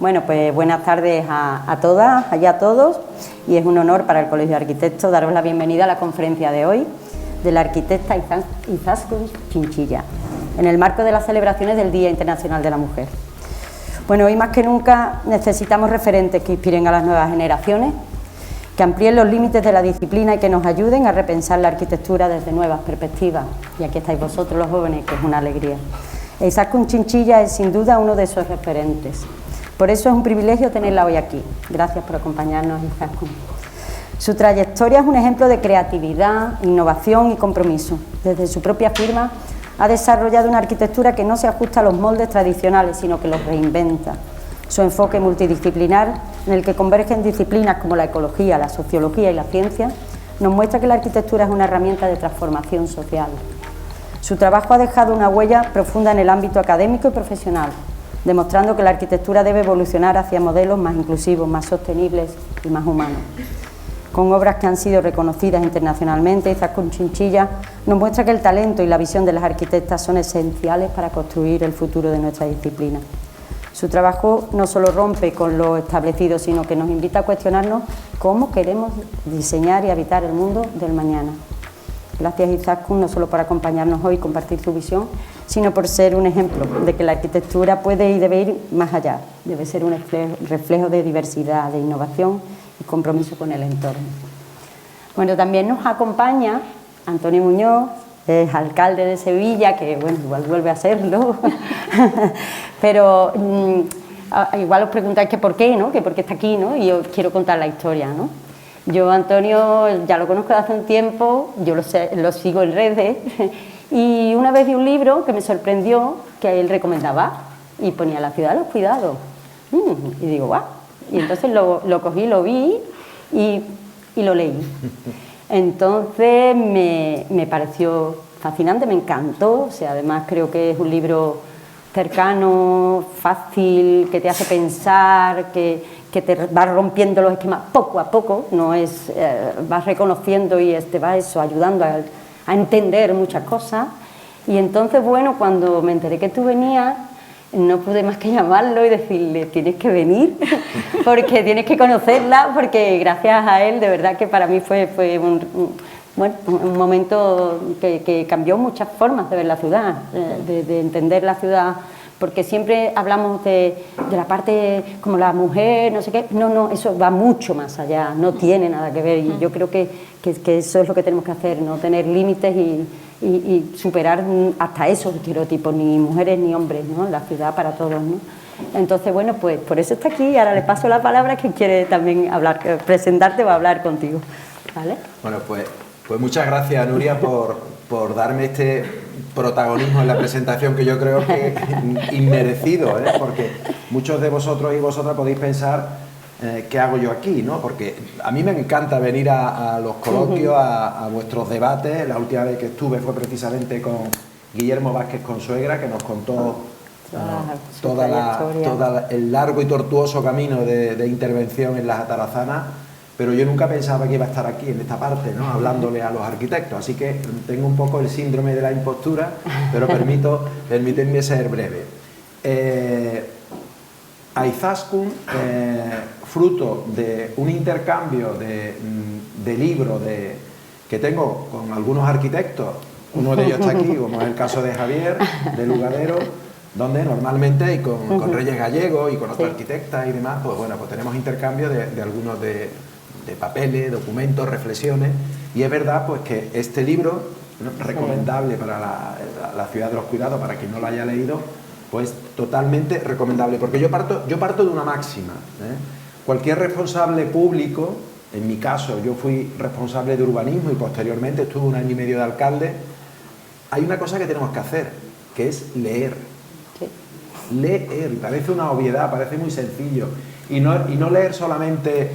Bueno, pues buenas tardes a todas y a todos, y es un honor para el Colegio de Arquitectos daros la bienvenida a la conferencia de hoy de la arquitecta Izaskun Chinchilla, en el marco de las celebraciones del Día Internacional de la Mujer. Bueno, hoy más que nunca necesitamos referentes que inspiren a las nuevas generaciones, que amplíen los límites de la disciplina y que nos ayuden a repensar la arquitectura desde nuevas perspectivas. Y aquí estáis vosotros los jóvenes, que es una alegría. Izaskun Chinchilla es sin duda uno de esos referentes. Por eso es un privilegio tenerla hoy aquí. Gracias por acompañarnos, Izaskun. Su trayectoria es un ejemplo de creatividad, innovación y compromiso. Desde su propia firma ha desarrollado una arquitectura que no se ajusta a los moldes tradicionales, sino que los reinventa. Su enfoque multidisciplinar, en el que convergen disciplinas como la ecología, la sociología y la ciencia, nos muestra que la arquitectura es una herramienta de transformación social. Su trabajo ha dejado una huella profunda en el ámbito académico y profesional, demostrando que la arquitectura debe evolucionar hacia modelos más inclusivos, más sostenibles y más humanos. Con obras que han sido reconocidas internacionalmente, Izaskun Chinchilla nos muestra que el talento y la visión de las arquitectas son esenciales para construir el futuro de nuestra disciplina. Su trabajo no solo rompe con lo establecido, sino que nos invita a cuestionarnos cómo queremos diseñar y habitar el mundo del mañana. Gracias, Izaskun, no solo por acompañarnos hoy y compartir su visión, sino por ser un ejemplo de que la arquitectura puede y debe ir más allá. Debe ser un reflejo de diversidad, de innovación y compromiso con el entorno. Bueno, también nos acompaña Antonio Muñoz, es alcalde de Sevilla, que bueno, igual vuelve a serlo, pero igual os preguntáis que por qué, ¿no? Que por qué está aquí, ¿no? Y yo quiero contar la historia, ¿no? Yo, Antonio, ya lo conozco de hace un tiempo, yo lo sigo en redes, y una vez vi un libro que me sorprendió, que él recomendaba, y ponía La ciudad de los cuidados. Y digo, guau. Y entonces lo cogí, lo vi y lo leí. Entonces me pareció fascinante, me encantó, o sea, además creo que es un libro cercano, fácil, que te hace pensar, que te va rompiendo los esquemas poco a poco, no es, vas reconociendo y te va eso, ayudando a entender muchas cosas. Y entonces, bueno, cuando me enteré que tú venías, no pude más que llamarlo y decirle, tienes que venir, porque tienes que conocerla, porque gracias a él, de verdad que para mí fue un momento que cambió muchas formas de ver la ciudad, de entender la ciudad, porque siempre hablamos de la parte como la mujer, no sé qué, no, eso va mucho más allá, no tiene nada que ver, y yo creo que eso es lo que tenemos que hacer, no tener límites y superar hasta esos estereotipos, ni mujeres ni hombres, ¿no? La ciudad para todos, ¿no? Entonces, bueno, pues por eso está aquí, ahora le paso la palabra, que quiere también presentarte o hablar contigo, ¿vale? Bueno, pues muchas gracias, Nuria, por darme este protagonismo en la presentación, que yo creo que es inmerecido, ¿eh? Porque muchos de vosotros y vosotras podéis pensar qué hago yo aquí, ¿no? Porque a mí me encanta venir a los coloquios, a vuestros debates. La última vez que estuve fue precisamente con Guillermo Vázquez Consuegra, que nos contó todo el largo y tortuoso camino de intervención en las atarazanas, pero yo nunca pensaba que iba a estar aquí, en esta parte, ¿no? Hablándole a los arquitectos, así que tengo un poco el síndrome de la impostura, pero permíteme ser breve. A Izaskun, fruto de un intercambio de libros que tengo con algunos arquitectos, uno de ellos está aquí, como es el caso de Javier, de Lugadero, donde normalmente, y con Reyes Gallegos y con otros arquitectas y demás, pues bueno, pues tenemos intercambio de algunos de papeles, documentos, reflexiones, y es verdad pues que este libro, recomendable para la ciudad de los cuidados, para quien no lo haya leído, pues totalmente recomendable, porque yo parto de una máxima, ¿eh? Cualquier responsable público, en mi caso yo fui responsable de urbanismo y posteriormente estuve 1 año y medio de alcalde, hay una cosa que tenemos que hacer, que es leer. Leer, parece una obviedad, parece muy sencillo, y no leer solamente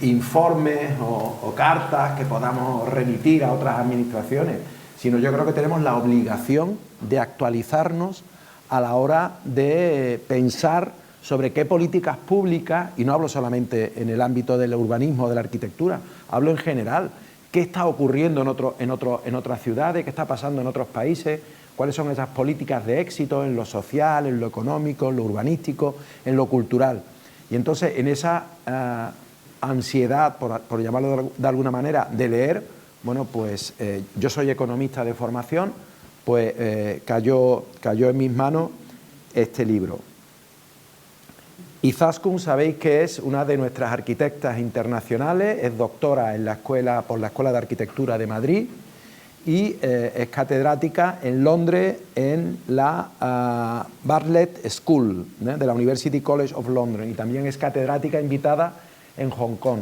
informes o cartas que podamos remitir a otras administraciones, sino yo creo que tenemos la obligación de actualizarnos a la hora de pensar sobre qué políticas públicas, y no hablo solamente en el ámbito del urbanismo o de la arquitectura, hablo en general, qué está ocurriendo en otras ciudades, qué está pasando en otros países, cuáles son esas políticas de éxito en lo social, en lo económico, en lo urbanístico, en lo cultural. Y entonces en esa ansiedad, por llamarlo de alguna manera, de leer, bueno, pues yo soy economista de formación, pues cayó en mis manos este libro. Izaskun, sabéis que es una de nuestras arquitectas internacionales, es doctora por la Escuela de Arquitectura de Madrid y es catedrática en Londres en la Bartlett School de la University College of London, y también es catedrática invitada en Hong Kong.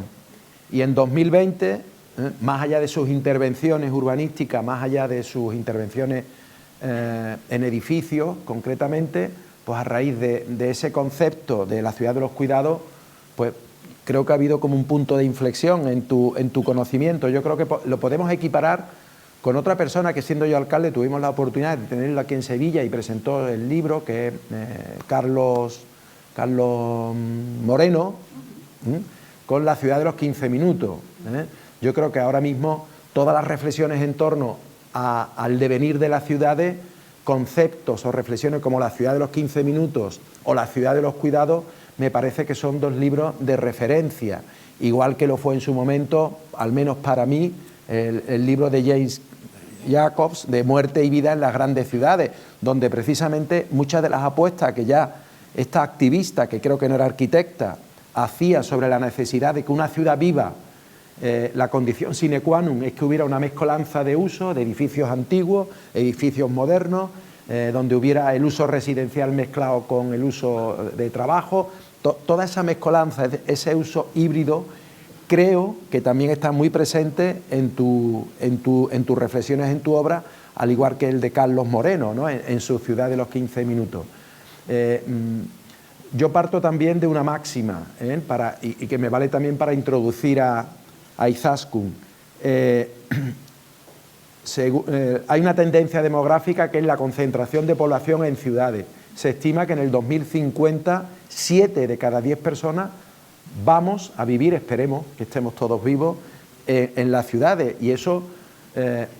Y en 2020, más allá de sus intervenciones urbanísticas, más allá de sus intervenciones en edificios concretamente, pues a raíz de ese concepto de la ciudad de los cuidados, pues creo que ha habido como un punto de inflexión en tu conocimiento. Yo creo que lo podemos equiparar con otra persona que, siendo yo alcalde, tuvimos la oportunidad de tenerlo aquí en Sevilla y presentó el libro, que es Carlos Moreno, con la ciudad de los 15 minutos. Yo creo que ahora mismo todas las reflexiones en torno al devenir de las ciudades, conceptos o reflexiones como la ciudad de los 15 minutos o la ciudad de los cuidados, me parece que son dos libros de referencia, igual que lo fue en su momento, al menos para mí, el libro de James Jacobs, de Muerte y Vida en las grandes ciudades, donde precisamente muchas de las apuestas que ya esta activista, que creo que no era arquitecta, hacía sobre la necesidad de que una ciudad viva, la condición sine qua non es que hubiera una mezcolanza de uso, de edificios antiguos, edificios modernos, donde hubiera el uso residencial mezclado con el uso de trabajo, toda esa mezcolanza, ese uso híbrido, creo que también está muy presente en tus reflexiones, en tu obra, al igual que el de Carlos Moreno, ¿no? en su ciudad de los 15 minutos. Yo parto también de una máxima, y que me vale también para introducir a Izaskun. Hay una tendencia demográfica que es la concentración de población en ciudades. Se estima que en el 2050 7 de cada 10 personas vamos a vivir, esperemos que estemos todos vivos, en las ciudades, y eso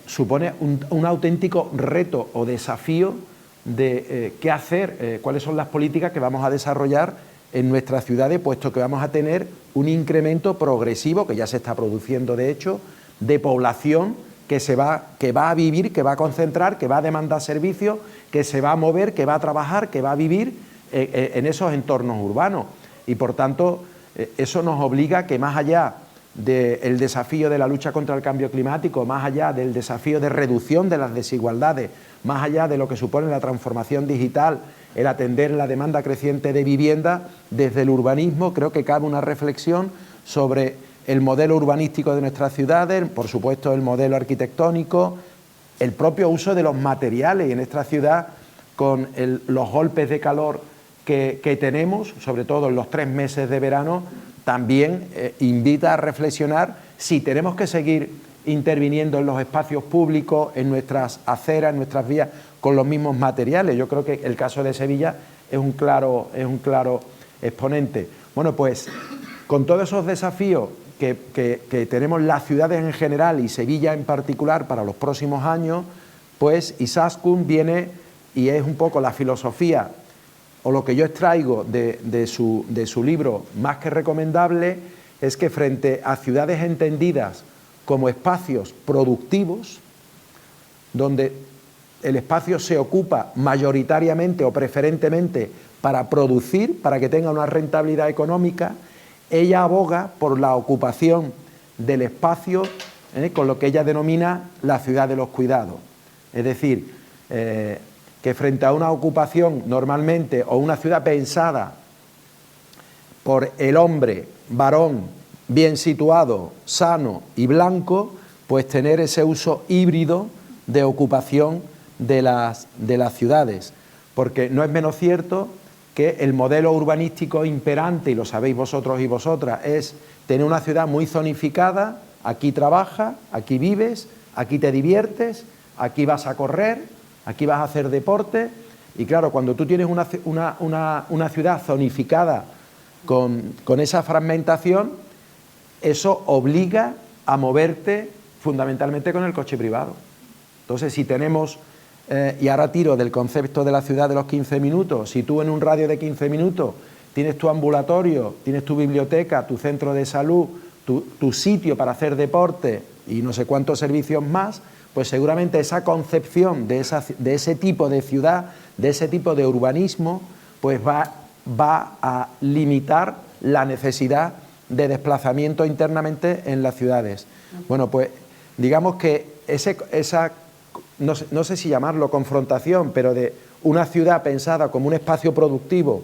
supone un auténtico reto o desafío de qué hacer, cuáles son las políticas que vamos a desarrollar en nuestras ciudades, puesto que vamos a tener un incremento progresivo, que ya se está produciendo de hecho, de población que va a vivir, que va a concentrar, que va a demandar servicios, que se va a mover, que va a trabajar, que va a vivir en esos entornos urbanos. Y por tanto, eso nos obliga a que, más allá del desafío de la lucha contra el cambio climático, más allá del desafío de reducción de las desigualdades, más allá de lo que supone la transformación digital, el atender la demanda creciente de vivienda, desde el urbanismo creo que cabe una reflexión sobre el modelo urbanístico de nuestras ciudades, por supuesto el modelo arquitectónico, el propio uso de los materiales. Y en esta ciudad, con los golpes de calor que tenemos, sobre todo en los 3 meses de verano, también invita a reflexionar si tenemos que seguir interviniendo en los espacios públicos, en nuestras aceras, en nuestras vías, con los mismos materiales. Yo creo que el caso de Sevilla es un claro exponente. Bueno, pues con todos esos desafíos que tenemos las ciudades en general y Sevilla en particular para los próximos años, pues Izaskun viene, y es un poco la filosofía o lo que yo extraigo de su libro más que recomendable, es que frente a ciudades entendidas como espacios productivos, donde el espacio se ocupa mayoritariamente o preferentemente para producir, para que tenga una rentabilidad económica, ella aboga por la ocupación del espacio con lo que ella denomina la ciudad de los cuidados. Es decir, que frente a una ocupación normalmente, o una ciudad pensada por el hombre, varón, bien situado, sano y blanco, pues tener ese uso híbrido de ocupación de las ciudades. Porque no es menos cierto que el modelo urbanístico imperante, y lo sabéis vosotros y vosotras, es tener una ciudad muy zonificada. Aquí trabajas, aquí vives, aquí te diviertes, aquí vas a correr, aquí vas a hacer deporte. Y claro, cuando tú tienes una ciudad zonificada con esa fragmentación, eso obliga a moverte fundamentalmente con el coche privado. Entonces, si tenemos y ahora tiro del concepto de la ciudad de los 15 minutos, si tú en un radio de 15 minutos tienes tu ambulatorio, tienes tu biblioteca, tu centro de salud, tu sitio para hacer deporte y no sé cuántos servicios más, pues seguramente esa concepción de ese tipo de ciudad, de ese tipo de urbanismo, pues va a limitar la necesidad de desplazamiento internamente en las ciudades. Bueno, pues digamos que no sé si llamarlo confrontación, pero de una ciudad pensada como un espacio productivo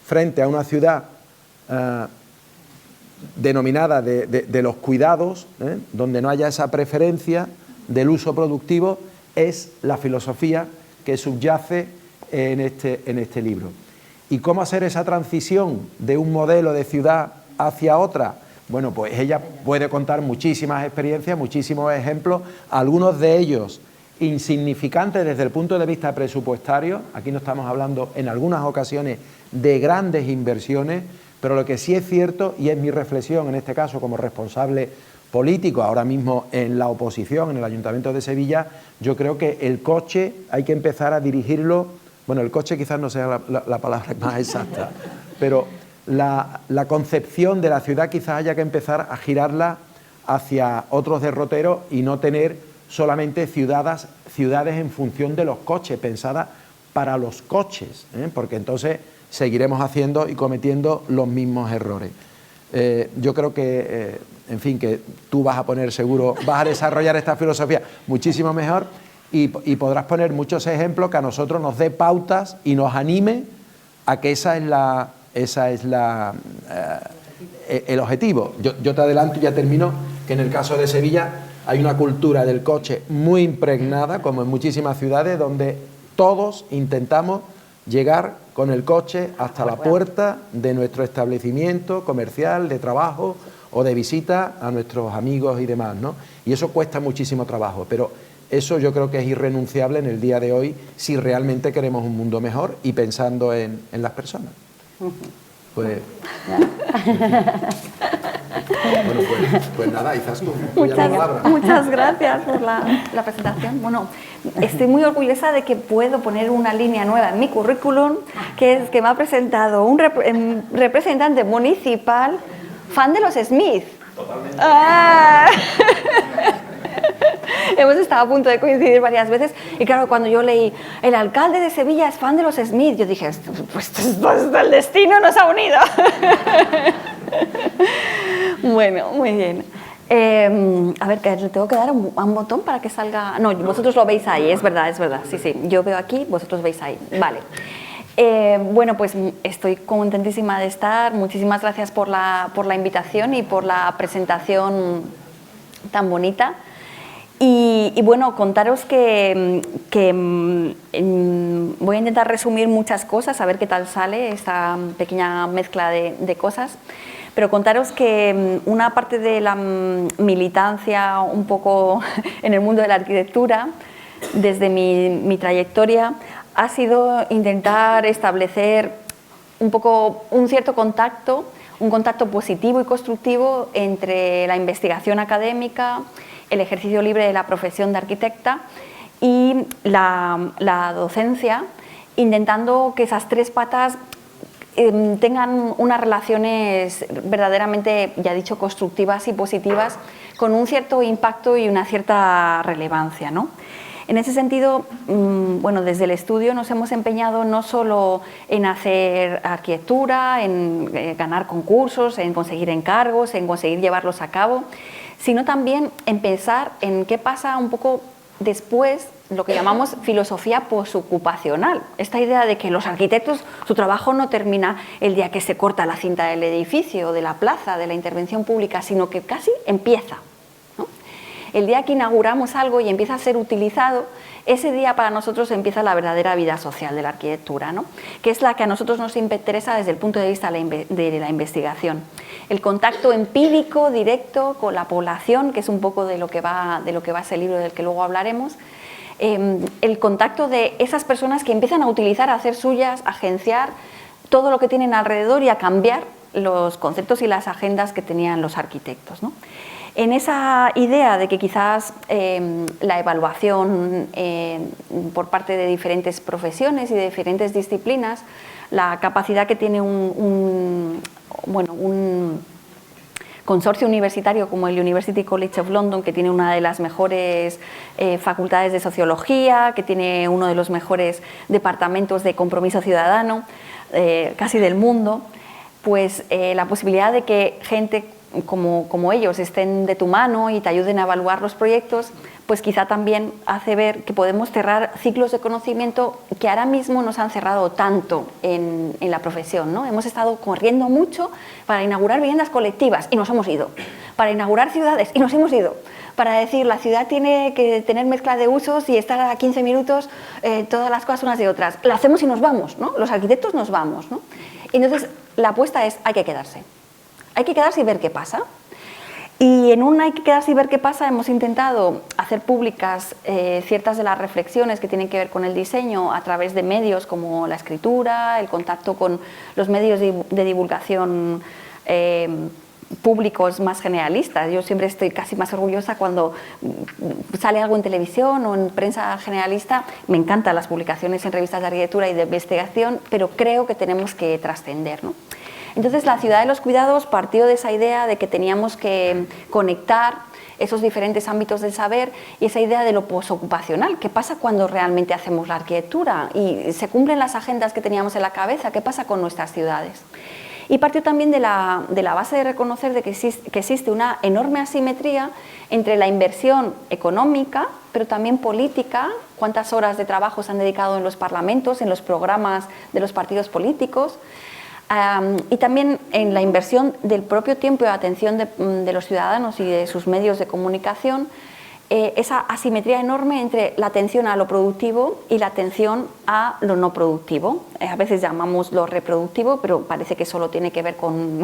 frente a una ciudad denominada de los cuidados, donde no haya esa preferencia del uso productivo, es la filosofía que subyace en este libro. ¿Y cómo hacer esa transición de un modelo de ciudad hacia otra? Bueno, pues ella puede contar muchísimas experiencias, muchísimos ejemplos, algunos de ellos insignificantes desde el punto de vista presupuestario. Aquí no estamos hablando en algunas ocasiones de grandes inversiones, pero lo que sí es cierto, y es mi reflexión en este caso como responsable político, ahora mismo en la oposición, en el Ayuntamiento de Sevilla, yo creo que el coche hay que empezar a dirigirlo, bueno, el coche quizás no sea la palabra más exacta, pero la concepción de la ciudad quizás haya que empezar a girarla hacia otros derroteros y no tener solamente ciudades en función de los coches, pensadas para los coches, porque entonces seguiremos haciendo y cometiendo los mismos errores. Yo creo que, en fin, que tú vas a poner seguro, vas a desarrollar esta filosofía muchísimo mejor y podrás poner muchos ejemplos que a nosotros nos dé pautas y nos anime a que el objetivo. Yo te adelanto y ya termino que en el caso de Sevilla hay una cultura del coche muy impregnada, como en muchísimas ciudades, donde todos intentamos llegar con el coche hasta la puerta de nuestro establecimiento comercial, de trabajo o de visita a nuestros amigos y demás, ¿no? Y eso cuesta muchísimo trabajo, pero eso yo creo que es irrenunciable en el día de hoy si realmente queremos un mundo mejor y pensando en las personas. Pues... Bueno, pues nada, Izaskun, muchas gracias por la presentación. Bueno, estoy muy orgullosa de que puedo poner una línea nueva en mi currículum, que es que me ha presentado un representante municipal fan de los Smith. Totalmente. Hemos estado a punto de coincidir varias veces y claro, cuando yo leí el alcalde de Sevilla es fan de los Smith, yo dije, pues el destino nos ha unido. Bueno, muy bien. A ver, que le tengo que dar un botón para que salga... No, vosotros lo veis ahí, es verdad, sí, yo veo aquí, vosotros veis ahí, vale. Bueno, pues estoy contentísima de estar, muchísimas gracias por la invitación y por la presentación tan bonita. Y bueno, contaros que voy a intentar resumir muchas cosas, a ver qué tal sale esta pequeña mezcla de cosas, pero contaros que una parte de la militancia un poco en el mundo de la arquitectura, desde mi trayectoria, ha sido intentar establecer un poco un cierto contacto, un contacto positivo y constructivo entre la investigación académica, el ejercicio libre de la profesión de arquitecta y la docencia, intentando que esas tres patas tengan unas relaciones verdaderamente, ya he dicho, constructivas y positivas, con un cierto impacto y una cierta relevancia, ¿no? En ese sentido, bueno, desde el estudio nos hemos empeñado no solo en hacer arquitectura, en ganar concursos, en conseguir encargos, en conseguir llevarlos a cabo, sino también en pensar en qué pasa un poco después, lo que llamamos filosofía posocupacional. Esta idea de que los arquitectos, su trabajo no termina el día que se corta la cinta del edificio, de la plaza, de la intervención pública, sino que casi empieza, ¿no? El día que inauguramos algo y empieza a ser utilizado, ese día para nosotros empieza la verdadera vida social de la arquitectura, ¿no? Que es la que a nosotros nos interesa desde el punto de vista de la investigación. El contacto empírico, directo, con la población, que es un poco de lo que va ese libro del que luego hablaremos. El contacto de esas personas que empiezan a utilizar, a hacer suyas, a agenciar todo lo que tienen alrededor y a cambiar los conceptos y las agendas que tenían los arquitectos, ¿no? En esa idea de que quizás la evaluación por parte de diferentes profesiones y de diferentes disciplinas, la capacidad que tiene un consorcio universitario como el University College of London, que tiene una de las mejores facultades de sociología, que tiene uno de los mejores departamentos de compromiso ciudadano, casi del mundo, pues la posibilidad de que gente como ellos estén de tu mano y te ayuden a evaluar los proyectos, pues quizá también hace ver que podemos cerrar ciclos de conocimiento que ahora mismo nos han cerrado tanto en la profesión, ¿no? Hemos estado corriendo mucho para inaugurar viviendas colectivas y nos hemos ido, para inaugurar ciudades y nos hemos ido, para decir la ciudad tiene que tener mezcla de usos y estar a 15 minutos todas las cosas unas de otras. Lo hacemos y nos vamos, ¿no? Los arquitectos nos vamos, ¿no? Entonces la apuesta es hay que quedarse. Hay que quedarse y ver qué pasa. Y en un hay que quedarse y ver qué pasa hemos intentado hacer públicas ciertas de las reflexiones que tienen que ver con el diseño a través de medios como la escritura, el contacto con los medios de divulgación públicos más generalistas. Yo siempre estoy casi más orgullosa cuando sale algo en televisión o en prensa generalista. Me encantan las publicaciones en revistas de arquitectura y de investigación, pero creo que tenemos que trascender, ¿no? Entonces, la ciudad de los cuidados partió de esa idea de que teníamos que conectar esos diferentes ámbitos del saber y esa idea de lo posocupacional. ¿Qué pasa cuando realmente hacemos la arquitectura? Y se cumplen las agendas que teníamos en la cabeza. ¿Qué pasa con nuestras ciudades? Y partió también de la base de reconocer de que existe una enorme asimetría entre la inversión económica, pero también política, cuántas horas de trabajo se han dedicado en los parlamentos, en los programas de los partidos políticos, y también en la inversión del propio tiempo y atención de los ciudadanos y de sus medios de comunicación, esa asimetría enorme entre la atención a lo productivo y la atención a lo no productivo. A veces llamamos lo reproductivo, pero parece que solo tiene que ver con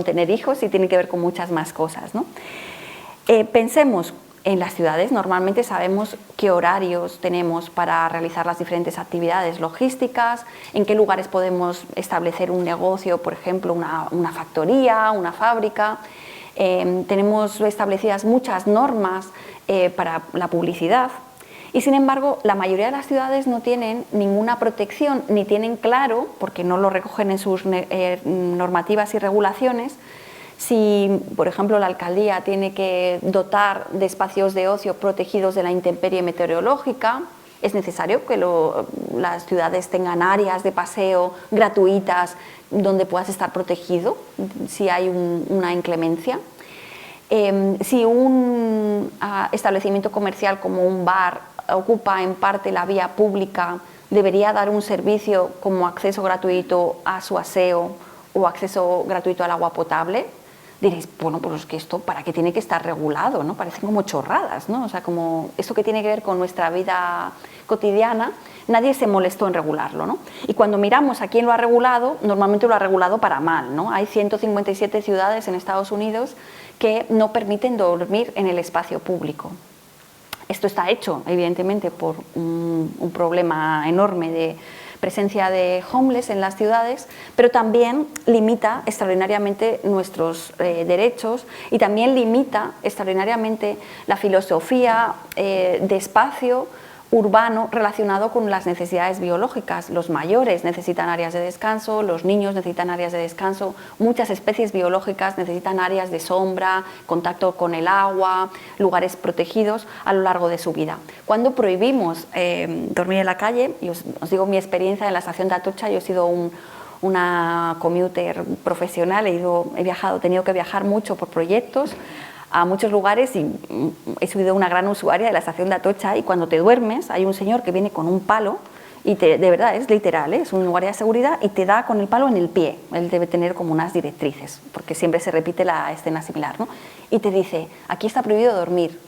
tener hijos y tiene que ver con muchas más cosas, ¿no? Pensemos en las ciudades, normalmente sabemos qué horarios tenemos para realizar las diferentes actividades logísticas, en qué lugares podemos establecer un negocio, por ejemplo, una factoría, una fábrica. Tenemos establecidas muchas normas para la publicidad y, sin embargo, la mayoría de las ciudades no tienen ninguna protección ni tienen claro, porque no lo recogen en sus normativas y regulaciones, si, por ejemplo, la alcaldía tiene que dotar de espacios de ocio protegidos de la intemperie meteorológica. Es necesario que las ciudades tengan áreas de paseo gratuitas donde puedas estar protegido si hay una inclemencia. Si un establecimiento comercial como un bar ocupa en parte la vía pública, debería dar un servicio como acceso gratuito a su aseo o acceso gratuito al agua potable. Diréis, bueno, pues es que esto, ¿para qué tiene que estar regulado? ¿No? Parecen como chorradas, ¿no? O sea, como esto que tiene que ver con nuestra vida cotidiana, nadie se molestó en regularlo, ¿no? Y cuando miramos a quién lo ha regulado, normalmente lo ha regulado para mal, ¿no? Hay 157 ciudades en Estados Unidos que no permiten dormir en el espacio público. Esto está hecho, evidentemente, por un problema enorme de presencia de homeless en las ciudades, pero también limita extraordinariamente nuestros derechos y también limita extraordinariamente la filosofía de espacio urbano relacionado con las necesidades biológicas. Los mayores necesitan áreas de descanso, los niños necesitan áreas de descanso, muchas especies biológicas necesitan áreas de sombra, contacto con el agua, lugares protegidos a lo largo de su vida. Cuando prohibimos dormir en la calle, y os digo mi experiencia en la estación de Atocha, yo he sido una commuter profesional, he tenido que viajar mucho por proyectos a muchos lugares y he sido una gran usuaria de la estación de Atocha, y cuando te duermes hay un señor que viene con un palo y de verdad es literal, es un guardia de seguridad y te da con el palo en el pie. Él debe tener como unas directrices porque siempre se repite la escena similar, ¿no? Y te dice, aquí está prohibido dormir.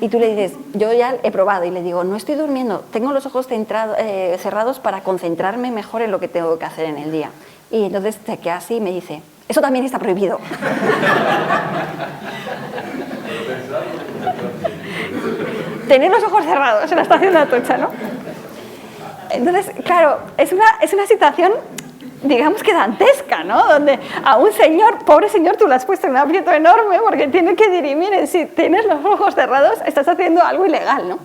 Y tú le dices, yo ya he probado, y le digo, no estoy durmiendo, tengo los ojos cerrados para concentrarme mejor en lo que tengo que hacer en el día. Y entonces te queda así y me dice, eso también está prohibido. Tener los ojos cerrados en la estación de Atocha, ¿no? Entonces, claro, es una situación digamos que dantesca, ¿no? Donde a un señor, pobre señor, tú le has puesto en un aprieto enorme porque tiene que dirimir en si tienes los ojos cerrados, estás haciendo algo ilegal, ¿no?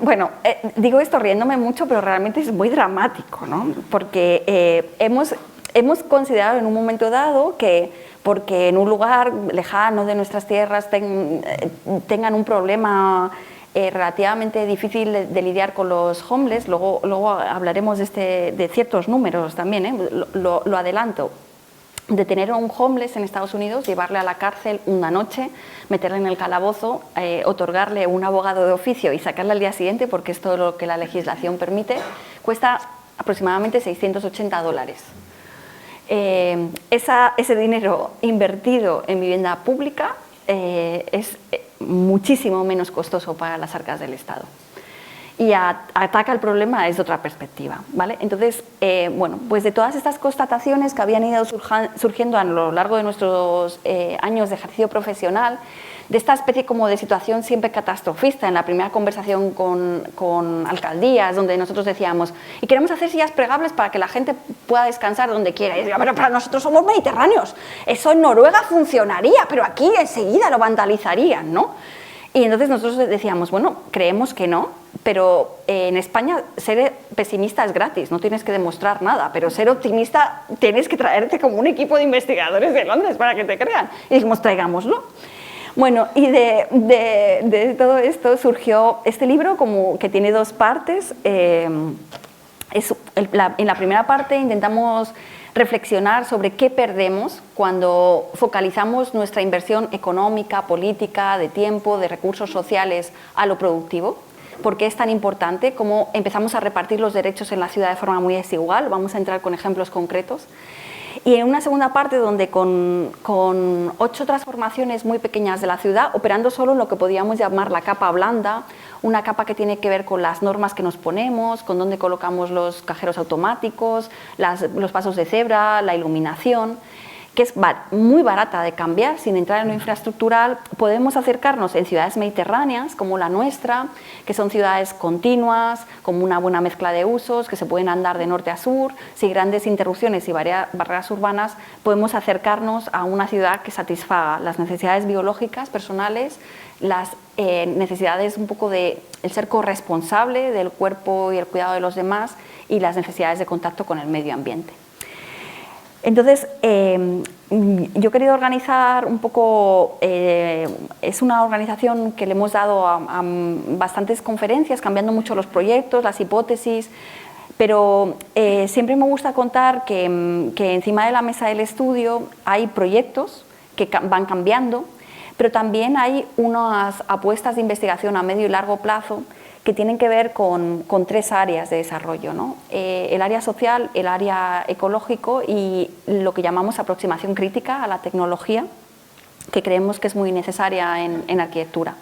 Bueno, digo esto riéndome mucho, pero realmente es muy dramático, ¿no? Porque hemos considerado en un momento dado que porque en un lugar lejano de nuestras tierras tengan un problema relativamente difícil de lidiar con los homeless, luego hablaremos de ciertos números también, lo adelanto. De tener a un homeless en Estados Unidos, llevarle a la cárcel una noche, meterle en el calabozo, otorgarle un abogado de oficio y sacarle al día siguiente, porque es todo lo que la legislación permite, cuesta aproximadamente $680. Ese dinero invertido en vivienda pública es muchísimo menos costoso para las arcas del Estado. Y ataca el problema desde otra perspectiva, ¿vale? Entonces, bueno, pues de todas estas constataciones que habían ido surgiendo a lo largo de nuestros años de ejercicio profesional, de esta especie como de situación siempre catastrofista, en la primera conversación con alcaldías, donde nosotros decíamos, y queremos hacer sillas plegables para que la gente pueda descansar donde quiera. Y decía, pero para nosotros somos mediterráneos, eso en Noruega funcionaría, pero aquí enseguida lo vandalizarían, ¿no? Y entonces nosotros decíamos, bueno, creemos que no, pero en España ser pesimista es gratis, no tienes que demostrar nada, pero ser optimista tienes que traerte como un equipo de investigadores de Londres para que te crean. Y dijimos, traigámoslo. Bueno, y de todo esto surgió este libro que tiene dos partes. En la primera parte intentamos reflexionar sobre qué perdemos cuando focalizamos nuestra inversión económica, política, de tiempo, de recursos sociales a lo productivo. ¿Por qué es tan importante? Cómo empezamos a repartir los derechos en la ciudad de forma muy desigual. Vamos a entrar con ejemplos concretos. Y en una segunda parte donde con 8 transformaciones muy pequeñas de la ciudad, operando solo en lo que podríamos llamar la capa blanda, una capa que tiene que ver con las normas que nos ponemos, con dónde colocamos los cajeros automáticos, los pasos de cebra, la iluminación, que es muy barata de cambiar sin entrar en lo infraestructural. Podemos acercarnos en ciudades mediterráneas como la nuestra, que son ciudades continuas, con una buena mezcla de usos, que se pueden andar de norte a sur, sin grandes interrupciones y barreras urbanas. Podemos acercarnos a una ciudad que satisfaga las necesidades biológicas, personales, las necesidades un poco de el ser corresponsable del cuerpo y el cuidado de los demás y las necesidades de contacto con el medio ambiente. Entonces, yo he querido organizar un poco, es una organización que le hemos dado a bastantes conferencias, cambiando mucho los proyectos, las hipótesis, pero siempre me gusta contar que encima de la mesa del estudio hay proyectos que van cambiando, pero también hay unas apuestas de investigación a medio y largo plazo que tienen que ver con 3 áreas de desarrollo, ¿no? El área social, el área ecológico y lo que llamamos aproximación crítica a la tecnología, que creemos que es muy necesaria en arquitectura.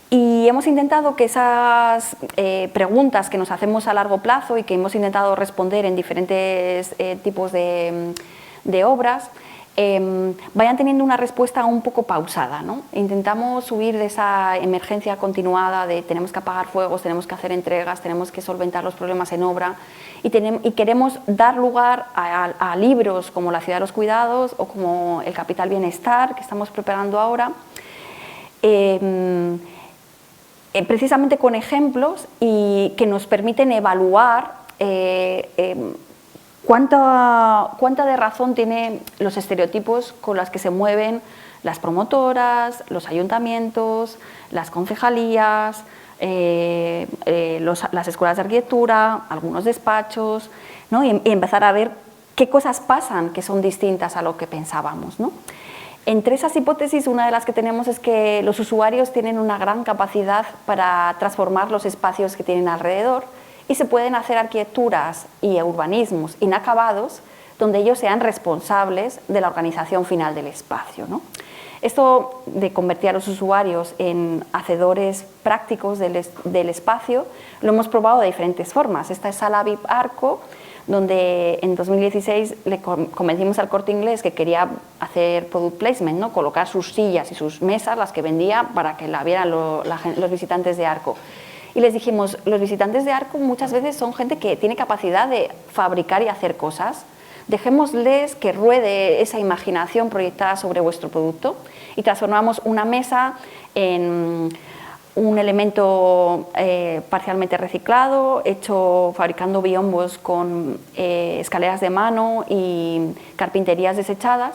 Y hemos intentado que esas preguntas que nos hacemos a largo plazo y que hemos intentado responder en diferentes tipos de obras, vayan teniendo una respuesta un poco pausada, ¿no? Intentamos subir de esa emergencia continuada de tenemos que apagar fuegos, tenemos que hacer entregas, tenemos que solventar los problemas en obra y queremos dar lugar a libros como La ciudad de los cuidados o como El capital bienestar, que estamos preparando ahora, precisamente con ejemplos y que nos permiten evaluar ¿Cuánta de razón tienen los estereotipos con los que se mueven las promotoras, los ayuntamientos, las concejalías, las escuelas de arquitectura, algunos despachos, ¿no? y empezar a ver qué cosas pasan que son distintas a lo que pensábamos, ¿no? Entre esas hipótesis, una de las que tenemos es que los usuarios tienen una gran capacidad para transformar los espacios que tienen alrededor y se pueden hacer arquitecturas y urbanismos inacabados donde ellos sean responsables de la organización final del espacio, ¿no? Esto de convertir a los usuarios en hacedores prácticos del espacio lo hemos probado de diferentes formas. Esta es Sala VIP Arco, donde en 2016 le convencimos al Corte Inglés que quería hacer product placement, ¿no? Colocar sus sillas y sus mesas, las que vendía, para que la vieran los visitantes de Arco. y les dijimos, los visitantes de Arco muchas veces son gente que tiene capacidad de fabricar y hacer cosas. Dejémosles que ruede esa imaginación proyectada sobre vuestro producto y transformamos una mesa en un elemento parcialmente reciclado, fabricando biombos con escaleras de mano y carpinterías desechadas,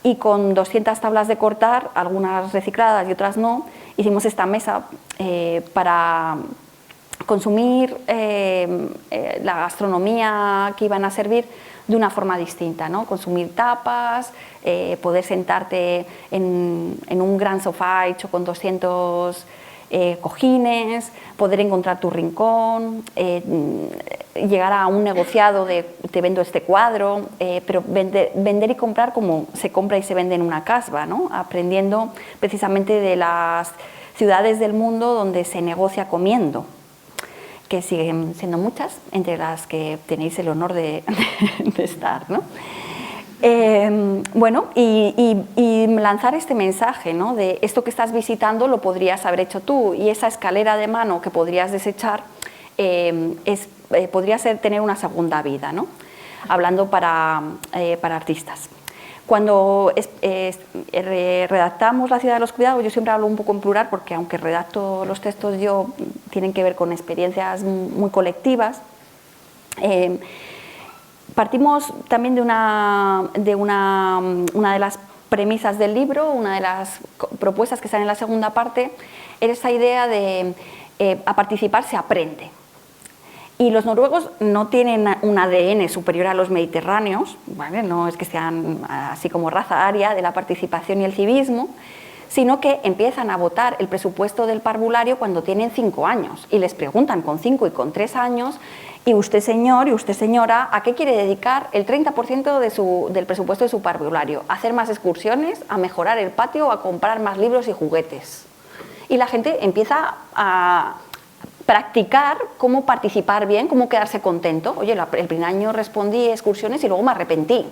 y con 200 tablas de cortar, algunas recicladas y otras no, hicimos esta mesa para consumir la gastronomía que iban a servir de una forma distinta, ¿no? Consumir tapas, poder sentarte en un gran sofá hecho con 200 cojines, poder encontrar tu rincón, llegar a un negociado de te vendo este cuadro, pero vender y comprar como se compra y se vende en una casba, ¿no? Aprendiendo precisamente de las ciudades del mundo donde se negocia comiendo, que siguen siendo muchas, entre las que tenéis el honor de estar, ¿no? Bueno, y lanzar este mensaje, ¿no? De esto que estás visitando lo podrías haber hecho tú, y esa escalera de mano que podrías desechar podría tener una segunda vida, ¿no? Hablando para artistas. Cuando redactamos La ciudad de los cuidados, yo siempre hablo un poco en plural porque aunque redacto los textos yo, tienen que ver con experiencias muy colectivas. Partimos también de una de las premisas del libro, una de las propuestas que están en la segunda parte, era esa idea de a participar se aprende. Y los noruegos no tienen un ADN superior a los mediterráneos, ¿vale? No es que sean así como raza aria de la participación y el civismo, sino que empiezan a votar el presupuesto del parvulario cuando tienen 5 años y les preguntan con 5 y con 3 años, y usted señor y usted señora, ¿a qué quiere dedicar el 30% del presupuesto de su parvulario? ¿A hacer más excursiones, a mejorar el patio o a comprar más libros y juguetes? Y la gente empieza a practicar cómo participar bien, cómo quedarse contento. Oye, el primer año respondí excursiones y luego me arrepentí,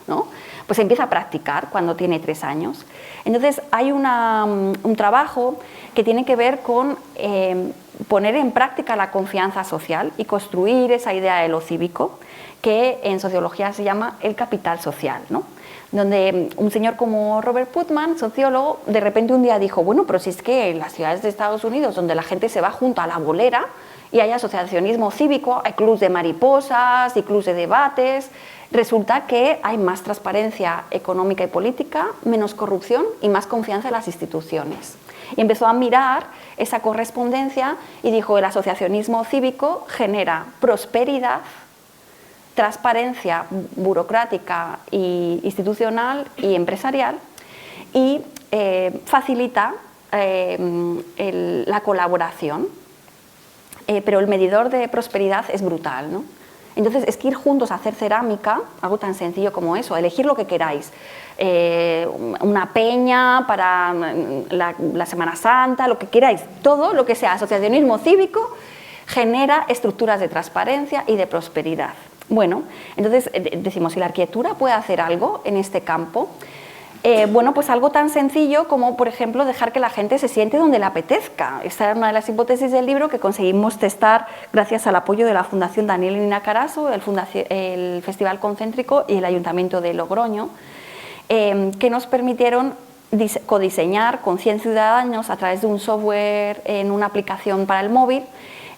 ¿no? Pues empieza a practicar cuando tiene 3 años. Entonces hay un trabajo que tiene que ver con poner en práctica la confianza social y construir esa idea de lo cívico, que en sociología se llama el capital social, ¿no? Donde un señor como Robert Putnam, sociólogo, de repente un día dijo, bueno, pero si es que en las ciudades de Estados Unidos, donde la gente se va junto a la bolera y hay asociacionismo cívico, hay clubs de mariposas y clubs de debates, resulta que hay más transparencia económica y política, menos corrupción y más confianza en las instituciones. Y empezó a mirar esa correspondencia y dijo, el asociacionismo cívico genera prosperidad, transparencia burocrática e institucional y empresarial, y facilita la colaboración, pero el medidor de prosperidad es brutal, ¿no? Entonces es que ir juntos a hacer cerámica, algo tan sencillo como eso, elegir lo que queráis, una peña para la Semana Santa, lo que queráis, todo lo que sea asociacionismo cívico genera estructuras de transparencia y de prosperidad. Bueno, entonces decimos, si la arquitectura puede hacer algo en este campo, bueno, pues algo tan sencillo como, por ejemplo, dejar que la gente se siente donde le apetezca. Esta era una de las hipótesis del libro que conseguimos testar gracias al apoyo de la Fundación Daniel y Nina Carasso, el Festival Concéntrico y el Ayuntamiento de Logroño, que nos permitieron codiseñar con 100 ciudadanos a través de un software en una aplicación para el móvil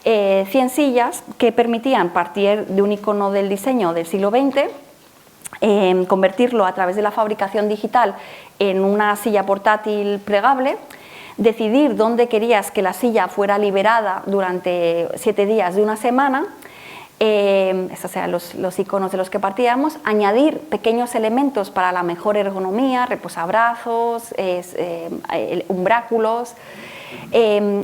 100 sillas que permitían partir de un icono del diseño del siglo XX, convertirlo a través de la fabricación digital en una silla portátil plegable, decidir dónde querías que la silla fuera liberada durante 7 días de una semana, estos sean los iconos de los que partíamos, añadir pequeños elementos para la mejor ergonomía, reposabrazos, umbráculos,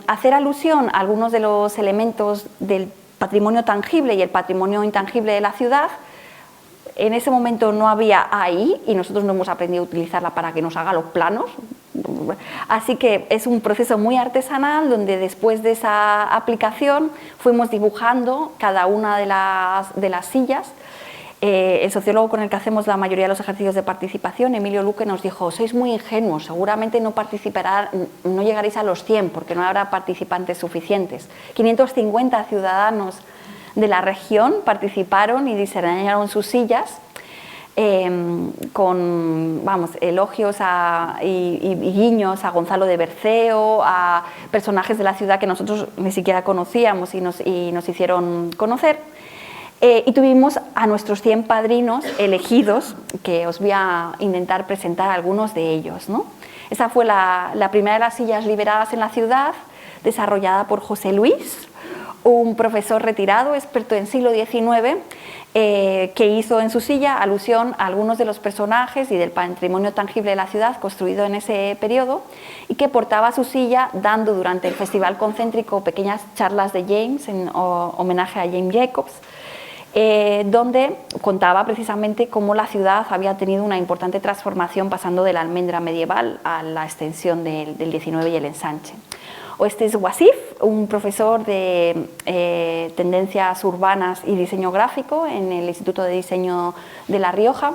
hacer alusión a algunos de los elementos del patrimonio tangible y el patrimonio intangible de la ciudad. En ese momento no había AI y nosotros no hemos aprendido a utilizarla para que nos haga los planos, así que es un proceso muy artesanal donde después de esa aplicación fuimos dibujando cada una de las sillas El sociólogo con el que hacemos la mayoría de los ejercicios de participación, Emilio Luque, nos dijo: sois muy ingenuos, seguramente no llegaréis a los 100 porque no habrá participantes suficientes. 550 ciudadanos de la región participaron y diseñaron sus sillas con elogios y guiños a Gonzalo de Berceo, a personajes de la ciudad que nosotros ni siquiera conocíamos y nos hicieron conocer. Y tuvimos a nuestros 100 padrinos elegidos, que os voy a intentar presentar algunos de ellos, ¿no? Esa fue la primera de las sillas liberadas en la ciudad, desarrollada por José Luis, un profesor retirado, experto en siglo XIX, que hizo en su silla alusión a algunos de los personajes y del patrimonio tangible de la ciudad construido en ese periodo, y que portaba su silla dando durante el Festival Concéntrico pequeñas charlas de James en homenaje a James Jacobs, donde contaba precisamente cómo la ciudad había tenido una importante transformación pasando de la almendra medieval a la extensión del XIX y el ensanche. O este es Wasif, un profesor de tendencias urbanas y diseño gráfico en el Instituto de Diseño de La Rioja,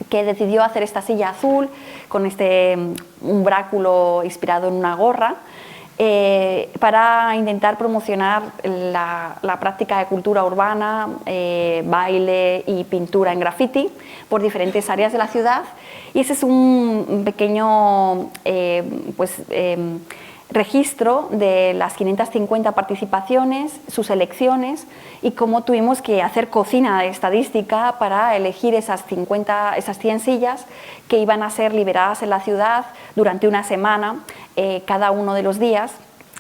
que decidió hacer esta silla azul con este umbráculo inspirado en una gorra, para intentar promocionar la práctica de cultura urbana, baile y pintura en graffiti por diferentes áreas de la ciudad. Y ese es un pequeño registro de las 550 participaciones, sus elecciones y cómo tuvimos que hacer cocina estadística para elegir esas 100 sillas que iban a ser liberadas en la ciudad durante una semana. Cada uno de los días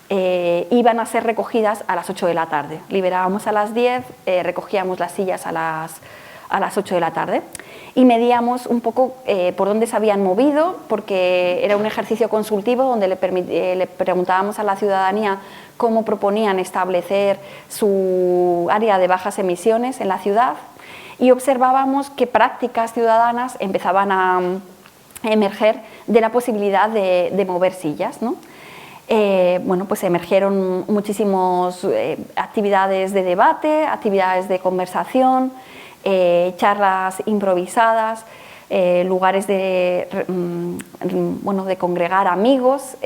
iban a ser recogidas a las 8 de la tarde. Liberábamos a las 10, recogíamos las sillas a las 8 de la tarde y medíamos un poco por dónde se habían movido, porque era un ejercicio consultivo donde le preguntábamos a la ciudadanía cómo proponían establecer su área de bajas emisiones en la ciudad, y observábamos qué prácticas ciudadanas empezaban a emerger de la posibilidad de mover sillas, ¿no? Pues emergieron muchísimas actividades de debate, actividades de conversación, charlas improvisadas, lugares de congregar amigos,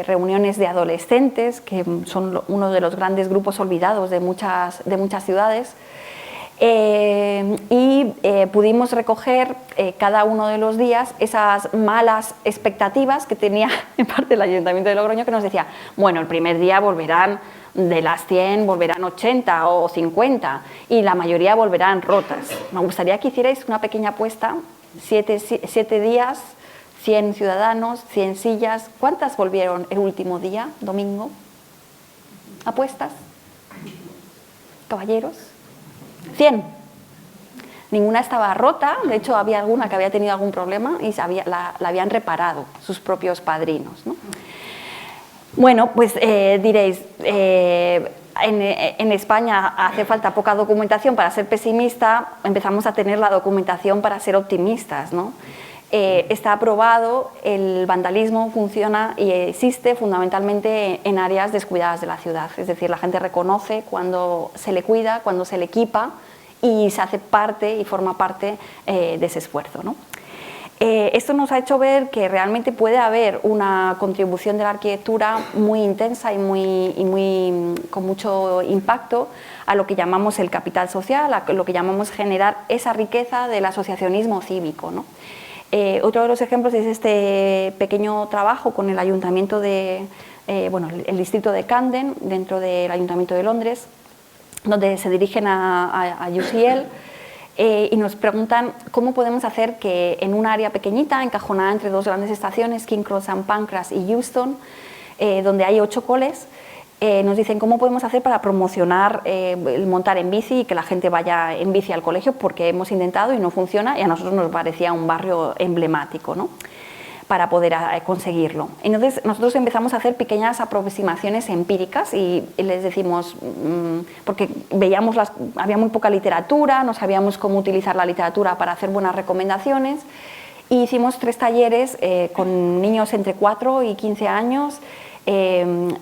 reuniones de adolescentes, que son uno de los grandes grupos olvidados de muchas ciudades. Pudimos recoger cada uno de los días esas malas expectativas que tenía en parte el Ayuntamiento de Logroño, que nos decía: bueno, el primer día volverán, de las 100 volverán 80 o 50 y la mayoría volverán rotas. Me gustaría que hicierais una pequeña apuesta: 7 días, 100 ciudadanos, 100 sillas. ¿Cuántas volvieron el último día, domingo? ¿Apuestas? ¿Caballeros? 100. Ninguna estaba rota, de hecho había alguna que había tenido algún problema y la habían reparado sus propios padrinos, ¿no? Bueno, pues diréis, en España hace falta poca documentación para ser pesimista, empezamos a tener la documentación para ser optimistas, ¿no? Está aprobado, el vandalismo funciona y existe fundamentalmente en áreas descuidadas de la ciudad, es decir, la gente reconoce cuando se le cuida, cuando se le equipa y se hace parte y forma parte de ese esfuerzo, ¿no? Esto nos ha hecho ver que realmente puede haber una contribución de la arquitectura muy intensa y con mucho impacto a lo que llamamos el capital social, a lo que llamamos generar esa riqueza del asociacionismo cívico, ¿no? Otro de los ejemplos es este pequeño trabajo con el Ayuntamiento el distrito de Camden, dentro del Ayuntamiento de Londres, donde se dirigen a UCL y nos preguntan cómo podemos hacer que en un área pequeñita, encajonada entre dos grandes estaciones, King Cross and Pancras y Euston, donde hay 8 coles, nos dicen cómo podemos hacer para promocionar el montar en bici y que la gente vaya en bici al colegio, porque hemos intentado y no funciona, y a nosotros nos parecía un barrio emblemático, ¿no?, para poder conseguirlo. Entonces nosotros empezamos a hacer pequeñas aproximaciones empíricas y les decimos, porque veíamos había muy poca literatura, no sabíamos cómo utilizar la literatura para hacer buenas recomendaciones, y hicimos 3 talleres con niños entre 4 y 15 años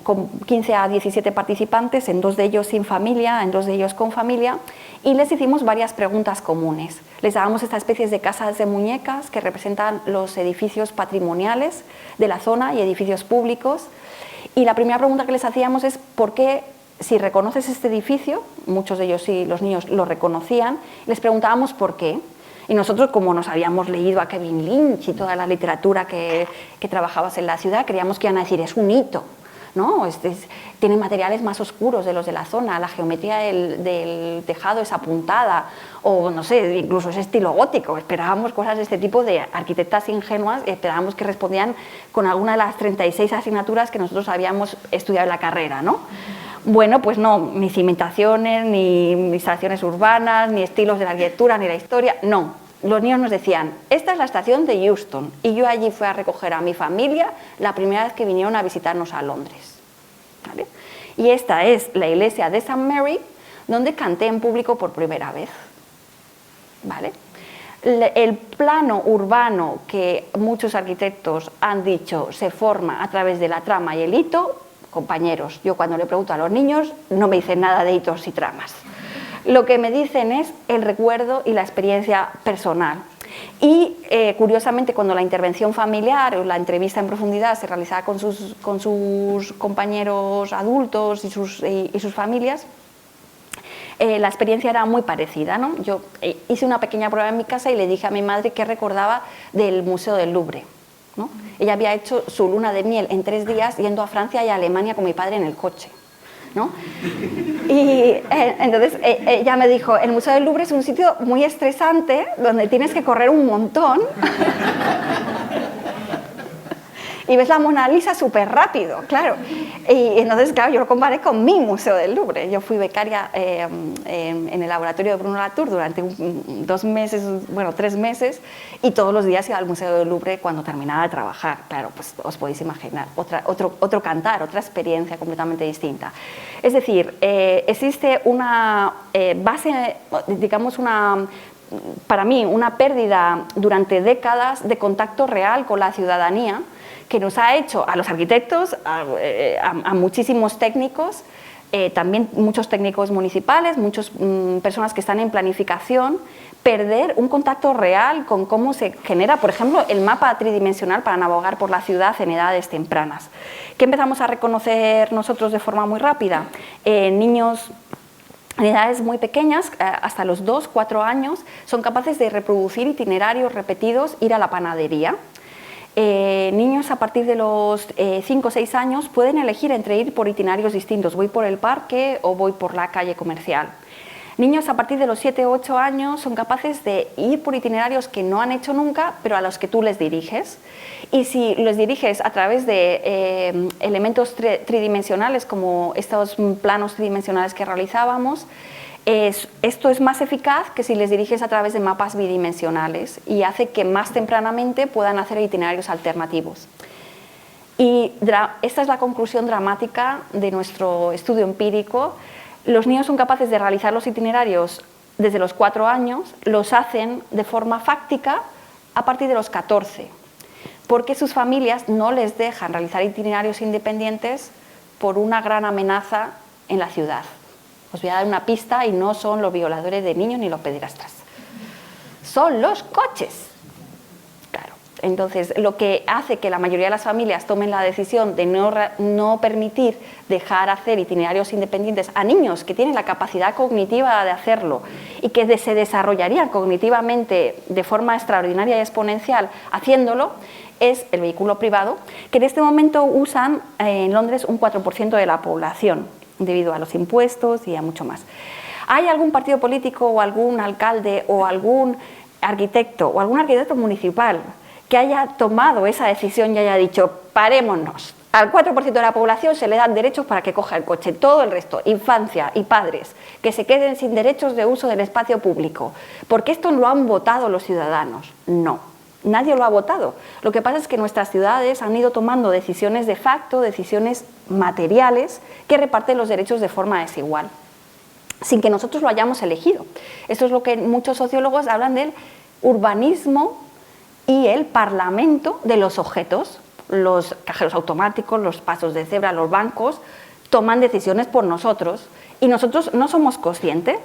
con 15 a 17 participantes, en 2 de ellos sin familia, en 2 de ellos con familia, y les hicimos varias preguntas comunes. Les dábamos estas especies de casas de muñecas que representan los edificios patrimoniales de la zona y edificios públicos, y la primera pregunta que les hacíamos es ¿por qué, si reconoces este edificio? Muchos de ellos sí, los niños lo reconocían, les preguntábamos por qué. Y nosotros, como nos habíamos leído a Kevin Lynch y toda la literatura que trabajabas en la ciudad, creíamos que iban a decir, es un hito, ¿no? Tiene materiales más oscuros de los de la zona, la geometría del tejado es apuntada, o no sé, incluso es estilo gótico. Esperábamos cosas de este tipo de arquitectas ingenuas, esperábamos que respondían con alguna de las 36 asignaturas que nosotros habíamos estudiado en la carrera, ¿no? Bueno, pues no, ni cimentaciones, ni instalaciones urbanas, ni estilos de la arquitectura, ni la historia, no. Los niños nos decían, esta es la estación de Euston, y yo allí fui a recoger a mi familia la primera vez que vinieron a visitarnos a Londres. ¿Vale? Y esta es la iglesia de St. Mary, donde canté en público por primera vez. ¿Vale? El plano urbano que muchos arquitectos han dicho se forma a través de la trama y el hito. Compañeros, yo cuando le pregunto a los niños no me dicen nada de hitos y tramas. Lo que me dicen es el recuerdo y la experiencia personal. Y curiosamente, cuando la intervención familiar o la entrevista en profundidad se realizaba con sus compañeros adultos y sus familias, la experiencia era muy parecida, ¿no? Yo hice una pequeña prueba en mi casa y le dije a mi madre qué recordaba del Museo del Louvre, ¿no? Ella había hecho su luna de miel en 3 días yendo a Francia y a Alemania con mi padre en el coche, ¿no? Y entonces ella me dijo, el Museo del Louvre es un sitio muy estresante donde tienes que correr un montón y ves la Mona Lisa súper rápido, claro. Y entonces, claro, yo lo comparé con mi Museo del Louvre. Yo fui becaria en el laboratorio de Bruno Latour durante 2 meses, bueno, 3 meses, y todos los días iba al Museo del Louvre cuando terminaba de trabajar. Claro, pues os podéis imaginar, otro cantar, otra experiencia completamente distinta. Es decir, existe una base, digamos, para mí, una pérdida durante décadas de contacto real con la ciudadanía, que nos ha hecho a los arquitectos, a muchísimos técnicos, también muchos técnicos municipales, muchas personas que están en planificación, perder un contacto real con cómo se genera, por ejemplo, el mapa tridimensional para navegar por la ciudad en edades tempranas. ¿Qué empezamos a reconocer nosotros de forma muy rápida? Niños en edades muy pequeñas, hasta los 2, 4 años, son capaces de reproducir itinerarios repetidos, ir a la panadería. Niños a partir de los 5 o 6 años pueden elegir entre ir por itinerarios distintos, voy por el parque o voy por la calle comercial. Niños a partir de los 7 o 8 años son capaces de ir por itinerarios que no han hecho nunca, pero a los que tú les diriges. Y si los diriges a través de elementos tridimensionales, como estos planos tridimensionales que realizábamos, esto es más eficaz que si les diriges a través de mapas bidimensionales y hace que más tempranamente puedan hacer itinerarios alternativos. Y esta es la conclusión dramática de nuestro estudio empírico. Los niños son capaces de realizar los itinerarios desde los 4 años, los hacen de forma fáctica a partir de los 14, porque sus familias no les dejan realizar itinerarios independientes por una gran amenaza en la ciudad. Os voy a dar una pista y no son los violadores de niños ni los pederastas. Son los coches. Claro. Entonces, lo que hace que la mayoría de las familias tomen la decisión de no permitir dejar hacer itinerarios independientes a niños que tienen la capacidad cognitiva de hacerlo y que se desarrollarían cognitivamente de forma extraordinaria y exponencial haciéndolo, es el vehículo privado, que en este momento usan en Londres un 4% de la población, debido a los impuestos y a mucho más. ¿Hay algún partido político o algún alcalde o algún arquitecto municipal que haya tomado esa decisión y haya dicho, parémonos? Al 4% de la población se le dan derechos para que coja el coche, todo el resto, infancia y padres, que se queden sin derechos de uso del espacio público, porque esto lo han votado los ciudadanos. No. Nadie lo ha votado. Lo que pasa es que nuestras ciudades han ido tomando decisiones de facto, decisiones materiales, que reparten los derechos de forma desigual, sin que nosotros lo hayamos elegido. Esto es lo que muchos sociólogos hablan del urbanismo y el parlamento de los objetos. los cajeros automáticos, los pasos de cebra, los bancos, toman decisiones por nosotros y nosotros no somos conscientes.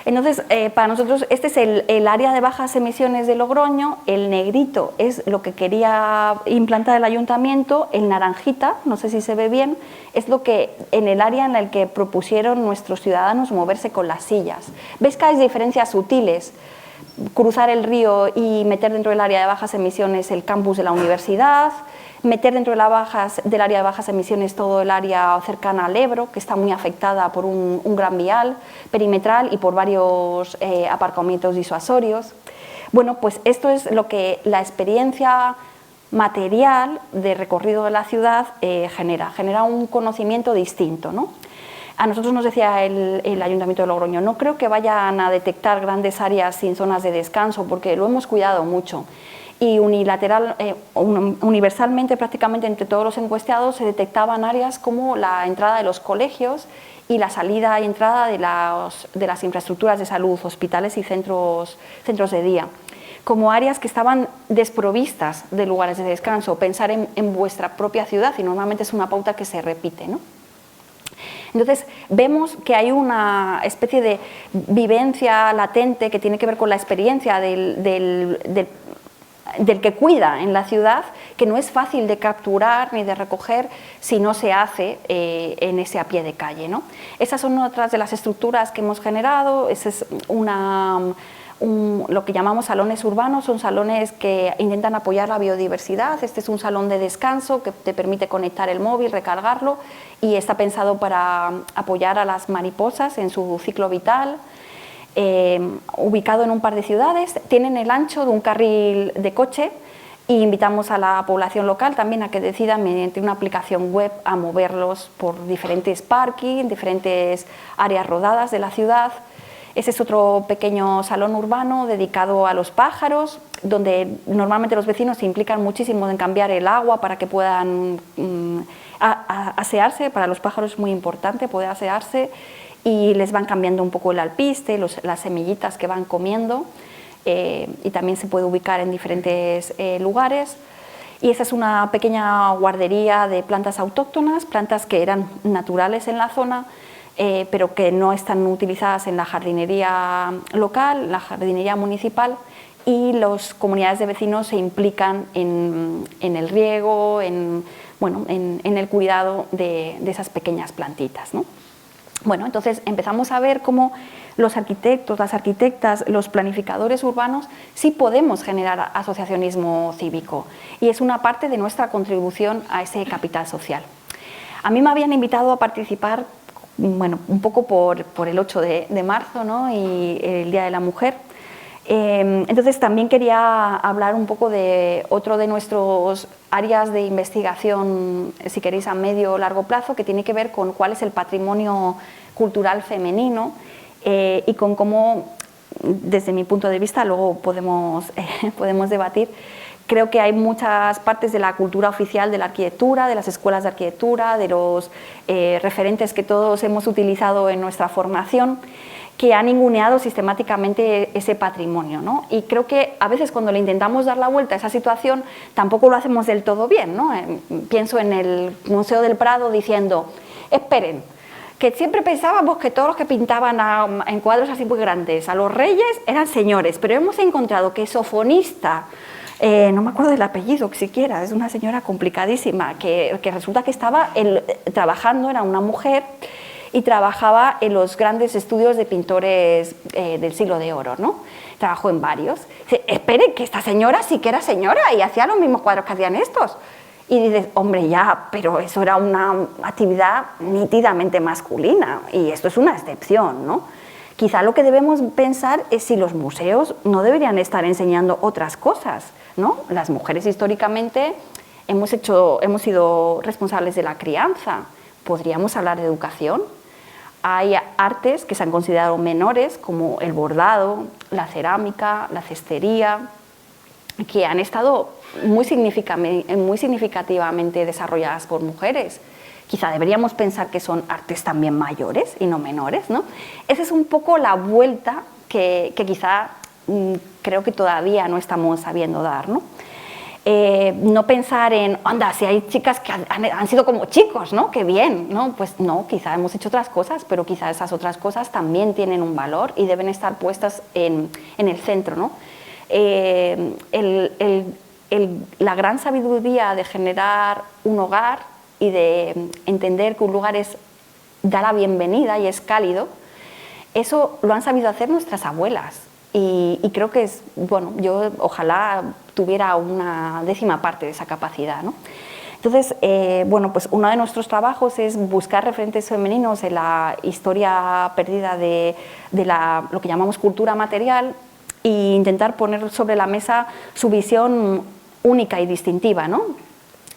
Entonces, para nosotros este es el área de bajas emisiones de Logroño, el negrito es lo que quería implantar el ayuntamiento, el naranjita, no sé si se ve bien, es lo que en el área en el que propusieron nuestros ciudadanos moverse con las sillas. ¿Veis que hay diferencias sutiles? Cruzar el río y meter dentro del área de bajas emisiones el campus de la universidad, meter dentro del área de bajas emisiones todo el área cercana al Ebro, que está muy afectada por un gran vial perimetral y por varios aparcamientos disuasorios. Bueno, pues esto es lo que la experiencia material de recorrido de la ciudad genera un conocimiento distinto, ¿no? A nosotros nos decía el Ayuntamiento de Logroño, no creo que vayan a detectar grandes áreas sin zonas de descanso, porque lo hemos cuidado mucho. Y universalmente, prácticamente entre todos los encuestados, se detectaban áreas como la entrada de los colegios y la salida y entrada de las infraestructuras de salud, hospitales y centros de día, como áreas que estaban desprovistas de lugares de descanso. Pensar en vuestra propia ciudad, y normalmente es una pauta que se repite, ¿no? Entonces, vemos que hay una especie de vivencia latente que tiene que ver con la experiencia del que cuida en la ciudad, que no es fácil de capturar ni de recoger si no se hace en ese a pie de calle, ¿no? Esas son otras de las estructuras que hemos generado. Esa es lo que llamamos salones urbanos, son salones que intentan apoyar la biodiversidad. Este es un salón de descanso que te permite conectar el móvil, recargarlo, y está pensado para apoyar a las mariposas en su ciclo vital. Ubicado en un par de ciudades, tienen el ancho de un carril de coche, e invitamos a la población local también a que decidan mediante una aplicación web a moverlos por diferentes parking, diferentes áreas rodadas de la ciudad. Ese es otro pequeño salón urbano dedicado a los pájaros, donde normalmente los vecinos se implican muchísimo en cambiar el agua para que puedan asearse. Para los pájaros es muy importante poder asearse, y les van cambiando un poco el alpiste, las semillitas que van comiendo, y también se puede ubicar en diferentes lugares. Y esa es una pequeña guardería de plantas autóctonas, plantas que eran naturales en la zona, pero que no están utilizadas en la jardinería local, la jardinería municipal, y las comunidades de vecinos se implican en el riego, en el cuidado de esas pequeñas plantitas, ¿no? Bueno, entonces empezamos a ver cómo los arquitectos, las arquitectas, los planificadores urbanos sí podemos generar asociacionismo cívico, y es una parte de nuestra contribución a ese capital social. A mí me habían invitado a participar, bueno, un poco por el 8 de marzo, ¿no? Y el Día de la Mujer. Entonces también quería hablar un poco de otro de nuestros áreas de investigación, si queréis a medio o largo plazo, que tiene que ver con cuál es el patrimonio cultural femenino, y con cómo, desde mi punto de vista, luego podemos debatir. Creo que hay muchas partes de la cultura oficial de la arquitectura, de las escuelas de arquitectura, de los referentes que todos hemos utilizado en nuestra formación, que han ninguneado sistemáticamente ese patrimonio, ¿no? Y creo que a veces cuando le intentamos dar la vuelta a esa situación tampoco lo hacemos del todo bien, ¿no? Pienso en el Museo del Prado diciendo, esperen, que siempre pensábamos que todos los que pintaban en cuadros así muy grandes a los reyes eran señores, pero hemos encontrado que Sofonista, no me acuerdo del apellido siquiera, es una señora complicadísima, que resulta que estaba trabajando, era una mujer, y trabajaba en los grandes estudios de pintores del siglo de oro, ¿no? Trabajó en varios. Dice, espere, que esta señora sí que era señora y hacía los mismos cuadros que hacían estos. Y dices, hombre, ya, pero eso era una actividad nítidamente masculina, y esto es una excepción, ¿no? Quizá lo que debemos pensar es si los museos no deberían estar enseñando otras cosas, ¿no? Las mujeres históricamente hemos sido responsables de la crianza. ¿Podríamos hablar de educación? Hay artes que se han considerado menores, como el bordado, la cerámica, la cestería, que han estado muy significativamente desarrolladas por mujeres. Quizá deberíamos pensar que son artes también mayores y no menores, ¿no? Esa es un poco la vuelta que quizá creo que todavía no estamos sabiendo dar, ¿no? No pensar en, anda, si hay chicas que han sido como chicos, ¿no? Qué bien, ¿no? Pues no, quizá hemos hecho otras cosas, pero quizá esas otras cosas también tienen un valor y deben estar puestas en el centro, ¿no? La gran sabiduría de generar un hogar y de entender que un lugar da la bienvenida y es cálido, eso lo han sabido hacer nuestras abuelas. Y creo que bueno, yo ojalá tuviera una 10ª parte de esa capacidad, ¿no? Entonces, bueno, pues uno de nuestros trabajos es buscar referentes femeninos en la historia perdida de lo que llamamos cultura material e intentar poner sobre la mesa su visión única y distintiva, ¿no?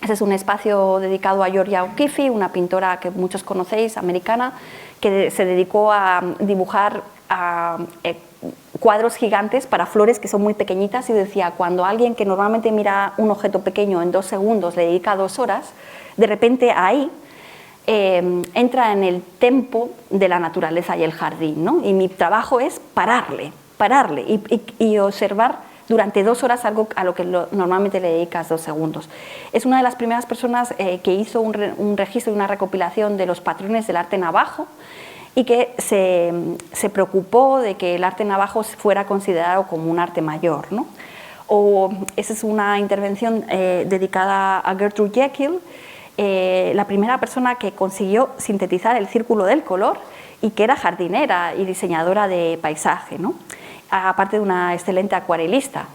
Ese es un espacio dedicado a Georgia O'Keeffe, una pintora que muchos conocéis, americana, que se dedicó a dibujar cuadros gigantes para flores que son muy pequeñitas, y decía, cuando alguien que normalmente mira un objeto pequeño en 2 segundos le dedica 2 horas, de repente ahí entra en el tempo de la naturaleza y el jardín, ¿no? Y mi trabajo es pararle y observar durante 2 horas algo a lo que normalmente le dedicas 2 segundos. Es una de las primeras personas que hizo un registro y una recopilación de los patrones del arte navajo, y que se preocupó de que el arte navajo fuera considerado como un arte mayor, ¿no? Esa es una intervención dedicada a Gertrude Jekyll, la primera persona que consiguió sintetizar el círculo del color y que era jardinera y diseñadora de paisaje, ¿no? Aparte de una excelente acuarelista,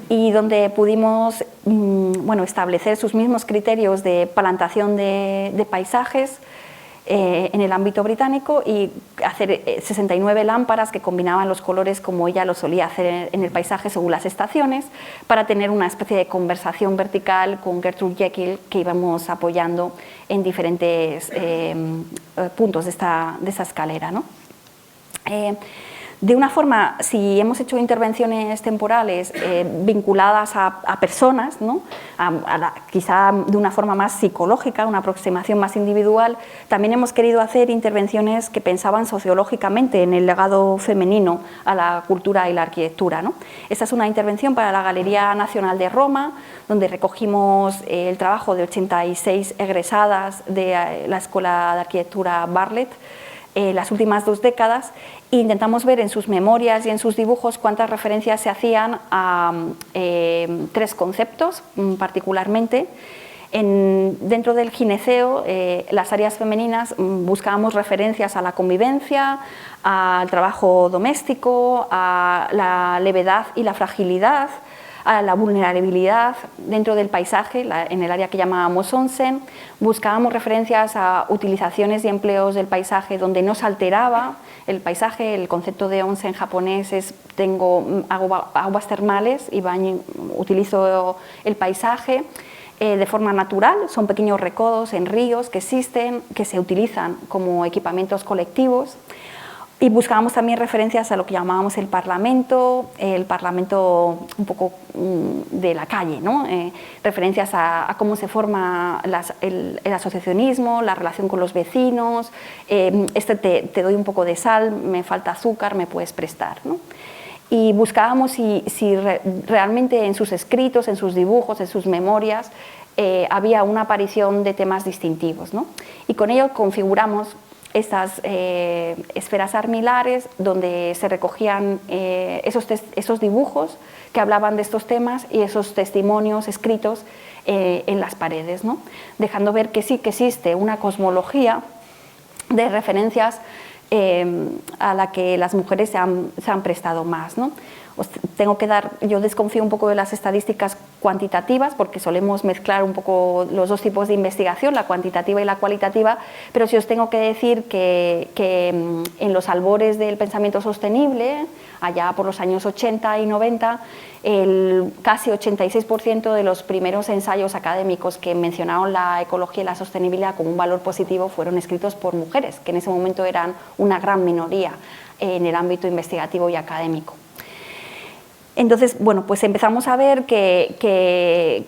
y donde pudimos bueno, establecer sus mismos criterios de plantación de paisajes en el ámbito británico y hacer 69 lámparas que combinaban los colores como ella lo solía hacer en el paisaje según las estaciones, para tener una especie de conversación vertical con Gertrude Jekyll que íbamos apoyando en diferentes puntos de esa escalera, ¿no? De una forma, si hemos hecho intervenciones temporales vinculadas a personas, ¿no? Quizá de una forma más psicológica, una aproximación más individual, también hemos querido hacer intervenciones que pensaban sociológicamente en el legado femenino a la cultura y la arquitectura, ¿no? Esta es una intervención para la Galería Nacional de Roma, donde recogimos el trabajo de 86 egresadas de la Escuela de Arquitectura Bartlett, las últimas 2 décadas, e intentamos ver en sus memorias y en sus dibujos cuántas referencias se hacían a 3 conceptos particularmente. Dentro del gineceo, las áreas femeninas, buscábamos referencias a la convivencia, al trabajo doméstico, a la levedad y la fragilidad, a la vulnerabilidad dentro del paisaje, en el área que llamábamos onsen. Buscábamos referencias a utilizaciones y empleos del paisaje donde no se alteraba el paisaje. El concepto de onsen japonés es: hago aguas termales y utilizo el paisaje de forma natural. Son pequeños recodos en ríos que existen, que se utilizan como equipamientos colectivos. Y buscábamos también referencias a lo que llamábamos el parlamento un poco de la calle, ¿no? Referencias a cómo se forma el asociacionismo, la relación con los vecinos, te doy un poco de sal, me falta azúcar, me puedes prestar, ¿no? Y buscábamos si realmente en sus escritos, en sus dibujos, en sus memorias, había una aparición de temas distintivos, ¿no? Y con ello configuramos estas esferas armilares donde se recogían esos dibujos que hablaban de estos temas y esos testimonios escritos en las paredes, ¿no? Dejando ver que sí que existe una cosmología de referencias a la que las mujeres se han prestado más, ¿no? Yo desconfío un poco de las estadísticas cuantitativas porque solemos mezclar un poco los 2 tipos de investigación, la cuantitativa y la cualitativa, pero si os tengo que decir que en los albores del pensamiento sostenible, allá por los años 80 y 90, el casi 86% de los primeros ensayos académicos que mencionaron la ecología y la sostenibilidad como un valor positivo fueron escritos por mujeres, que en ese momento eran una gran minoría en el ámbito investigativo y académico. Entonces, bueno, pues empezamos a ver que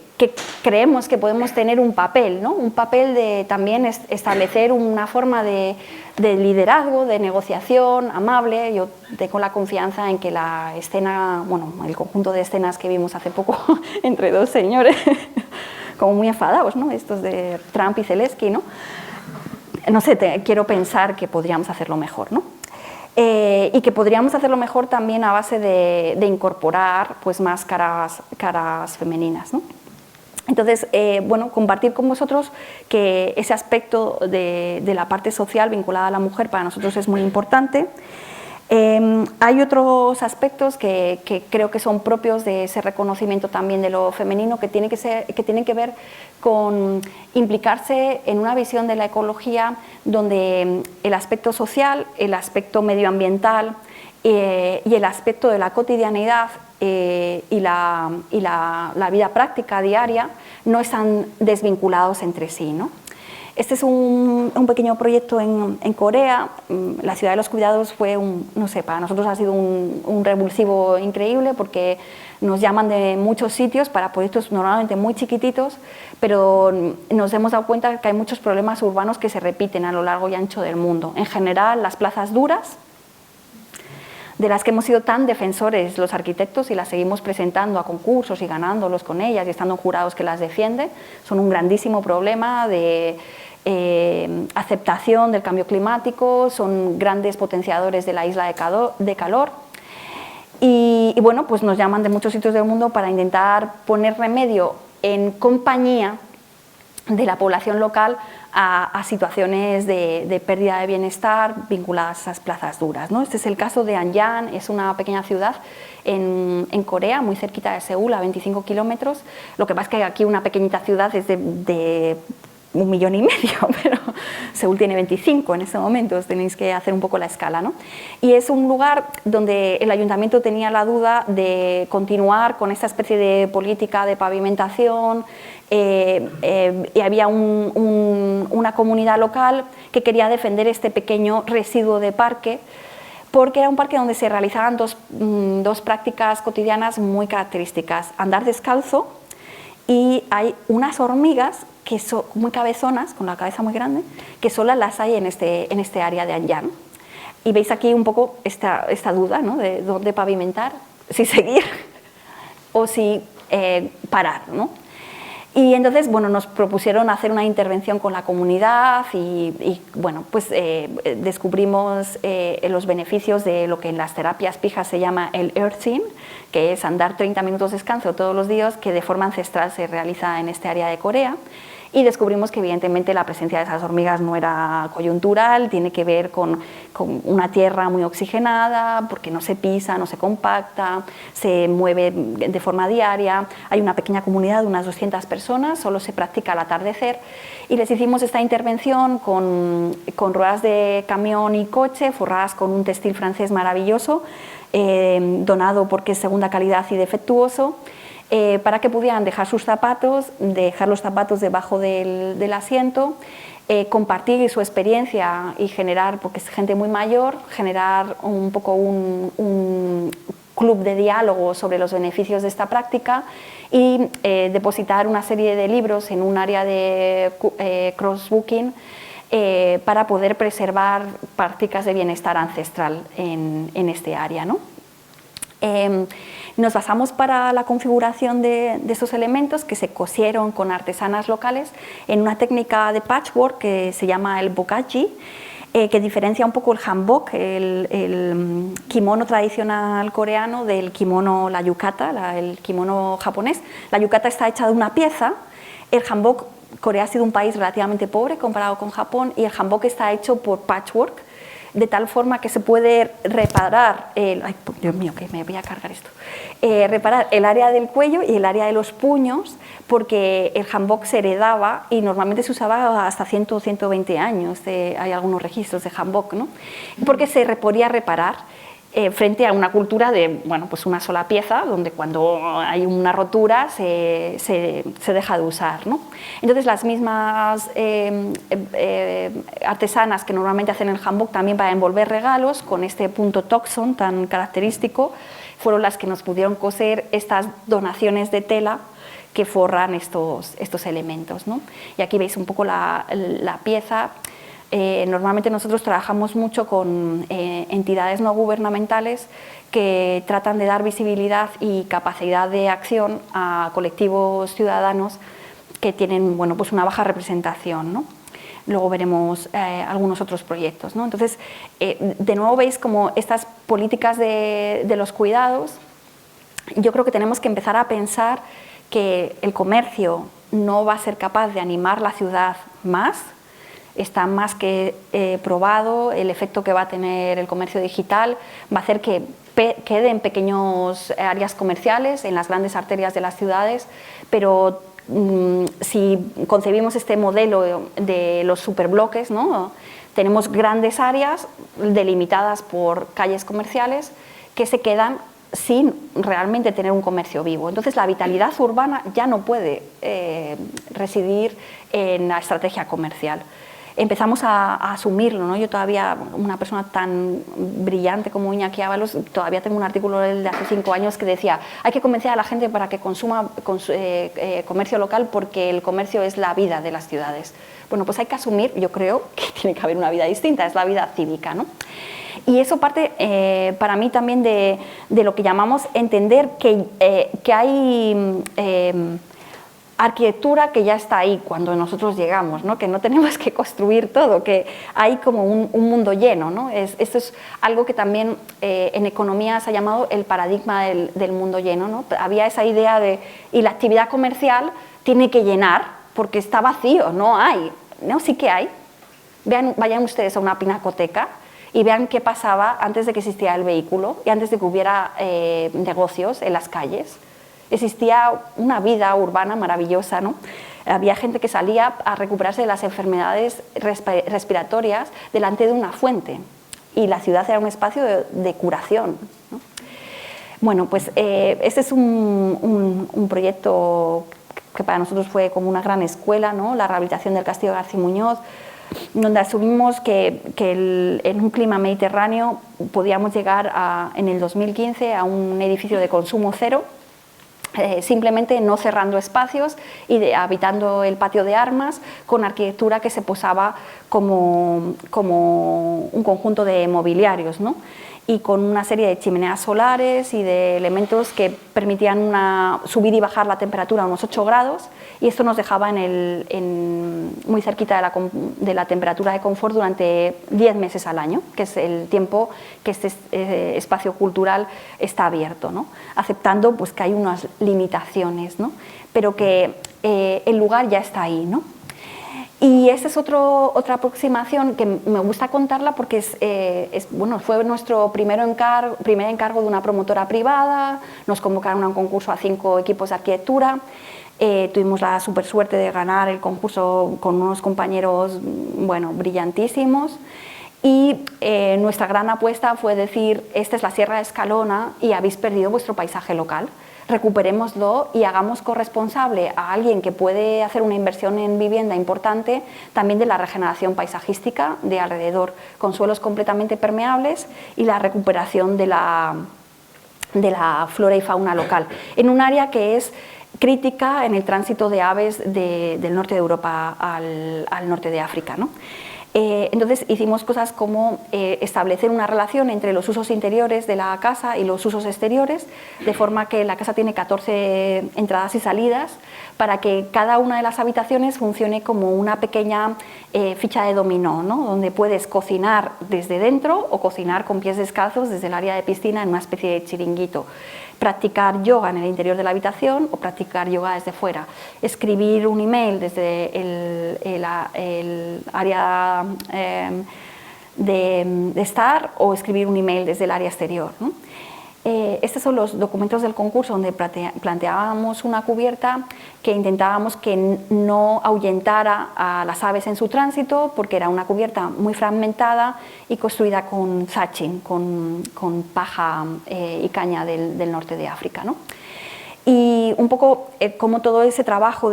creemos que podemos tener un papel, ¿no? Un papel de también establecer una forma de liderazgo, de negociación amable. Yo tengo la confianza en que la escena, bueno, el conjunto de escenas que vimos hace poco entre dos señores, como muy enfadados, ¿no? Estos de Trump y Zelensky, ¿no? No sé, quiero pensar que podríamos hacerlo mejor, ¿no? Y que podríamos hacerlo mejor también a base de incorporar pues, más caras femeninas, ¿no? Entonces, bueno, compartir con vosotros que ese aspecto de la parte social vinculada a la mujer para nosotros es muy importante. Hay otros aspectos que creo que son propios de ese reconocimiento también de lo femenino, que tienen que ver con implicarse en una visión de la ecología donde el aspecto social, el aspecto medioambiental y el aspecto de la cotidianidad y la vida práctica diaria no están desvinculados entre sí, ¿no? Este es un pequeño proyecto en Corea. La ciudad de los cuidados fue no sé, para nosotros ha sido un revulsivo increíble porque nos llaman de muchos sitios para proyectos normalmente muy chiquititos, pero nos hemos dado cuenta que hay muchos problemas urbanos que se repiten a lo largo y ancho del mundo. En general, las plazas duras, de las que hemos sido tan defensores los arquitectos y las seguimos presentando a concursos y ganándolos con ellas y estando en jurados que las defienden, son un grandísimo problema de aceptación del cambio climático, son grandes potenciadores de la isla de calor y bueno, pues nos llaman de muchos sitios del mundo para intentar poner remedio en compañía de la población local a situaciones de pérdida de bienestar vinculadas a esas plazas duras, ¿no? Este es el caso de Anyang, es una pequeña ciudad en Corea, muy cerquita de Seúl, a 25 kilómetros. Lo que pasa es que aquí una pequeñita ciudad es de 1,5 millones, pero Seúl tiene 25 en este momento, os tenéis que hacer un poco la escala, ¿no? Y es un lugar donde el ayuntamiento tenía la duda de continuar con esta especie de política de pavimentación, y había una comunidad local que quería defender este pequeño residuo de parque, porque era un parque donde se realizaban dos prácticas cotidianas muy características: andar descalzo, y hay unas hormigas que son muy cabezonas, con la cabeza muy grande, que solo las hay en este área de Anyang. Y veis aquí un poco esta duda, ¿no? De dónde pavimentar, si seguir o si parar, ¿no? Y entonces, bueno, nos propusieron hacer una intervención con la comunidad y bueno, pues descubrimos los beneficios de lo que en las terapias pijas se llama el earthing, que es andar 30 minutos descanso todos los días, que de forma ancestral se realiza en este área de Corea. Y descubrimos que evidentemente la presencia de esas hormigas no era coyuntural, tiene que ver con una tierra muy oxigenada, porque no se pisa, no se compacta, se mueve de forma diaria. Hay una pequeña comunidad de unas 200 personas, solo se practica al atardecer, y les hicimos esta intervención con ruedas de camión y coche forradas con un textil francés maravilloso, donado porque es segunda calidad y defectuoso, para que pudieran dejar los zapatos debajo del asiento, compartir su experiencia y generar, porque es gente muy mayor, generar un poco un club de diálogo sobre los beneficios de esta práctica y depositar una serie de libros en un área de crossbooking para poder preservar prácticas de bienestar ancestral en este área, ¿no? Nos basamos para la configuración de esos elementos, que se cosieron con artesanas locales, en una técnica de patchwork que se llama el bokaji, que diferencia un poco el hanbok, el kimono tradicional coreano, del kimono, la yukata, el kimono japonés. La yukata está hecha de una pieza, el hanbok, Corea ha sido un país relativamente pobre comparado con Japón, y el hanbok está hecho por patchwork, de tal forma que se puede reparar, ay, Dios mío, que me voy a cargar esto, reparar el área del cuello y el área de los puños, porque el hanbok se heredaba y normalmente se usaba hasta 100 o 120 años, hay algunos registros de hanbok, ¿no? Porque se podía reparar. frente a una cultura de, bueno, pues una sola pieza, donde cuando hay una rotura se deja de usar, ¿no? Entonces las mismas artesanas que normalmente hacen el hanbok también para envolver regalos, con este punto toxon tan característico, fueron las que nos pudieron coser estas donaciones de tela que forran estos elementos, ¿no? Y aquí veis un poco la pieza. Normalmente nosotros trabajamos mucho con entidades no gubernamentales que tratan de dar visibilidad y capacidad de acción a colectivos ciudadanos que tienen, bueno, pues una baja representación, ¿no? Luego veremos algunos otros proyectos, ¿no? Entonces, de nuevo veis como estas políticas de los cuidados, yo creo que tenemos que empezar a pensar que el comercio no va a ser capaz de animar la ciudad más. Está más que probado el efecto que va a tener el comercio digital, va a hacer que quede en pequeños áreas comerciales, en las grandes arterias de las ciudades, pero si concebimos este modelo de los superbloques, ¿no? Tenemos grandes áreas delimitadas por calles comerciales que se quedan sin realmente tener un comercio vivo. Entonces la vitalidad urbana ya no puede residir en la estrategia comercial. Empezamos a asumirlo, ¿no? Yo todavía, una persona tan brillante como Iñaki Ábalos, todavía tengo un artículo de hace 5 años que decía: hay que convencer a la gente para que consuma comercio local, porque el comercio es la vida de las ciudades. Bueno, pues hay que asumir, yo creo, que tiene que haber una vida distinta, es la vida cívica, ¿no? Y eso parte para mí también de lo que llamamos entender que hay arquitectura que ya está ahí cuando nosotros llegamos, ¿no? Que no tenemos que construir todo, que hay como un mundo lleno, ¿no? Esto es algo que también en economía se ha llamado el paradigma del mundo lleno, ¿no? Había esa idea de, y la actividad comercial tiene que llenar porque está vacío, no hay. No, sí que hay. Vayan ustedes a una pinacoteca y vean qué pasaba antes de que existiera el vehículo y antes de que hubiera negocios en las calles. Existía una vida urbana maravillosa, ¿no? Había gente que salía a recuperarse de las enfermedades respiratorias delante de una fuente, y la ciudad era un espacio de curación, ¿no? Bueno, pues este es un proyecto que para nosotros fue como una gran escuela, ¿no? La rehabilitación del Castillo de García Muñoz, donde asumimos que en un clima mediterráneo podíamos llegar en el 2015 a un edificio de consumo cero, simplemente no cerrando espacios y habitando el patio de armas, con arquitectura que se posaba como un conjunto de mobiliarios, ¿no? Y con una serie de chimeneas solares y de elementos que permitían subir y bajar la temperatura a unos 8 grados, y esto nos dejaba muy cerquita de la temperatura de confort durante 10 meses al año, que es el tiempo que este espacio cultural está abierto, ¿no? Aceptando pues, que hay unas limitaciones, ¿no? Pero que el lugar ya está ahí, ¿no? Y esta es otra aproximación que me gusta contarla porque bueno, fue nuestro primer encargo de una promotora privada. Nos convocaron a un concurso a 5 equipos de arquitectura. Tuvimos la super suerte de ganar el concurso con unos compañeros, bueno, brillantísimos. Y nuestra gran apuesta fue decir: esta es la Sierra de Escalona y habéis perdido vuestro paisaje local. Recuperémoslo y hagamos corresponsable a alguien que puede hacer una inversión en vivienda importante también de la regeneración paisajística de alrededor, con suelos completamente permeables y la recuperación de la flora y fauna local, en un área que es crítica en el tránsito de aves del norte de Europa al norte de África, ¿no? Entonces hicimos cosas como establecer una relación entre los usos interiores de la casa y los usos exteriores, de forma que la casa tiene 14 entradas y salidas, para que cada una de las habitaciones funcione como una pequeña ficha de dominó, ¿no? Donde puedes cocinar desde dentro o cocinar con pies descalzos desde el área de piscina en una especie de chiringuito. Practicar yoga en el interior de la habitación o practicar yoga desde fuera, escribir un email desde el área de estar o escribir un email desde el área exterior, ¿no? Estos son los documentos del concurso donde planteábamos una cubierta que intentábamos que no ahuyentara a las aves en su tránsito, porque era una cubierta muy fragmentada y construida con thatching, con paja y caña del norte de África, ¿no? Y un poco como todo ese trabajo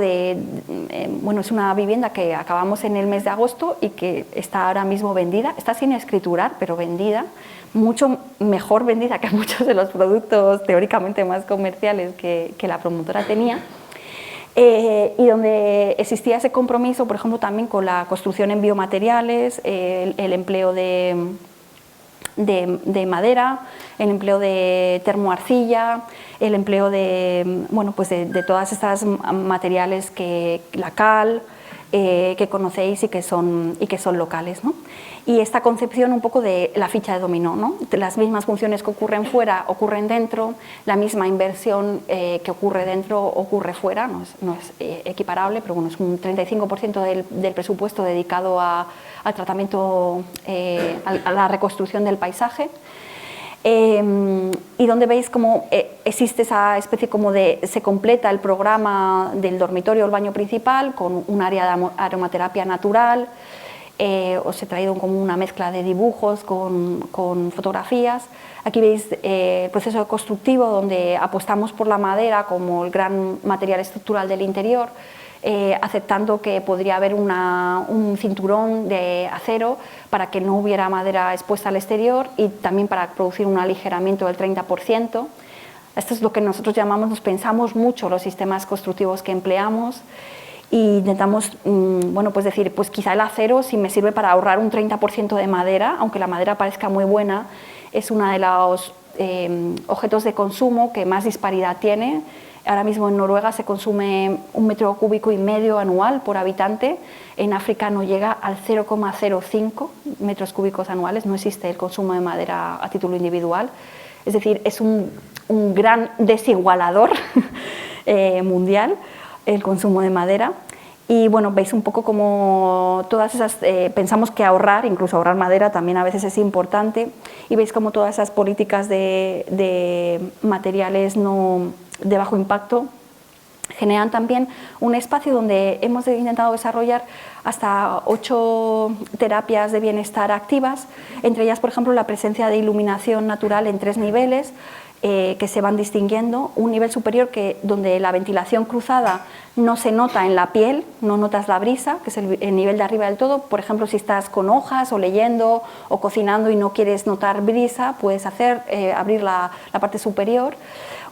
bueno, es una vivienda que acabamos en el mes de agosto y que está ahora mismo vendida, está sin escriturar, pero vendida, mucho mejor vendida que muchos de los productos teóricamente más comerciales que la promotora tenía, y donde existía ese compromiso, por ejemplo, también con la construcción en biomateriales, el empleo de madera, el empleo de termoarcilla, el empleo bueno, pues de todas estas materiales la cal, que conocéis y que son locales, ¿no? Y esta concepción un poco de la ficha de dominó, ¿no? Las mismas funciones que ocurren fuera ocurren dentro, la misma inversión que ocurre dentro ocurre fuera, no es equiparable, pero bueno, es un 35% del presupuesto dedicado al tratamiento, a la reconstrucción del paisaje. Y donde veis cómo existe esa especie como se completa el programa del dormitorio o el baño principal con un área de aromaterapia natural. Os he traído como una mezcla de dibujos con fotografías. Aquí veis el proceso constructivo donde apostamos por la madera como el gran material estructural del interior, aceptando que podría haber un cinturón de acero para que no hubiera madera expuesta al exterior y también para producir un aligeramiento del 30%. Esto es lo que nosotros nos pensamos mucho los sistemas constructivos que empleamos y intentamos, bueno, pues decir, pues quizá el acero, si me sirve para ahorrar un 30% de madera, aunque la madera parezca muy buena, es uno de los objetos de consumo que más disparidad tiene. Ahora mismo en Noruega se consume 1,5 metros cúbicos anual por habitante, en África no llega al 0,05 metros cúbicos anuales, no existe el consumo de madera a título individual, es decir, es un gran desigualador mundial el consumo de madera. Y bueno, veis un poco como todas esas, pensamos que incluso ahorrar madera también a veces es importante, y veis como todas esas políticas de materiales de bajo impacto generan también un espacio donde hemos intentado desarrollar hasta 8 terapias de bienestar activas, entre ellas, por ejemplo, la presencia de iluminación natural en 3 niveles, que se van distinguiendo. Un nivel superior donde la ventilación cruzada no se nota en la piel, no notas la brisa, que es el nivel de arriba del todo. Por ejemplo, si estás con hojas o leyendo o cocinando y no quieres notar brisa, puedes abrir la parte superior.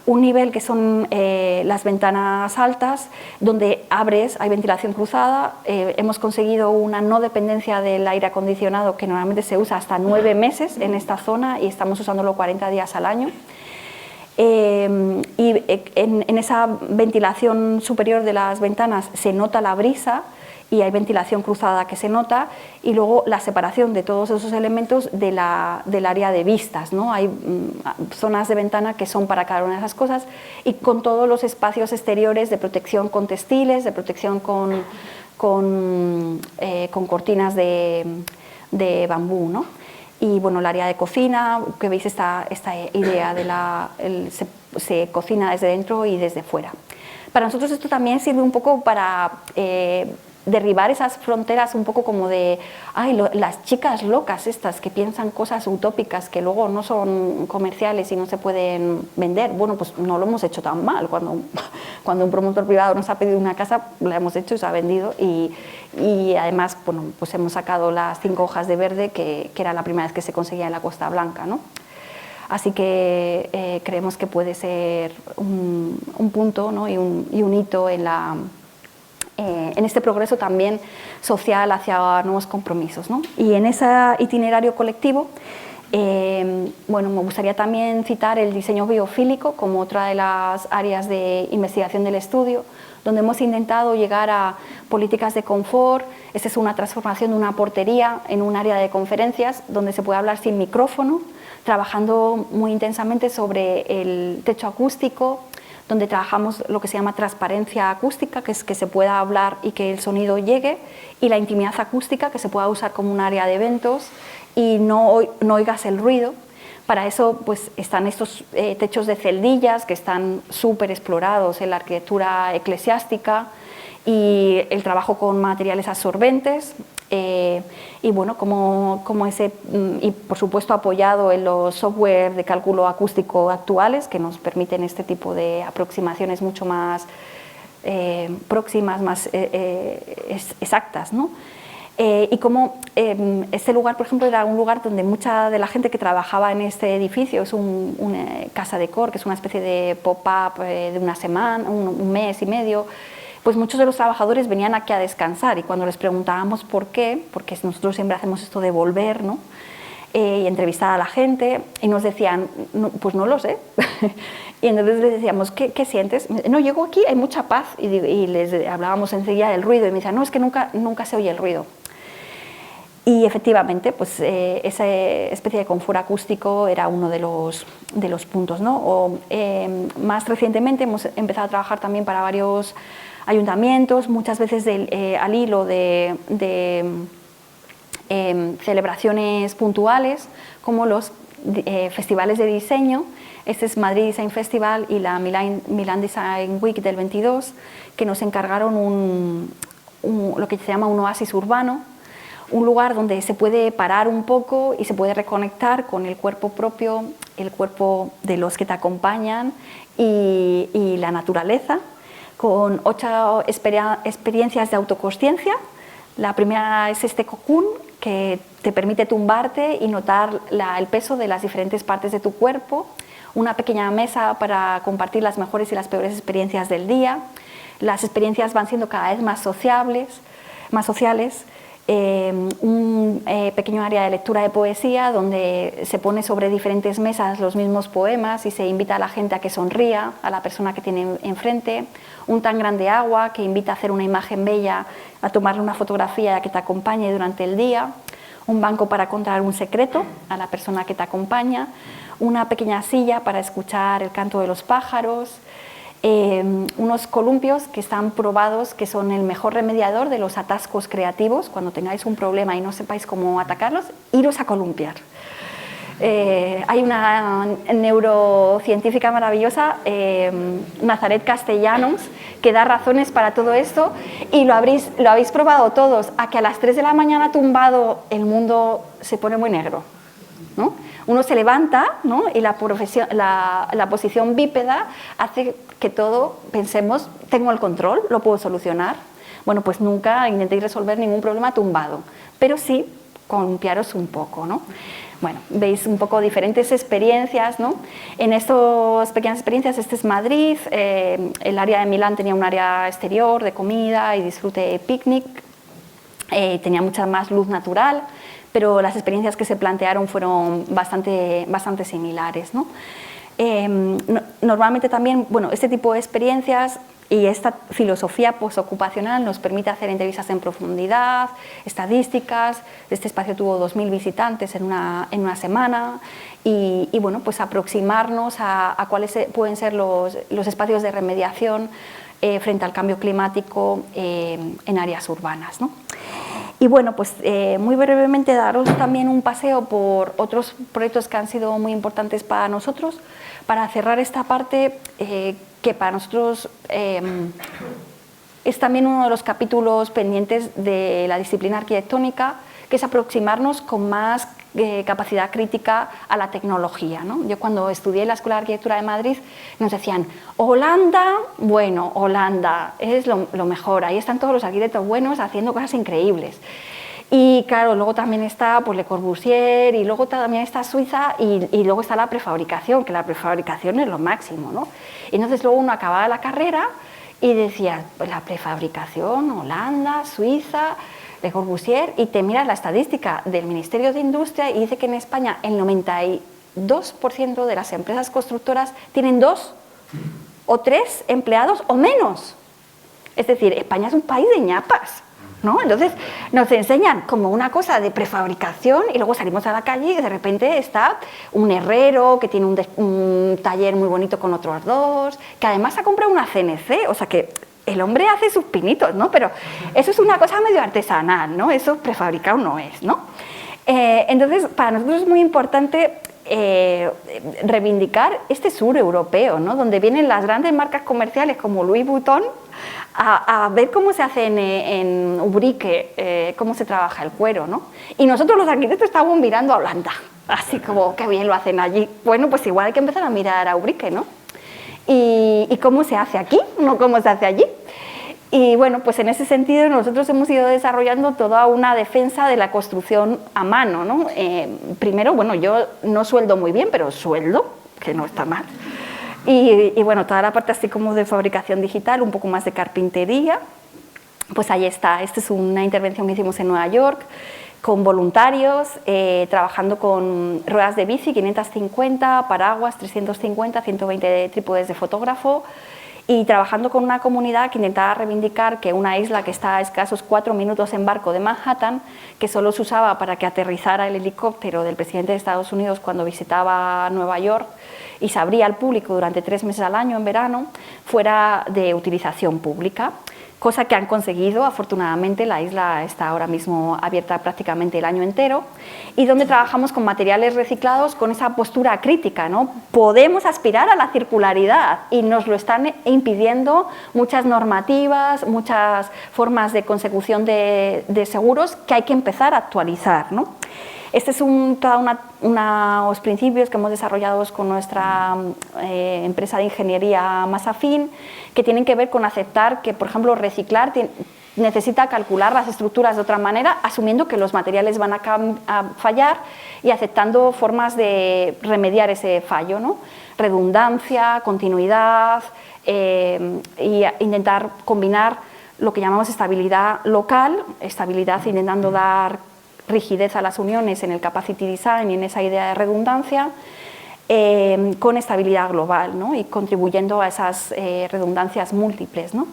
Un nivel que son las ventanas altas, donde abres, hay ventilación cruzada. Hemos conseguido una no dependencia del aire acondicionado, que normalmente se usa hasta 9 meses en esta zona y estamos usándolo 40 días al año. Y en esa ventilación superior de las ventanas se nota la brisa y hay ventilación cruzada que se nota, y luego la separación de todos esos elementos del área de vistas, ¿no? Hay zonas de ventana que son para cada una de esas cosas, y con todos los espacios exteriores de protección con textiles, de protección con cortinas de bambú, ¿no? Y bueno, el área de cocina, que veis esta idea se cocina desde dentro y desde fuera. Para nosotros esto también sirve un poco para derribar esas fronteras un poco como de las chicas locas estas que piensan cosas utópicas que luego no son comerciales y no se pueden vender. Bueno, pues no lo hemos hecho tan mal. Cuando un promotor privado nos ha pedido una casa, la hemos hecho y se ha vendido, y además, bueno, pues hemos sacado las 5 hojas de verde que era la primera vez que se conseguía en la Costa Blanca, ¿no? Así que creemos que puede ser un punto, ¿no? y un hito en este progreso también social hacia nuevos compromisos, ¿no? Y en ese itinerario colectivo, bueno, me gustaría también citar el diseño biofílico como otra de las áreas de investigación del estudio, donde hemos intentado llegar a políticas de confort. Esta es una transformación de una portería en un área de conferencias donde se puede hablar sin micrófono, trabajando muy intensamente sobre el techo acústico, donde trabajamos lo que se llama transparencia acústica, que es que se pueda hablar y que el sonido llegue, y la intimidad acústica, que se pueda usar como un área de eventos y no oigas el ruido, Para eso pues, están estos techos de celdillas que están súper explorados en la arquitectura eclesiástica, y el trabajo con materiales absorbentes, y bueno, y por supuesto apoyado en los software de cálculo acústico actuales que nos permiten este tipo de aproximaciones mucho más próximas, más exactas, ¿no? Y como este lugar, por ejemplo, era un lugar donde mucha de la gente que trabajaba en este edificio, es una casa de decor, que es una especie de pop-up de una semana, un mes y medio, pues muchos de los trabajadores venían aquí a descansar, y cuando les preguntábamos por qué, porque nosotros siempre hacemos esto de volver, ¿no? Y entrevistar a la gente, y nos decían, no, pues no lo sé. Y entonces les decíamos, ¿qué sientes? No, llego aquí, hay mucha paz, y les hablábamos enseguida del ruido, y me decían, no, es que nunca se oye el ruido. Y efectivamente, pues esa especie de confort acústico era uno de los puntos, ¿no? Más recientemente hemos empezado a trabajar también para varios ayuntamientos, muchas veces al hilo de celebraciones puntuales, como los festivales de diseño. Este es Madrid Design Festival y la Milan Design Week del 22, que nos encargaron lo que se llama un oasis urbano, un lugar donde se puede parar un poco y se puede reconectar con el cuerpo propio, el cuerpo de los que te acompañan y la naturaleza, con 8 experiencias de autoconsciencia. La primera es este cocoon, que te permite tumbarte y notar el peso de las diferentes partes de tu cuerpo, una pequeña mesa para compartir las mejores y las peores experiencias del día. Las experiencias van siendo cada vez más sociales, un pequeño área de lectura de poesía donde se pone sobre diferentes mesas los mismos poemas y se invita a la gente a que sonría a la persona que tiene enfrente, un tangram de agua que invita a hacer una imagen bella, a tomarle una fotografía que te acompañe durante el día, un banco para contar un secreto a la persona que te acompaña, una pequeña silla para escuchar el canto de los pájaros, unos columpios que están probados que son el mejor remediador de los atascos creativos. Cuando tengáis un problema y no sepáis cómo atacarlos, iros a columpiar. Hay una neurocientífica maravillosa, Nazaret Castellanos, que da razones para todo esto, y lo habéis probado todos, a que a las 3 de la mañana tumbado el mundo se pone muy negro, ¿no? Uno se levanta, ¿no? Y la posición bípeda hace que todo pensemos, tengo el control, lo puedo solucionar. Bueno, pues nunca intentéis resolver ningún problema tumbado, pero sí columpiaros un poco, ¿no? Bueno, veis un poco diferentes experiencias, ¿no? En estas pequeñas experiencias, este es Madrid, el área de Milán tenía un área exterior de comida y disfrute picnic, tenía mucha más luz natural, pero las experiencias que se plantearon fueron bastante similares, ¿no? Normalmente también, bueno, este tipo de experiencias y esta filosofía postocupacional nos permite hacer entrevistas en profundidad, estadísticas. Este espacio tuvo 2000 visitantes en una semana y bueno, pues aproximarnos a cuáles pueden ser los espacios de remediación frente al cambio climático en áreas urbanas, ¿no? Y bueno, pues muy brevemente daros también un paseo por otros proyectos que han sido muy importantes para nosotros, para cerrar esta parte que para nosotros es también uno de los capítulos pendientes de la disciplina arquitectónica, que es aproximarnos con más capacidad crítica a la tecnología, ¿no? Yo cuando estudié en la Escuela de Arquitectura de Madrid nos decían, Holanda, bueno, Holanda es lo mejor, ahí están todos los arquitectos buenos haciendo cosas increíbles. Y claro, luego también está pues, Le Corbusier, y luego también está Suiza, y luego está la prefabricación, que la prefabricación es lo máximo, ¿no? Y entonces luego uno acababa la carrera y decía, pues la prefabricación, Holanda, Suiza, Le Corbusier, y te miras la estadística del Ministerio de Industria y dice que en España el 92% de las empresas constructoras tienen 2 o 3 empleados o menos. Es decir, España es un país de ñapas, ¿no? Entonces nos enseñan como una cosa de prefabricación y luego salimos a la calle y de repente está un herrero que tiene un taller muy bonito con otros 2, que además ha comprado una CNC, o sea que el hombre hace sus pinitos, ¿no? Pero eso es una cosa medio artesanal, ¿no? Eso prefabricado no es, ¿no? Entonces, para nosotros es muy importante reivindicar este sur europeo, ¿no? Donde vienen las grandes marcas comerciales como Louis Vuitton a ver cómo se hace en Ubrique, cómo se trabaja el cuero, ¿no? Y nosotros los arquitectos estábamos mirando a Holanda, así como qué bien lo hacen allí. Bueno, pues igual hay que empezar a mirar a Ubrique, ¿no? Y cómo se hace aquí, no cómo se hace allí. Y bueno, pues en ese sentido nosotros hemos ido desarrollando toda una defensa de la construcción a mano, ¿no? Primero, bueno, yo no sueldo muy bien, pero sueldo, que no está mal. Y bueno, toda la parte así como de fabricación digital, un poco más de carpintería, pues ahí está. Esta es una intervención que hicimos en Nueva York con voluntarios, trabajando con ruedas de bici, 550, paraguas, 350, 120 trípodes de fotógrafo, y trabajando con una comunidad que intentaba reivindicar que una isla que está a escasos 4 minutos en barco de Manhattan, que solo se usaba para que aterrizara el helicóptero del presidente de Estados Unidos cuando visitaba Nueva York y se abría al público durante 3 meses al año en verano, fuera de utilización pública, cosa que han conseguido. Afortunadamente la isla está ahora mismo abierta prácticamente el año entero, y donde trabajamos con materiales reciclados con esa postura crítica, ¿no? Podemos aspirar a la circularidad y nos lo están impidiendo muchas normativas, muchas formas de consecución de seguros que hay que empezar a actualizar, ¿no? Este es unos principios que hemos desarrollado con nuestra empresa de ingeniería más afín, que tienen que ver con aceptar que, por ejemplo, reciclar necesita calcular las estructuras de otra manera, asumiendo que los materiales van a fallar y aceptando formas de remediar ese fallo, ¿no? Redundancia, continuidad, y intentar combinar lo que llamamos estabilidad local, estabilidad intentando dar rigidez a las uniones en el capacity design y en esa idea de redundancia, con estabilidad global, ¿no? Y contribuyendo a esas redundancias múltiples, ¿no?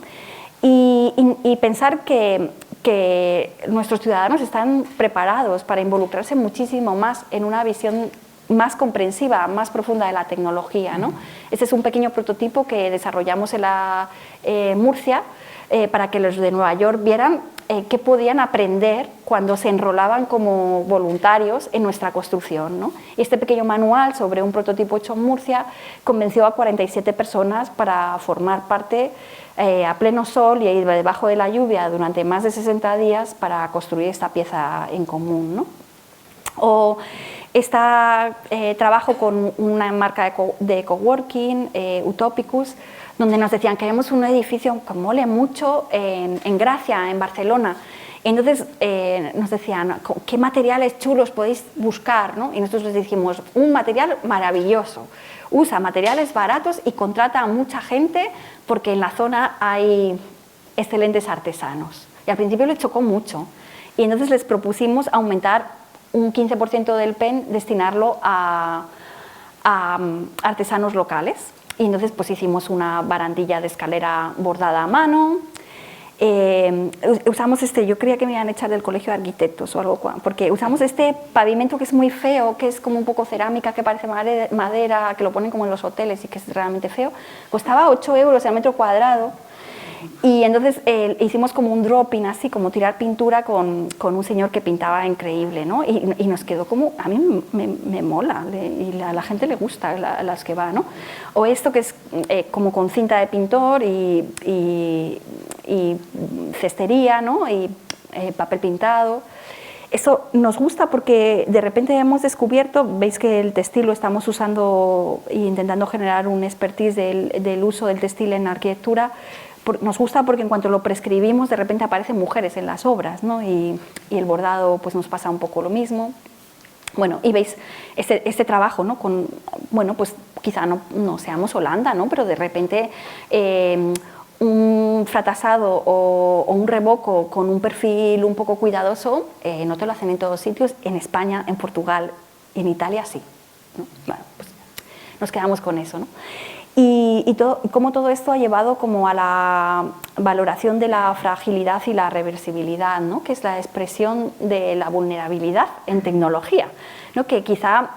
Y pensar que nuestros ciudadanos están preparados para involucrarse muchísimo más en una visión más comprensiva, más profunda de la tecnología, ¿no? Este es un pequeño prototipo que desarrollamos en la Murcia, para que los de Nueva York vieran qué podían aprender cuando se enrolaban como voluntarios en nuestra construcción, ¿no? Y este pequeño manual sobre un prototipo hecho en Murcia convenció a 47 personas para formar parte a pleno sol y ir debajo de la lluvia durante más de 60 días para construir esta pieza en común, ¿no? O trabajo con una marca de coworking, Utopicus, donde nos decían que queremos un edificio que mole mucho en Gracia, en Barcelona. Entonces nos decían, ¿qué materiales chulos podéis buscar, ¿no? Y nosotros les dijimos, un material maravilloso, usa materiales baratos y contrata a mucha gente porque en la zona hay excelentes artesanos. Y al principio les chocó mucho. Y entonces les propusimos aumentar un 15% del PEN, destinarlo a artesanos locales. Y entonces pues hicimos una barandilla de escalera bordada a mano. Usamos yo creía que me iban a echar del colegio de arquitectos o algo, porque usamos este pavimento que es muy feo, que es como un poco cerámica, que parece madera, que lo ponen como en los hoteles y que es realmente feo. Costaba 8 euros el metro cuadrado. Y entonces hicimos como un dropping, así como tirar pintura con un señor que pintaba increíble, ¿no? Y nos quedó como, a mí me mola y a la gente le gusta las que va, ¿no? O esto que es como con cinta de pintor y cestería, ¿no? Y papel pintado. Eso nos gusta porque de repente hemos descubierto, veis que el textil lo estamos usando e intentando generar un expertise del uso del textil en arquitectura. Nos gusta porque en cuanto lo prescribimos de repente aparecen mujeres en las obras, ¿no? Y el bordado pues nos pasa un poco lo mismo. Bueno, y veis este trabajo, ¿no? Bueno, pues quizá no seamos Holanda, ¿no? Pero de repente un fratasado o un revoco con un perfil un poco cuidadoso no te lo hacen en todos sitios. En España, en Portugal, en Italia sí, ¿no? Bueno, pues nos quedamos con eso, ¿no? Y cómo todo esto ha llevado como a la valoración de la fragilidad y la reversibilidad, ¿no? Que es la expresión de la vulnerabilidad en tecnología, ¿no? Que quizá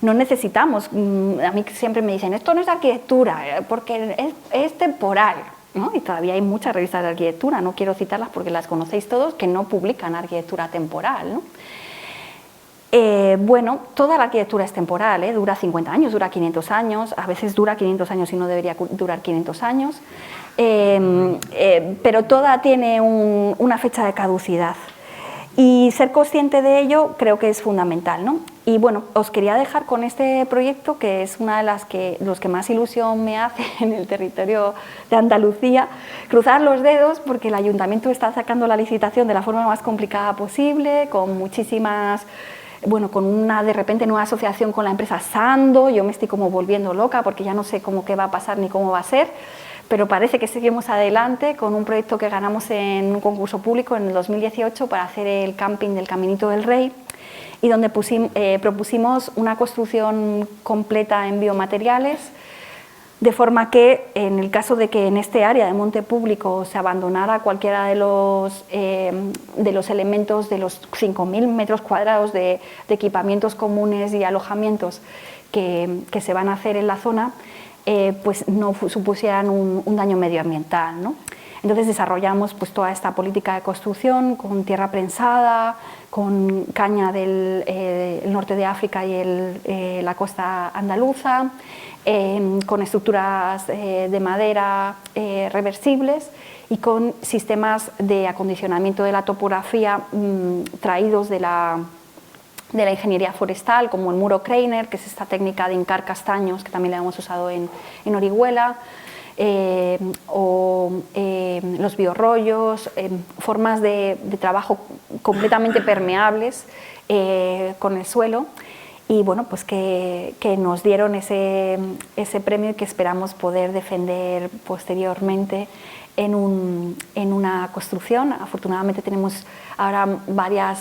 no necesitamos. A mí siempre me dicen, esto no es arquitectura, porque es temporal, ¿no? Y todavía hay muchas revistas de arquitectura, no quiero citarlas porque las conocéis todos, que no publican arquitectura temporal, ¿no? Bueno, toda la arquitectura es temporal, dura 50 años, dura 500 años, a veces dura 500 años y no debería durar 500 años, pero toda tiene una fecha de caducidad. Y ser consciente de ello creo que es fundamental, ¿no? Y bueno, os quería dejar con este proyecto, que es una de los que más ilusión me hace en el territorio de Andalucía, cruzar los dedos porque el ayuntamiento está sacando la licitación de la forma más complicada posible, con muchísimas... Bueno, con una de repente nueva asociación con la empresa Sando, yo me estoy como volviendo loca porque ya no sé qué va a pasar ni cómo va a ser, pero parece que seguimos adelante con un proyecto que ganamos en un concurso público en el 2018 para hacer el camping del Caminito del Rey, y donde propusimos una construcción completa en biomateriales, de forma que en el caso de que en este área de monte público se abandonara cualquiera de los elementos de los 5.000 metros cuadrados de equipamientos comunes y alojamientos que se van a hacer en la zona, pues no supusieran un daño medioambiental, ¿no? Entonces desarrollamos pues toda esta política de construcción con tierra prensada, con caña del norte de África y la costa andaluza, con estructuras de madera reversibles y con sistemas de acondicionamiento de la topografía traídos de la ingeniería forestal, como el muro Kreiner, que es esta técnica de hincar castaños que también la hemos usado en Orihuela, o los biorrollos, formas de trabajo completamente permeables con el suelo. Y bueno, pues que nos dieron ese premio y que esperamos poder defender posteriormente en una construcción. Afortunadamente tenemos ahora varias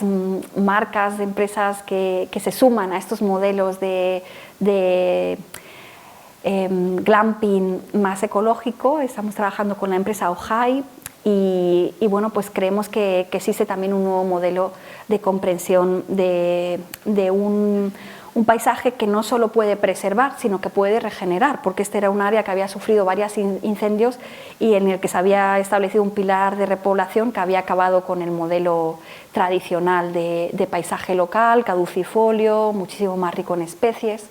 marcas de empresas que se suman a estos modelos de glamping más ecológico. Estamos trabajando con la empresa Ojai y bueno, pues creemos que existe también un nuevo modelo de comprensión de un paisaje que no solo puede preservar, sino que puede regenerar, porque este era un área que había sufrido varios incendios y en el que se había establecido un pilar de repoblación que había acabado con el modelo tradicional de paisaje local, caducifolio, muchísimo más rico en especies,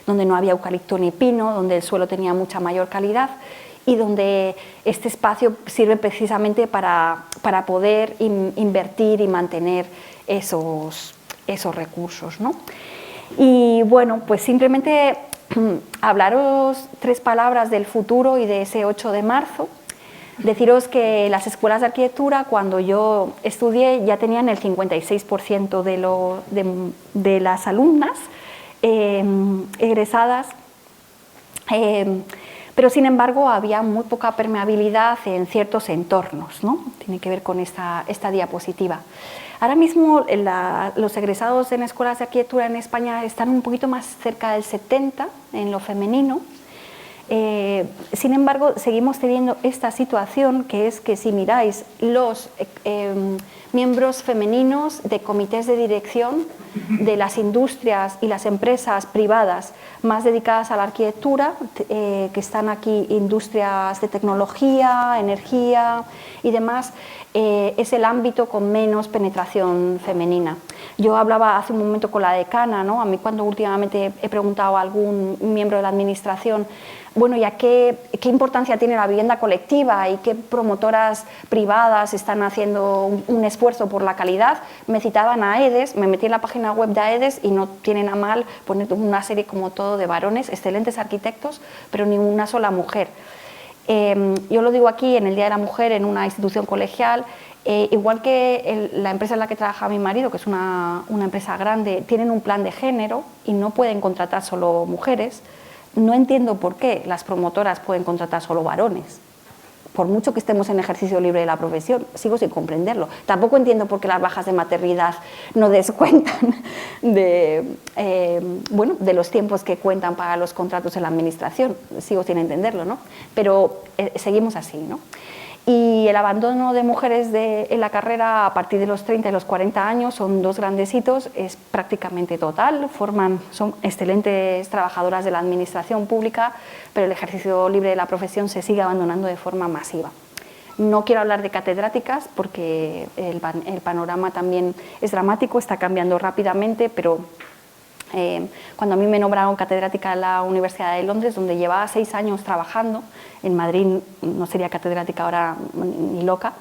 donde no había eucalipto ni pino, donde el suelo tenía mucha mayor calidad y donde este espacio sirve precisamente para poder invertir y mantener esos recursos, ¿no? Y bueno, pues simplemente hablaros 3 palabras del futuro y de ese 8 de marzo. Deciros que las escuelas de arquitectura, cuando yo estudié, ya tenían el 56% de las alumnas egresadas, pero sin embargo había muy poca permeabilidad en ciertos entornos, ¿no? Tiene que ver con esta diapositiva. Ahora mismo los egresados en escuelas de arquitectura en España están un poquito más cerca del 70% en lo femenino. Sin embargo, seguimos teniendo esta situación, que es que si miráis los miembros femeninos de comités de dirección de las industrias y las empresas privadas más dedicadas a la arquitectura, que están aquí, industrias de tecnología, energía y demás, es el ámbito con menos penetración femenina. Yo hablaba hace un momento con la decana, ¿no? A mí cuando últimamente he preguntado a algún miembro de la administración, bueno, ¿y qué importancia tiene la vivienda colectiva y qué promotoras privadas están haciendo un esfuerzo por la calidad? Me citaban a AEDES, me metí en la página web de AEDES y no tienen a mal poner una serie como todo de varones, excelentes arquitectos, pero ni una sola mujer. Yo lo digo aquí en el Día de la Mujer en una institución colegial, igual que la empresa en la que trabaja mi marido, que es una empresa grande, tienen un plan de género y no pueden contratar solo mujeres. No entiendo por qué las promotoras pueden contratar solo varones. Por mucho que estemos en ejercicio libre de la profesión, sigo sin comprenderlo. Tampoco entiendo por qué las bajas de maternidad no descuentan de los tiempos que cuentan para los contratos en la administración. Sigo sin entenderlo, ¿no? Pero seguimos así, ¿no? Y el abandono de mujeres en la carrera a partir de los 30 y los 40 años son 2 grandes hitos, es prácticamente total, son excelentes trabajadoras de la administración pública, pero el ejercicio libre de la profesión se sigue abandonando de forma masiva. No quiero hablar de catedráticas porque el panorama también es dramático, está cambiando rápidamente, pero Cuando a mí me nombraron catedrática en la Universidad de Londres, donde llevaba 6 años trabajando, en Madrid no sería catedrática ahora ni loca,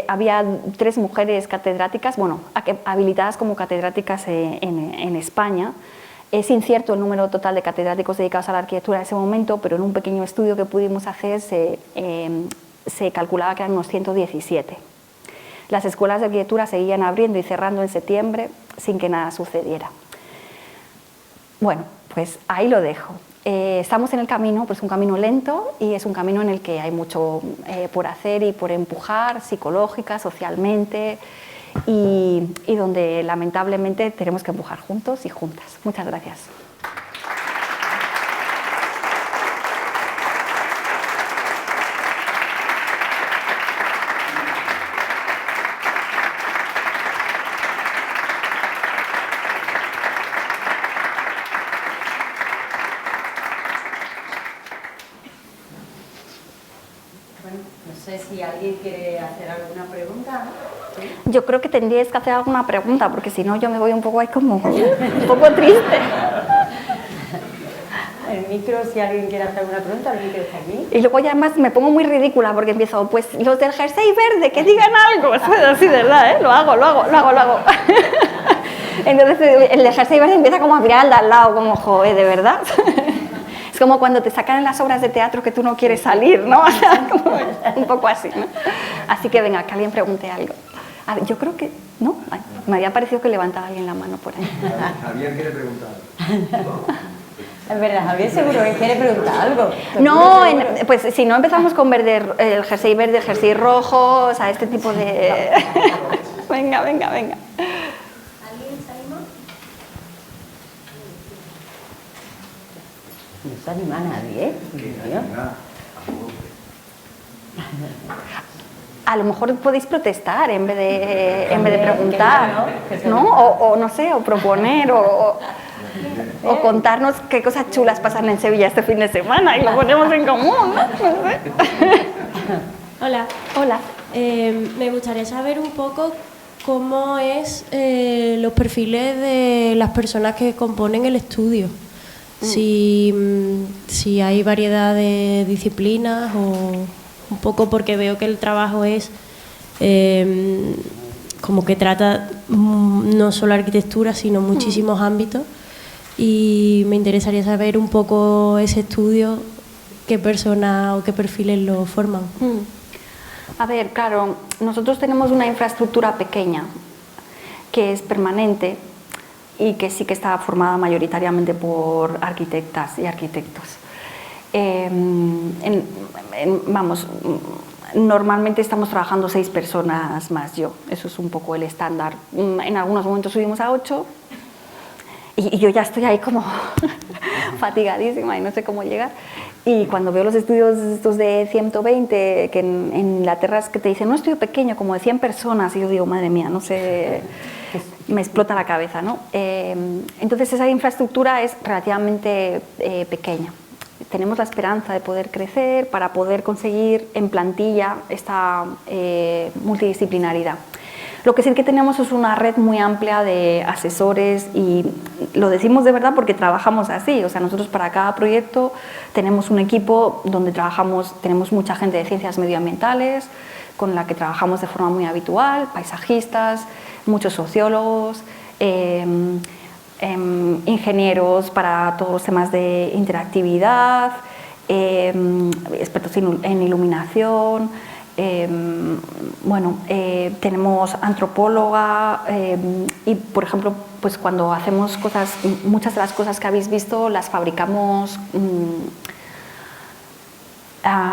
había 3 mujeres catedráticas, bueno, habilitadas como catedráticas en España. Es incierto el número total de catedráticos dedicados a la arquitectura en ese momento, pero en un pequeño estudio que pudimos hacer se calculaba que eran unos 117. Las escuelas de arquitectura seguían abriendo y cerrando en septiembre sin que nada sucediera. Bueno, pues ahí lo dejo. Estamos en el camino, pues un camino lento y es un camino en el que hay mucho por hacer y por empujar, psicológica, socialmente, y donde lamentablemente tenemos que empujar juntos y juntas. Muchas gracias. No sé si alguien quiere hacer alguna pregunta. ¿Sí? Yo creo que tendríais que hacer alguna pregunta, porque si no yo me voy un poco ahí como un poco triste. El micro, si alguien quiere hacer alguna pregunta, el micro está aquí. Y luego ya además me pongo muy ridícula porque empiezo, pues los del jersey verde, que digan algo. Así, de verdad, ¿eh? Lo hago. Entonces el del jersey verde empieza como a mirar al de al lado, como, joder, ¿de verdad? Es como cuando te sacan en las obras de teatro que tú no quieres salir, ¿no? O sea, como un poco así, ¿no? Así que venga, que alguien pregunte algo. A ver, yo creo que, ¿no? Ay, me había parecido que levantaba alguien la mano por ahí. Javier quiere preguntar. Es verdad, Javier seguro que quiere preguntar algo. No, pues si no empezamos con verde, el jersey verde, el jersey rojo, o sea, este tipo de... Venga. ¿Alguien se anima? No se anima nadie, A lo mejor podéis protestar en vez de preguntar, ¿no? O no sé, o proponer, o contarnos qué cosas chulas pasan en Sevilla este fin de semana y lo ponemos en común, ¿no? No sé. Hola. Hola. Me gustaría saber un poco cómo es los perfiles de las personas que componen el estudio. Si hay variedad de disciplinas o un poco, porque veo que el trabajo es como que trata no solo arquitectura sino muchísimos ámbitos, y me interesaría saber un poco ese estudio, qué personas o qué perfiles lo forman. A ver, claro, nosotros tenemos una infraestructura pequeña que es permanente y que sí que está formada mayoritariamente por arquitectas y arquitectos. Vamos, normalmente estamos trabajando 6 personas más yo, eso es un poco el estándar. En algunos momentos subimos a 8 y yo ya estoy ahí como fatigadísima y no sé cómo llegar. Y cuando veo los estudios estos de 120, que en Inglaterra es que te dicen, no, estudio pequeño, como de 100 personas, y yo digo, madre mía, no sé, me explota la cabeza, ¿no? Entonces esa infraestructura es relativamente pequeña. Tenemos la esperanza de poder crecer para poder conseguir en plantilla esta multidisciplinaridad. Lo que sí que tenemos es una red muy amplia de asesores, y lo decimos de verdad porque trabajamos así. O sea, nosotros para cada proyecto tenemos un equipo donde tenemos mucha gente de ciencias medioambientales con la que trabajamos de forma muy habitual, paisajistas, muchos sociólogos, ingenieros para todos los temas de interactividad, expertos en iluminación. Tenemos antropóloga, y por ejemplo, pues cuando hacemos cosas, muchas de las cosas que habéis visto las fabricamos,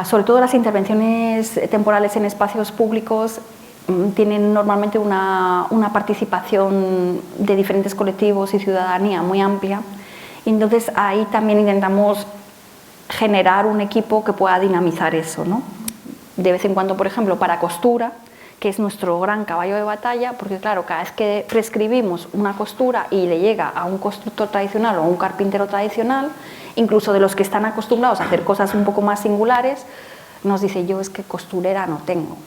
sobre todo las intervenciones temporales en espacios públicos tienen normalmente una participación de diferentes colectivos y ciudadanía muy amplia, y entonces ahí también intentamos generar un equipo que pueda dinamizar eso, ¿no? De vez en cuando, por ejemplo, para costura, que es nuestro gran caballo de batalla, porque claro, cada vez que prescribimos una costura y le llega a un constructor tradicional o a un carpintero tradicional, incluso de los que están acostumbrados a hacer cosas un poco más singulares, nos dice, yo es que costurera no tengo.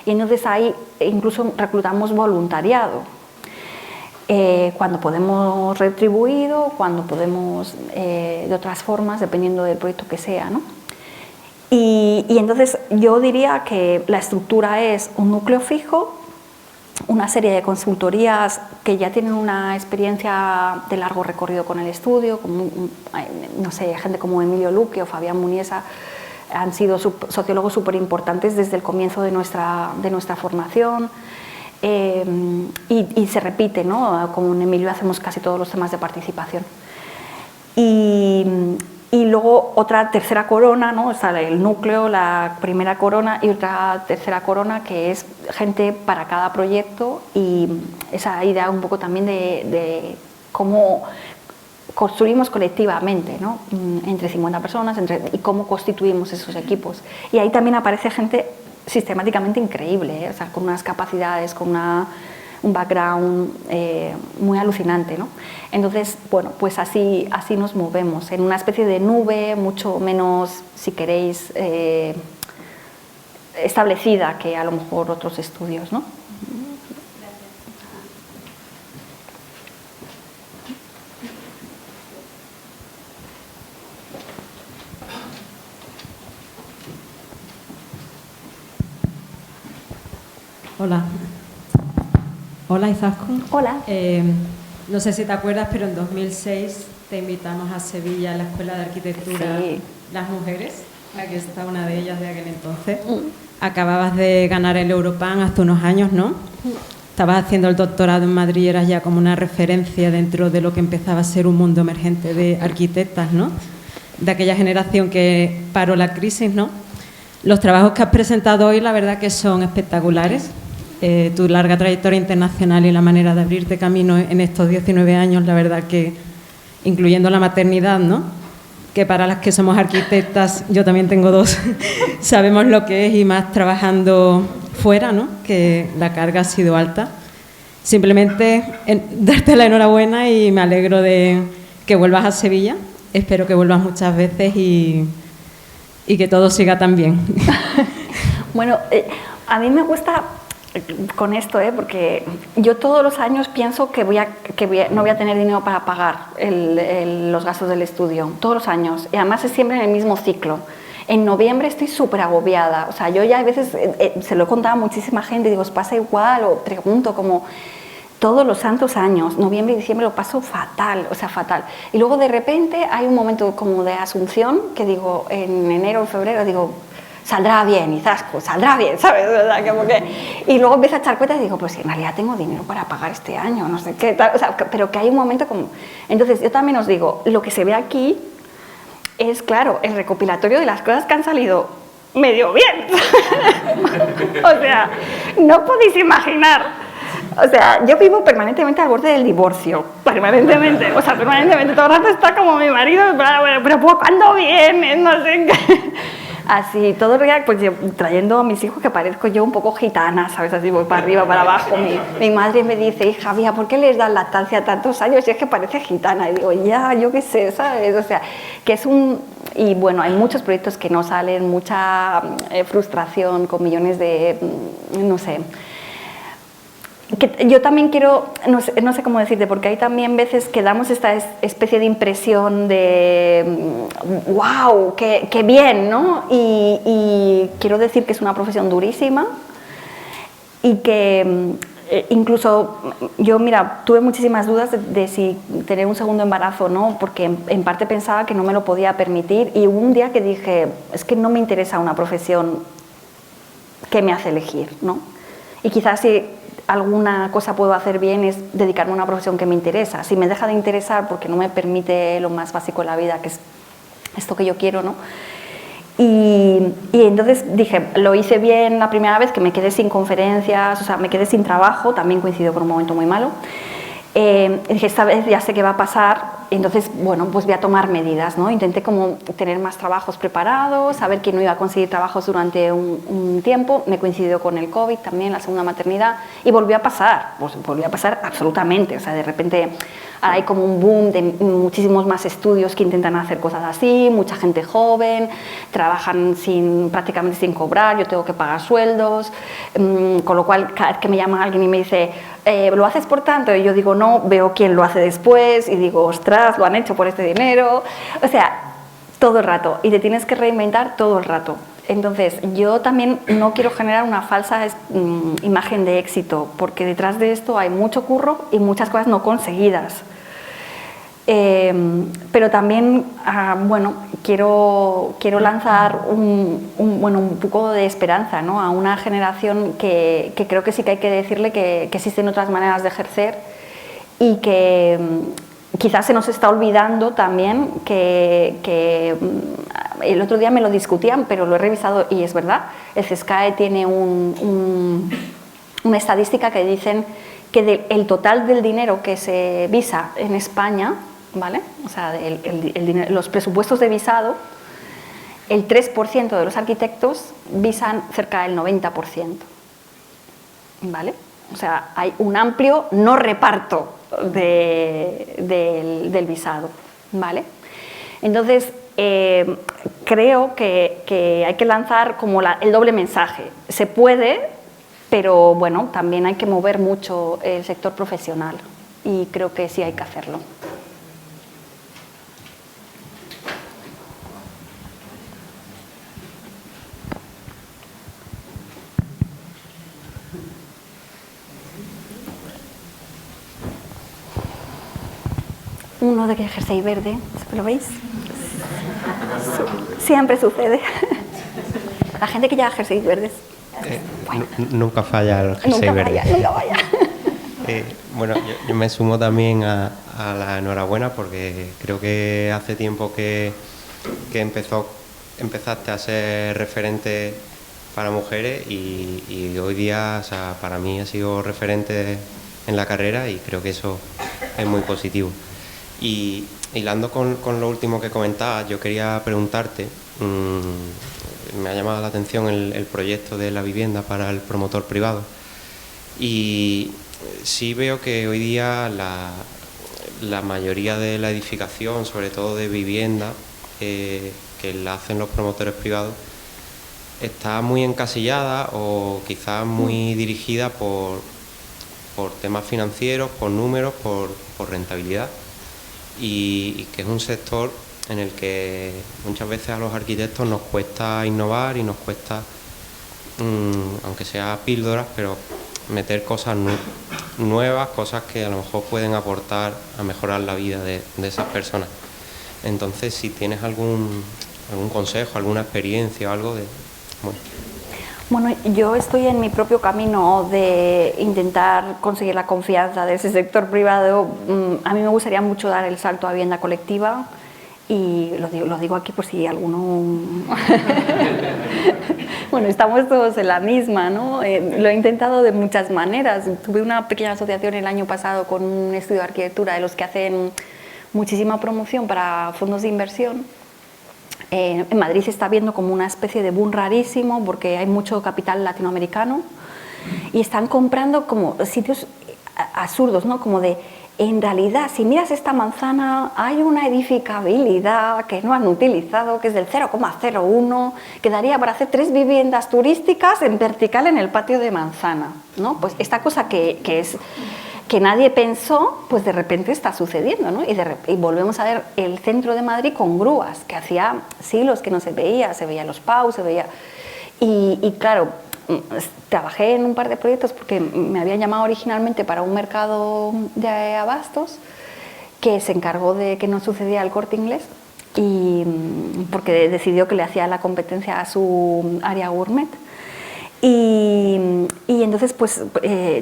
Y entonces ahí incluso reclutamos voluntariado. cuando podemos retribuido, cuando podemos de otras formas, dependiendo del proyecto que sea, ¿no? Y entonces yo diría que la estructura es un núcleo fijo, una serie de consultorías que ya tienen una experiencia de largo recorrido con el estudio, como, no sé, gente como Emilio Luque o Fabián Muniesa han sido sociólogos súper importantes desde el comienzo de nuestra formación. Y se repite, ¿no? Como en Emilio hacemos casi todos los temas de participación. Y luego otra tercera corona, ¿no? Está el núcleo, la primera corona y otra tercera corona que es gente para cada proyecto, y esa idea un poco también de cómo construimos colectivamente, ¿no? Entre 50 personas y cómo constituimos esos equipos. Y ahí también aparece gente sistemáticamente increíble, ¿eh? O sea, con unas capacidades, con un background muy alucinante, ¿no? Entonces, bueno, pues así nos movemos, en una especie de nube mucho menos, si queréis, establecida que a lo mejor otros estudios, ¿no? Hola. Hola, Izaskun. Hola. No sé si te acuerdas, pero en 2006 te invitamos a Sevilla, a la Escuela de Arquitectura, sí. Las Mujeres. Aquí está una de ellas de aquel entonces. Acababas de ganar el Europan hace unos años, ¿no? Estabas haciendo el doctorado en Madrid y eras ya como una referencia dentro de lo que empezaba a ser un mundo emergente de arquitectas, ¿no? De aquella generación que paró la crisis, ¿no? Los trabajos que has presentado hoy, la verdad que son espectaculares. Tu larga trayectoria internacional y la manera de abrirte camino en estos 19 años, la verdad que, incluyendo la maternidad, ¿no? Que para las que somos arquitectas, yo también tengo 2, sabemos lo que es, y más trabajando fuera, ¿no? Que la carga ha sido alta. Simplemente darte la enhorabuena y me alegro de que vuelvas a Sevilla. Espero que vuelvas muchas veces y que todo siga tan bien. Bueno, a mí me gusta con esto, porque yo todos los años pienso que no voy a tener dinero para pagar los gastos del estudio, todos los años, y además es siempre en el mismo ciclo. En noviembre estoy súper agobiada, o sea, yo ya a veces se lo he contado a muchísima gente, digo, ¿os pasa igual? O pregunto como todos los santos años, noviembre y diciembre lo paso fatal, o sea, fatal. Y luego de repente hay un momento como de asunción que digo, en enero o febrero, digo, saldrá bien, Izaskun, saldrá bien, ¿sabes? O sea, como que... Y luego empiezo a echar cuenta y digo, pues en realidad tengo dinero para pagar este año, no sé qué tal, o sea, pero que hay un momento como... Entonces yo también os digo, lo que se ve aquí es, claro, el recopilatorio de las cosas que han salido medio bien. O sea, no podéis imaginar. O sea, yo vivo permanentemente al borde del divorcio, permanentemente, o sea, permanentemente, todo el rato está como mi marido, pero ¿cuándo viene? No sé qué. Así, todo el día, pues yo, trayendo a mis hijos que parezco yo un poco gitana, ¿sabes? Así voy para arriba, para abajo. Mi madre me dice, hija mía, ¿por qué les das lactancia tantos años? Y es que parece gitana. Y digo, ya, yo qué sé, ¿sabes? O sea, que es un... Y bueno, hay muchos proyectos que no salen, mucha frustración con millones de... no sé... Que yo también quiero, no sé cómo decirte, porque hay también veces que damos esta especie de impresión de wow, qué bien, ¿no? Y quiero decir que es una profesión durísima y que incluso yo, mira, tuve muchísimas dudas de si tener un segundo embarazo, ¿no? Porque en parte pensaba que no me lo podía permitir, y hubo un día que dije, es que no me interesa una profesión que me hace elegir, ¿no? Y quizás si alguna cosa puedo hacer bien es dedicarme a una profesión que me interesa. Si me deja de interesar porque no me permite lo más básico de la vida, que es esto que yo quiero, ¿no? Y entonces dije, lo hice bien la primera vez, que me quedé sin conferencias, o sea, me quedé sin trabajo, también coincidió con un momento muy malo. Dije, esta vez ya sé qué va a pasar, entonces, bueno, pues voy a tomar medidas, ¿no? Intenté como tener más trabajos preparados, saber que no iba a conseguir trabajos durante un tiempo, me coincidió con el COVID también, la segunda maternidad, y volvió a pasar, pues volvió a pasar absolutamente, o sea, de repente hay como un boom de muchísimos más estudios que intentan hacer cosas así, mucha gente joven, trabajan prácticamente sin cobrar, yo tengo que pagar sueldos, con lo cual cada vez que me llama alguien y me dice, ¿lo haces por tanto? Y yo digo, no, veo quién lo hace después y digo, ostras, lo han hecho por este dinero, o sea, todo el rato, y te tienes que reinventar todo el rato. Entonces, yo también no quiero generar una falsa imagen de éxito, porque detrás de esto hay mucho curro y muchas cosas no conseguidas. Pero también, bueno, quiero lanzar un poco de esperanza, ¿no? A una generación que creo que sí que hay que decirle que existen otras maneras de ejercer y que quizás se nos está olvidando también que el otro día me lo discutían, pero lo he revisado y es verdad. El CESCAE tiene una estadística que dicen que el total del dinero que se visa en España, ¿vale? O sea, los presupuestos de visado, el 3% de los arquitectos visan cerca del 90%, ¿vale? O sea, hay un amplio no reparto del visado, ¿vale? Entonces, creo que hay que lanzar como el doble mensaje. Se puede, pero bueno, también hay que mover mucho el sector profesional y creo que sí hay que hacerlo. Uno de que jersey verde, ¿lo veis? Siempre sucede. La gente que lleva jerseys verdes. Bueno. Nunca falla el jersey verde. Nunca falla. Bueno, yo me sumo también a la enhorabuena porque creo que hace tiempo que empezaste a ser referente para mujeres y hoy día, o sea, para mí ha sido referente en la carrera y creo que eso es muy positivo. Y hilando con lo último que comentabas, yo quería preguntarte, me ha llamado la atención el proyecto de la vivienda para el promotor privado y sí veo que hoy día la mayoría de la edificación, sobre todo de vivienda, que la hacen los promotores privados, está muy encasillada o quizás muy dirigida por temas financieros, por números, por rentabilidad. Y que es un sector en el que muchas veces a los arquitectos nos cuesta innovar y nos cuesta, aunque sea píldoras, pero meter cosas nuevas, cosas que a lo mejor pueden aportar a mejorar la vida de esas personas. Entonces, si tienes algún consejo, alguna experiencia o algo de... Bueno, yo estoy en mi propio camino de intentar conseguir la confianza de ese sector privado. A mí me gustaría mucho dar el salto a vivienda colectiva y lo digo aquí por si alguno... Bueno, estamos todos en la misma, ¿no? Lo he intentado de muchas maneras. Tuve una pequeña asociación el año pasado con un estudio de arquitectura de los que hacen muchísima promoción para fondos de inversión. En Madrid se está viendo como una especie de boom rarísimo porque hay mucho capital latinoamericano y están comprando como sitios absurdos, ¿no? Como de, en realidad, si miras esta manzana, hay una edificabilidad que no han utilizado, que es del 0,01, que daría para hacer 3 viviendas turísticas en vertical en el patio de manzana, ¿no? Pues esta cosa que nadie pensó, pues de repente está sucediendo, ¿no? Y volvemos a ver el centro de Madrid con grúas, que hacía siglos que no se veía los PAU, se veía... Y claro, trabajé en un par de proyectos porque me habían llamado originalmente para un mercado de abastos que se encargó de que no sucediera el Corte Inglés y porque decidió que le hacía la competencia a su área gourmet. Y entonces pues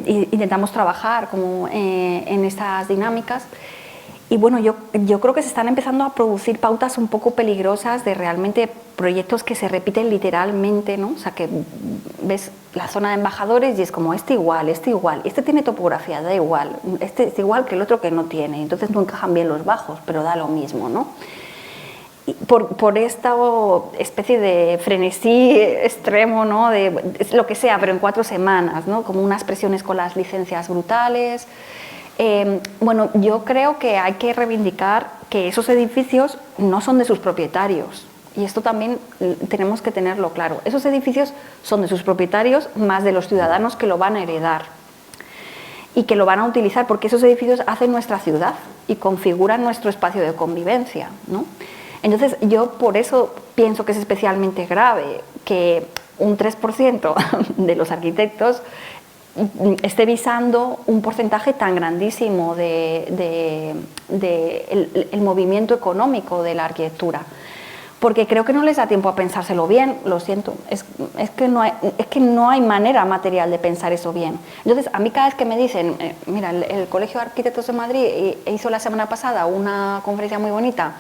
intentamos trabajar como en estas dinámicas Y bueno, yo creo que se están empezando a producir pautas un poco peligrosas de realmente proyectos que se repiten literalmente, ¿no? O sea, que ves la zona de embajadores y es como este igual, este tiene topografía, da igual, este es igual que el otro que no tiene, entonces no encajan bien los bajos, pero da lo mismo, ¿no? Y por esta especie de frenesí extremo, ¿no? De lo que sea, pero en 4 semanas, ¿no? Como unas presiones con las licencias brutales. Bueno, yo creo que hay que reivindicar que esos edificios no son de sus propietarios. Y esto también tenemos que tenerlo claro. Esos edificios son de sus propietarios más de los ciudadanos que lo van a heredar y que lo van a utilizar, porque esos edificios hacen nuestra ciudad y configuran nuestro espacio de convivencia, ¿no? Entonces, yo por eso pienso que es especialmente grave que un 3% de los arquitectos esté visando un porcentaje tan grandísimo del movimiento económico de la arquitectura. Porque creo que no les da tiempo a pensárselo bien, lo siento, es que no hay manera material de pensar eso bien. Entonces, a mí cada vez que me dicen, mira, el Colegio de Arquitectos de Madrid hizo la semana pasada una conferencia muy bonita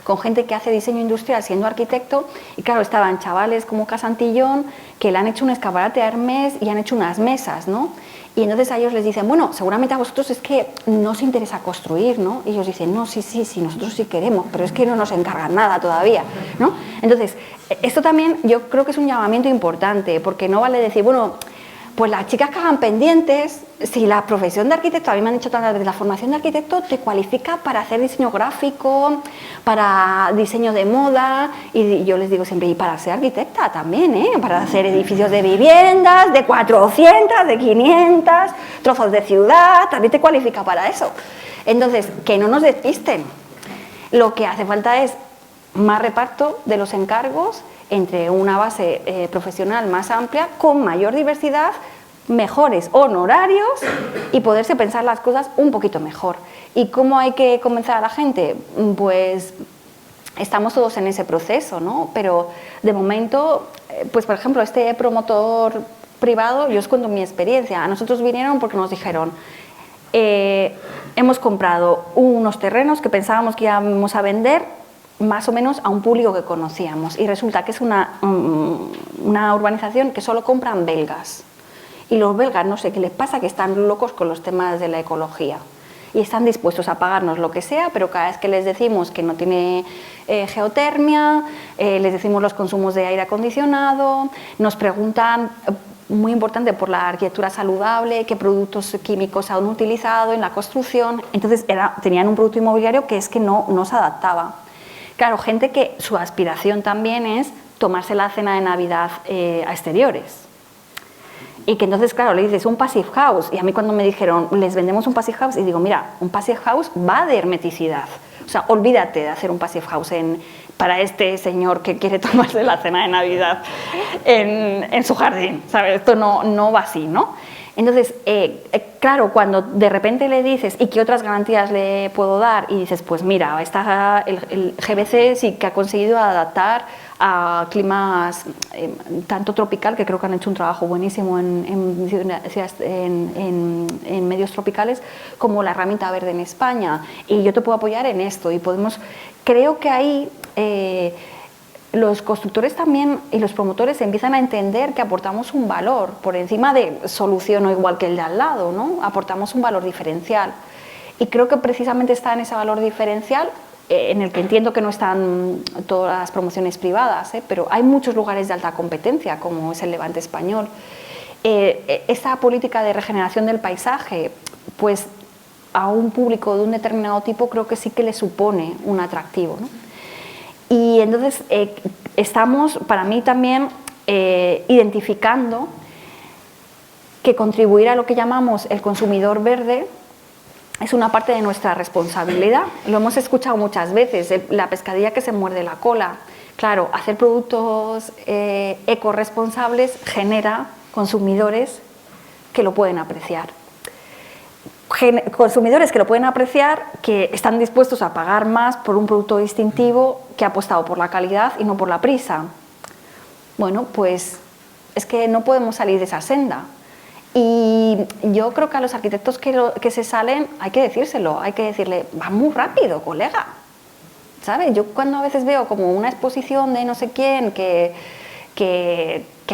con gente que hace diseño industrial siendo arquitecto, y claro, estaban chavales como Casantillón que le han hecho un escaparate a Hermès y han hecho unas mesas, ¿no? Y entonces a ellos les dicen, bueno, seguramente a vosotros es que no os interesa construir, ¿no? Y ellos dicen, no, sí, nosotros sí queremos, pero es que no nos encargan nada todavía, ¿no? Entonces, esto también yo creo que es un llamamiento importante, porque no vale decir, bueno, pues las chicas que hagan pendientes, si la profesión de arquitecto, a mí me han dicho tantas veces, la formación de arquitecto te cualifica para hacer diseño gráfico, para diseño de moda, y yo les digo siempre, y para ser arquitecta también, para hacer edificios de viviendas, de 400, de 500, trozos de ciudad, también te cualifica para eso. Entonces, que no nos despisten. Lo que hace falta es más reparto de los encargos entre una base profesional más amplia, con mayor diversidad, mejores honorarios y poderse pensar las cosas un poquito mejor. ¿Y cómo hay que convencer a la gente? Pues estamos todos en ese proceso, ¿no? Pero de momento, pues por ejemplo, este promotor privado, yo os cuento mi experiencia. A nosotros vinieron porque nos dijeron, hemos comprado unos terrenos que pensábamos que íbamos a vender más o menos a un público que conocíamos, y resulta que es una urbanización que solo compran belgas, y los belgas no sé qué les pasa, que están locos con los temas de la ecología y están dispuestos a pagarnos lo que sea, pero cada vez que les decimos que no tiene geotermia, les decimos los consumos de aire acondicionado, nos preguntan, muy importante, por la arquitectura saludable, qué productos químicos han utilizado en la construcción. Entonces tenían un producto inmobiliario que es que no se adaptaba. Claro, gente que su aspiración también es tomarse la cena de Navidad a exteriores. Y que entonces, claro, le dices un passive house. Y a mí cuando me dijeron, les vendemos un passive house, y digo, mira, un passive house va de hermeticidad. O sea, olvídate de hacer un passive house para este señor que quiere tomarse la cena de Navidad en su jardín, ¿sabes? Esto no va así, ¿no? Entonces, claro, cuando de repente le dices, ¿y qué otras garantías le puedo dar? Y dices, pues mira, el GBC sí que ha conseguido adaptar a climas tanto tropical, que creo que han hecho un trabajo buenísimo en medios tropicales, como la herramienta verde en España. Y yo te puedo apoyar en esto. Y creo que ahí los constructores también y los promotores empiezan a entender que aportamos un valor por encima de solución o igual que el de al lado, ¿no? Aportamos un valor diferencial. Y creo que precisamente está en ese valor diferencial, en el que entiendo que no están todas las promociones privadas, pero hay muchos lugares de alta competencia, como es el Levante español. Esta política de regeneración del paisaje, pues a un público de un determinado tipo creo que sí que le supone un atractivo, ¿no? Y entonces estamos, para mí también, identificando que contribuir a lo que llamamos el consumidor verde es una parte de nuestra responsabilidad. Lo hemos escuchado muchas veces, la pescadilla que se muerde la cola. Claro, hacer productos ecorresponsables genera consumidores que lo pueden apreciar. Consumidores que lo pueden apreciar, que están dispuestos a pagar más por un producto distintivo que ha apostado por la calidad y no por la prisa. Bueno, pues es que no podemos salir de esa senda. Y yo creo que a los arquitectos que se salen hay que decírselo, hay que decirle, va muy rápido, colega. ¿Sabes? Yo cuando a veces veo como una exposición de no sé quién que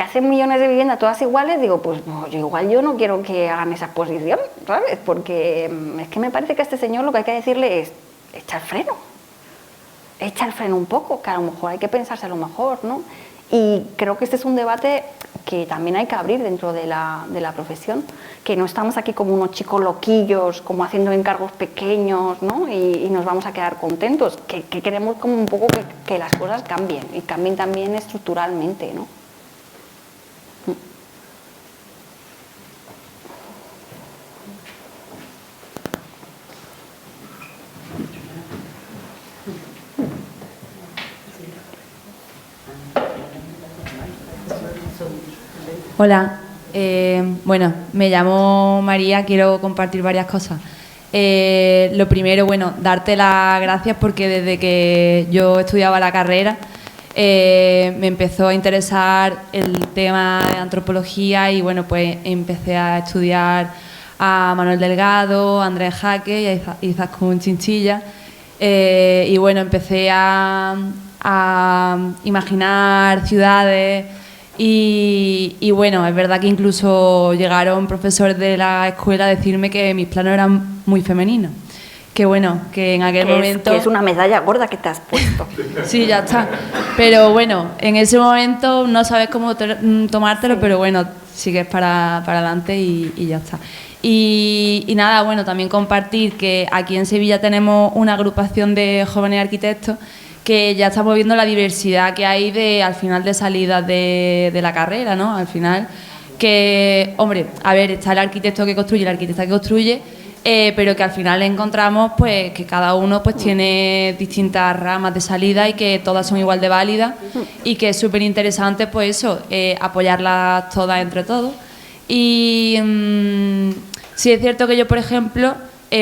hacen millones de viviendas todas iguales, digo, pues no, igual yo no quiero que hagan esa exposición, ¿sabes? Porque es que me parece que a este señor lo que hay que decirle es, echa el freno un poco, que a lo mejor hay que pensárselo mejor, ¿no? Y creo que este es un debate que también hay que abrir dentro de la profesión, que no estamos aquí como unos chicos loquillos, como haciendo encargos pequeños, ¿no? Y nos vamos a quedar contentos, que queremos como un poco que las cosas cambien, y cambien también estructuralmente, ¿no? Hola, bueno, me llamo María, quiero compartir varias cosas. Lo primero, bueno, darte las gracias porque desde que yo estudiaba la carrera me empezó a interesar el tema de antropología y bueno, pues empecé a estudiar a Manuel Delgado, a Andrés Jaque y a Izaskun Chinchilla y bueno, empecé a imaginar ciudades. Y bueno, es verdad que incluso llegaron profesores de la escuela a decirme que mis planos eran muy femeninos. Que bueno, que en aquel momento... Que es una medalla gorda que te has puesto. Sí, ya está. Pero bueno, en ese momento no sabes cómo tomártelo, sí. Pero bueno, sigues para adelante y ya está. Y nada, bueno, también compartir que aquí en Sevilla tenemos una agrupación de jóvenes arquitectos que ya estamos viendo la diversidad que hay al final de salidas de la carrera, ¿no? Al final, que, hombre, a ver, está el arquitecto que construye, la arquitecta que construye, pero que al final encontramos pues que cada uno pues tiene distintas ramas de salida y que todas son igual de válidas y que es súper interesante pues eso, apoyarlas todas entre todos. Y sí es cierto que yo, por ejemplo,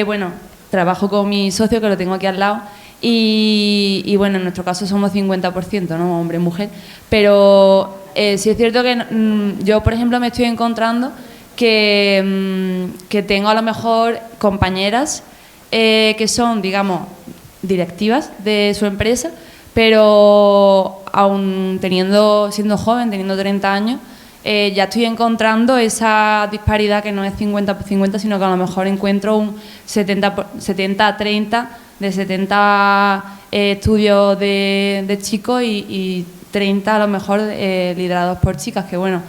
bueno, trabajo con mi socio, que lo tengo aquí al lado, y bueno, en nuestro caso somos 50%, ¿no? Hombre y mujer, pero sí es cierto que yo, por ejemplo, me estoy encontrando que tengo a lo mejor compañeras que son, digamos, directivas de su empresa, pero aún siendo joven, teniendo 30 años, ya estoy encontrando esa disparidad que no es 50-50, sino que a lo mejor encuentro un 70-30, de 70 estudios de chicos y 30 a lo mejor liderados por chicas, que bueno,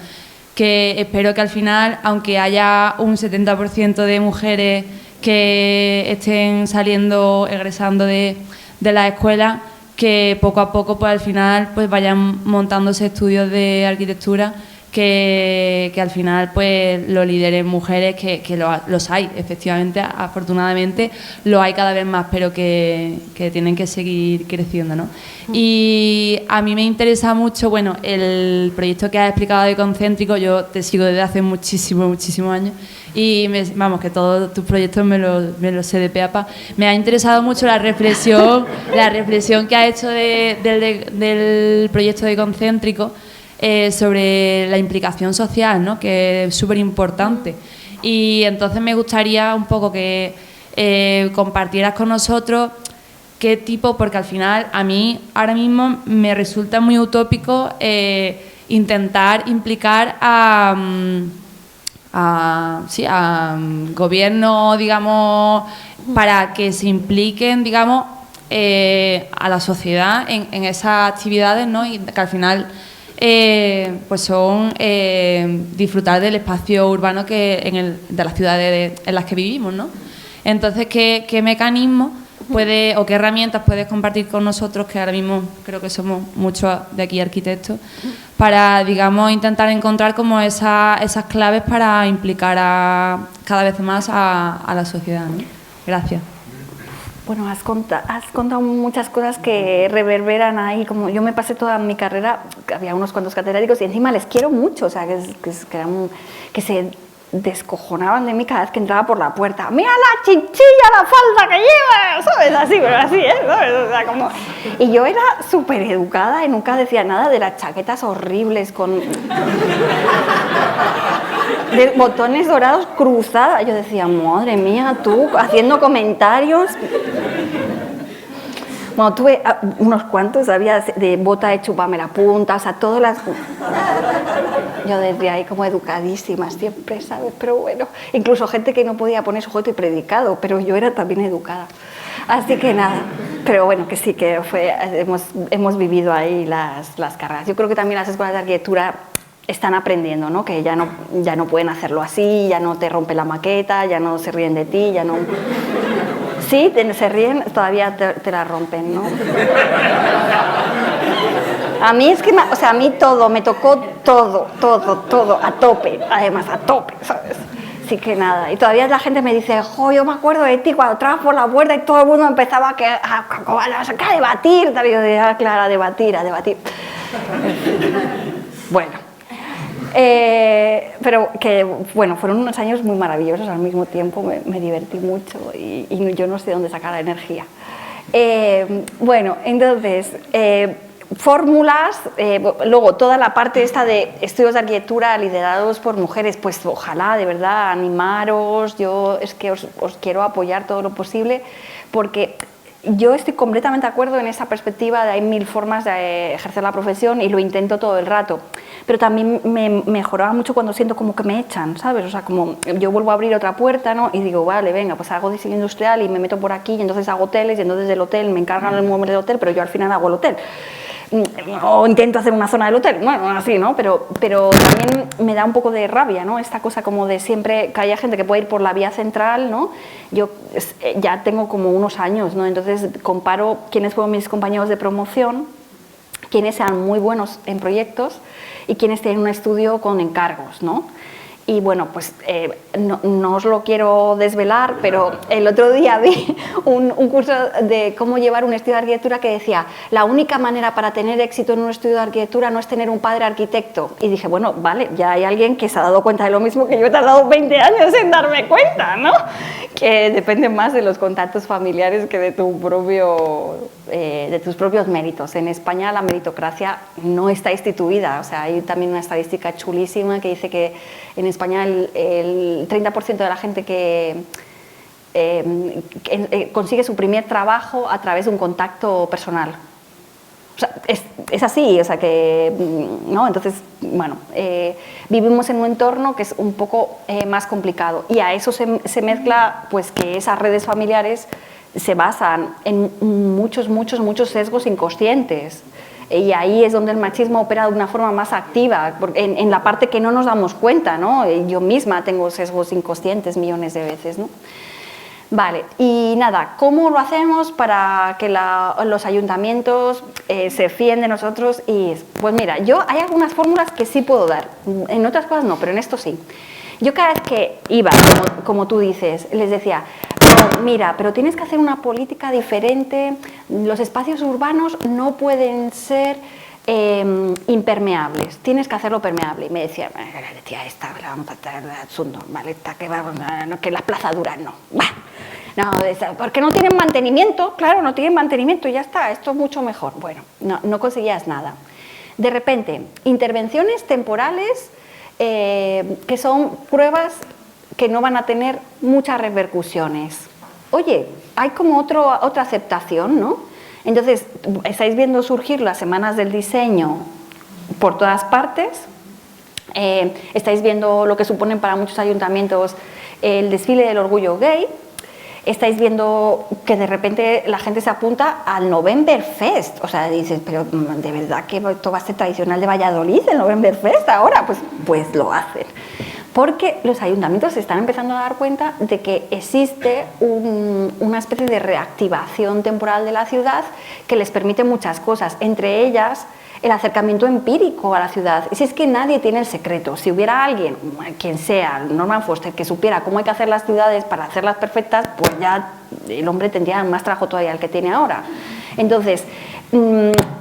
que espero que al final, aunque haya un 70% de mujeres que estén saliendo, egresando de la escuela, que poco a poco pues al final pues vayan montándose estudios de arquitectura que al final pues lo lideren mujeres, que los hay, efectivamente, afortunadamente lo hay cada vez más, pero que tienen que seguir creciendo, ¿no? Y a mí me interesa mucho, bueno, el proyecto que has explicado de Concéntrico. Yo te sigo desde hace muchísimos años y vamos, que todos tus proyectos me los sé de pe a pa. Me ha interesado mucho la reflexión que has hecho del proyecto de Concéntrico, sobre la implicación social, ¿no? Que es súper importante. Y entonces me gustaría un poco que compartieras con nosotros qué tipo, porque al final a mí ahora mismo me resulta muy utópico intentar implicar a gobierno, digamos, para que se impliquen, digamos, a la sociedad en esas actividades, ¿no? Y que al final pues son disfrutar del espacio urbano de las ciudades en las que vivimos, ¿no? Entonces, ¿qué mecanismos o qué herramientas puedes compartir con nosotros, que ahora mismo creo que somos muchos de aquí arquitectos, para, digamos, intentar encontrar como esas claves para implicar cada vez más a la sociedad, ¿no? Gracias. Bueno, has contado muchas cosas que reverberan ahí. Como yo me pasé toda mi carrera, había unos cuantos catedráticos y encima les quiero mucho, o sea, que descojonaban de mí cada vez que entraba por la puerta. ¡Mira la chinchilla, la falda que lleva! ¿Sabes? Así, pero así, ¿sabes? O sea, como... Y yo era súper educada y nunca decía nada de las chaquetas horribles con... de botones dorados cruzadas. Yo decía, madre mía, tú, haciendo comentarios... Bueno, tuve unos cuantos, había de bota de chupame la punta, o sea, todas las... Yo desde ahí como educadísima siempre, ¿sabes? Pero bueno, incluso gente que no podía poner sujeto y predicado, pero yo era también educada. Así que nada, pero bueno, que sí, que hemos vivido ahí las carreras. Yo creo que también las escuelas de arquitectura están aprendiendo, ¿no? Que ya no pueden hacerlo así, ya no te rompe la maqueta, ya no se ríen de ti, ya no... Sí, se ríen, todavía te la rompen, ¿no? A mí es que, o sea, a mí todo, me tocó todo, a tope, además, a tope, ¿sabes? Así que nada, y todavía la gente me dice, jo, yo me acuerdo de ti cuando entrabas por la puerta y todo el mundo empezaba a debatir, tal, y yo decía, claro, a debatir. Bueno. Pero que, bueno, fueron unos años muy maravillosos, al mismo tiempo me divertí mucho y yo no sé dónde sacar la energía. Bueno, entonces, fórmulas, luego toda la parte esta de estudios de arquitectura liderados por mujeres, pues ojalá, de verdad, animaros, yo es que os quiero apoyar todo lo posible, porque... Yo estoy completamente de acuerdo en esa perspectiva de hay 1000 formas de ejercer la profesión y lo intento todo el rato, pero también me mejoraba mucho cuando siento como que me echan, ¿sabes? O sea, como yo vuelvo a abrir otra puerta, ¿no? Y digo, vale, venga, pues hago diseño industrial y me meto por aquí y entonces hago hoteles y entonces del hotel me encargan el mueble del hotel, pero yo al final hago el hotel. O intento hacer una zona del hotel, bueno, así, ¿no? Pero también me da un poco de rabia, ¿no? Esta cosa como de siempre que haya gente que puede ir por la vía central, ¿no? Yo ya tengo como unos años, ¿no? Entonces comparo quiénes fueron mis compañeros de promoción, quienes sean muy buenos en proyectos y quienes tienen un estudio con encargos, ¿no? Y bueno, pues no os lo quiero desvelar, pero el otro día vi un curso de cómo llevar un estudio de arquitectura que decía, la única manera para tener éxito en un estudio de arquitectura no es tener un padre arquitecto. Y dije, bueno, vale, ya hay alguien que se ha dado cuenta de lo mismo que yo he tardado 20 años en darme cuenta, ¿no? Que depende más de los contactos familiares que de tus propios méritos. En España la meritocracia no está instituida, o sea, hay también una estadística chulísima que dice que en España el 30% de la gente que consigue su primer trabajo a través de un contacto personal. O sea, es así, o sea que, ¿no? Entonces, bueno, vivimos en un entorno que es un poco más complicado y a eso se mezcla pues que esas redes familiares se basan en muchos sesgos inconscientes. Y ahí es donde el machismo opera de una forma más activa, en la parte que no nos damos cuenta, ¿no? Yo misma tengo sesgos inconscientes millones de veces, ¿no? Vale, y nada, ¿cómo lo hacemos para que los ayuntamientos se fíen de nosotros? Y pues mira, hay algunas fórmulas que sí puedo dar, en otras cosas no, pero en esto sí. Yo cada vez que iba, como tú dices, les decía, mira, pero tienes que hacer una política diferente, los espacios urbanos no pueden ser impermeables, tienes que hacerlo permeable. Y me decía, tía, esta la vamos a traer de Atsundo, ¿vale? Esta que la Plaza Durán, no, porque no tienen mantenimiento, claro, no tienen mantenimiento, ya está, esto es mucho mejor. Bueno, no conseguías nada. De repente, intervenciones temporales que son pruebas que no van a tener muchas repercusiones. Oye, hay como otra aceptación, ¿no? Entonces, estáis viendo surgir las semanas del diseño por todas partes, estáis viendo lo que suponen para muchos ayuntamientos el desfile del orgullo gay, estáis viendo que de repente la gente se apunta al November Fest, o sea, dices, pero ¿de verdad que esto va a ser tradicional de Valladolid, el November Fest ahora? Pues lo hacen. Porque los ayuntamientos se están empezando a dar cuenta de que existe una especie de reactivación temporal de la ciudad que les permite muchas cosas, entre ellas el acercamiento empírico a la ciudad. Y si es que nadie tiene el secreto, si hubiera alguien, quien sea, Norman Foster, que supiera cómo hay que hacer las ciudades para hacerlas perfectas, pues ya el hombre tendría más trabajo todavía el que tiene ahora. Entonces,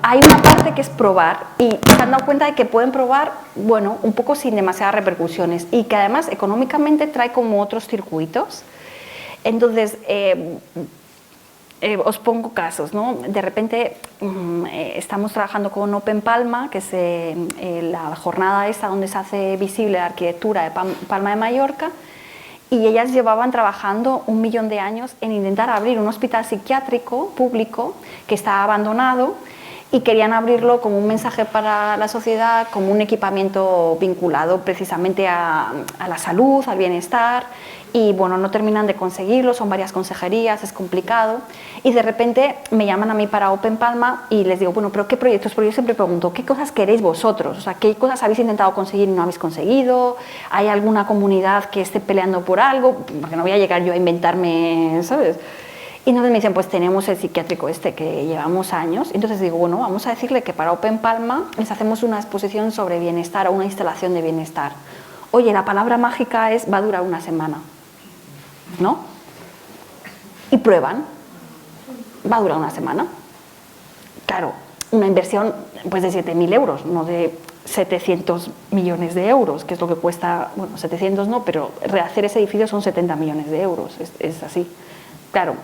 hay una parte que es probar y se han dado cuenta de que pueden probar, bueno, un poco sin demasiadas repercusiones y que además económicamente trae como otros circuitos. Entonces, os pongo casos, ¿no? De repente estamos trabajando con Open Palma, que es la jornada esta donde se hace visible la arquitectura de Palma de Mallorca, y ellas llevaban trabajando 1 millón de años en intentar abrir un hospital psiquiátrico público que estaba abandonado y querían abrirlo como un mensaje para la sociedad, como un equipamiento vinculado precisamente a la salud, al bienestar, y bueno, no terminan de conseguirlo, son varias consejerías, es complicado, y de repente me llaman a mí para Open Palma y les digo, bueno, pero ¿qué proyectos? Porque yo siempre pregunto, ¿qué cosas queréis vosotros? O sea, ¿qué cosas habéis intentado conseguir y no habéis conseguido? ¿Hay alguna comunidad que esté peleando por algo? Porque no voy a llegar yo a inventarme, ¿sabes? Y entonces me dicen, pues tenemos el psiquiátrico este que llevamos años. Entonces digo, bueno, vamos a decirle que para Open Palma les hacemos una exposición sobre bienestar o una instalación de bienestar. Oye, la palabra mágica es, va a durar 1 semana, ¿no? Y prueban, va a durar 1 semana. Claro, una inversión pues de 7.000 euros, no de 700 millones de euros, que es lo que cuesta, bueno, 700 no, pero rehacer ese edificio son 70 millones de euros, es así. Claro.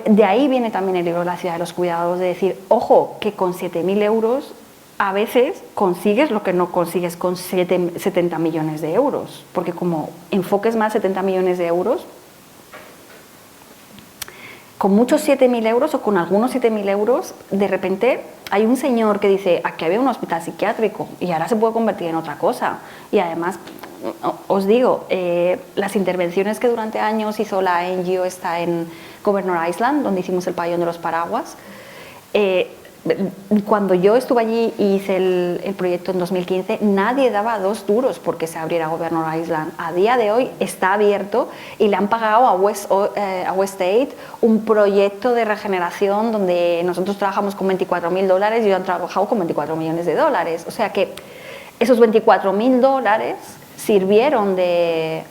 De ahí viene también el libro La ciudad de los cuidados, de decir, ojo, que con 7.000 euros a veces consigues lo que no consigues con 70 millones de euros, porque como enfoques más 70 millones de euros, con muchos 7.000 euros o con algunos 7.000 euros, de repente hay un señor que dice, aquí había un hospital psiquiátrico y ahora se puede convertir en otra cosa. Y además, os digo, las intervenciones que durante años hizo la NGO está en Governor Island, donde hicimos el pabellón de los paraguas. Cuando yo estuve allí y hice el proyecto en 2015, nadie daba 2 duros porque se abriera Governor Island. A día de hoy está abierto y le han pagado a Westate un proyecto de regeneración donde nosotros trabajamos con $24.000 y ellos han trabajado con $24 millones. O sea que esos $24.000 sirvieron de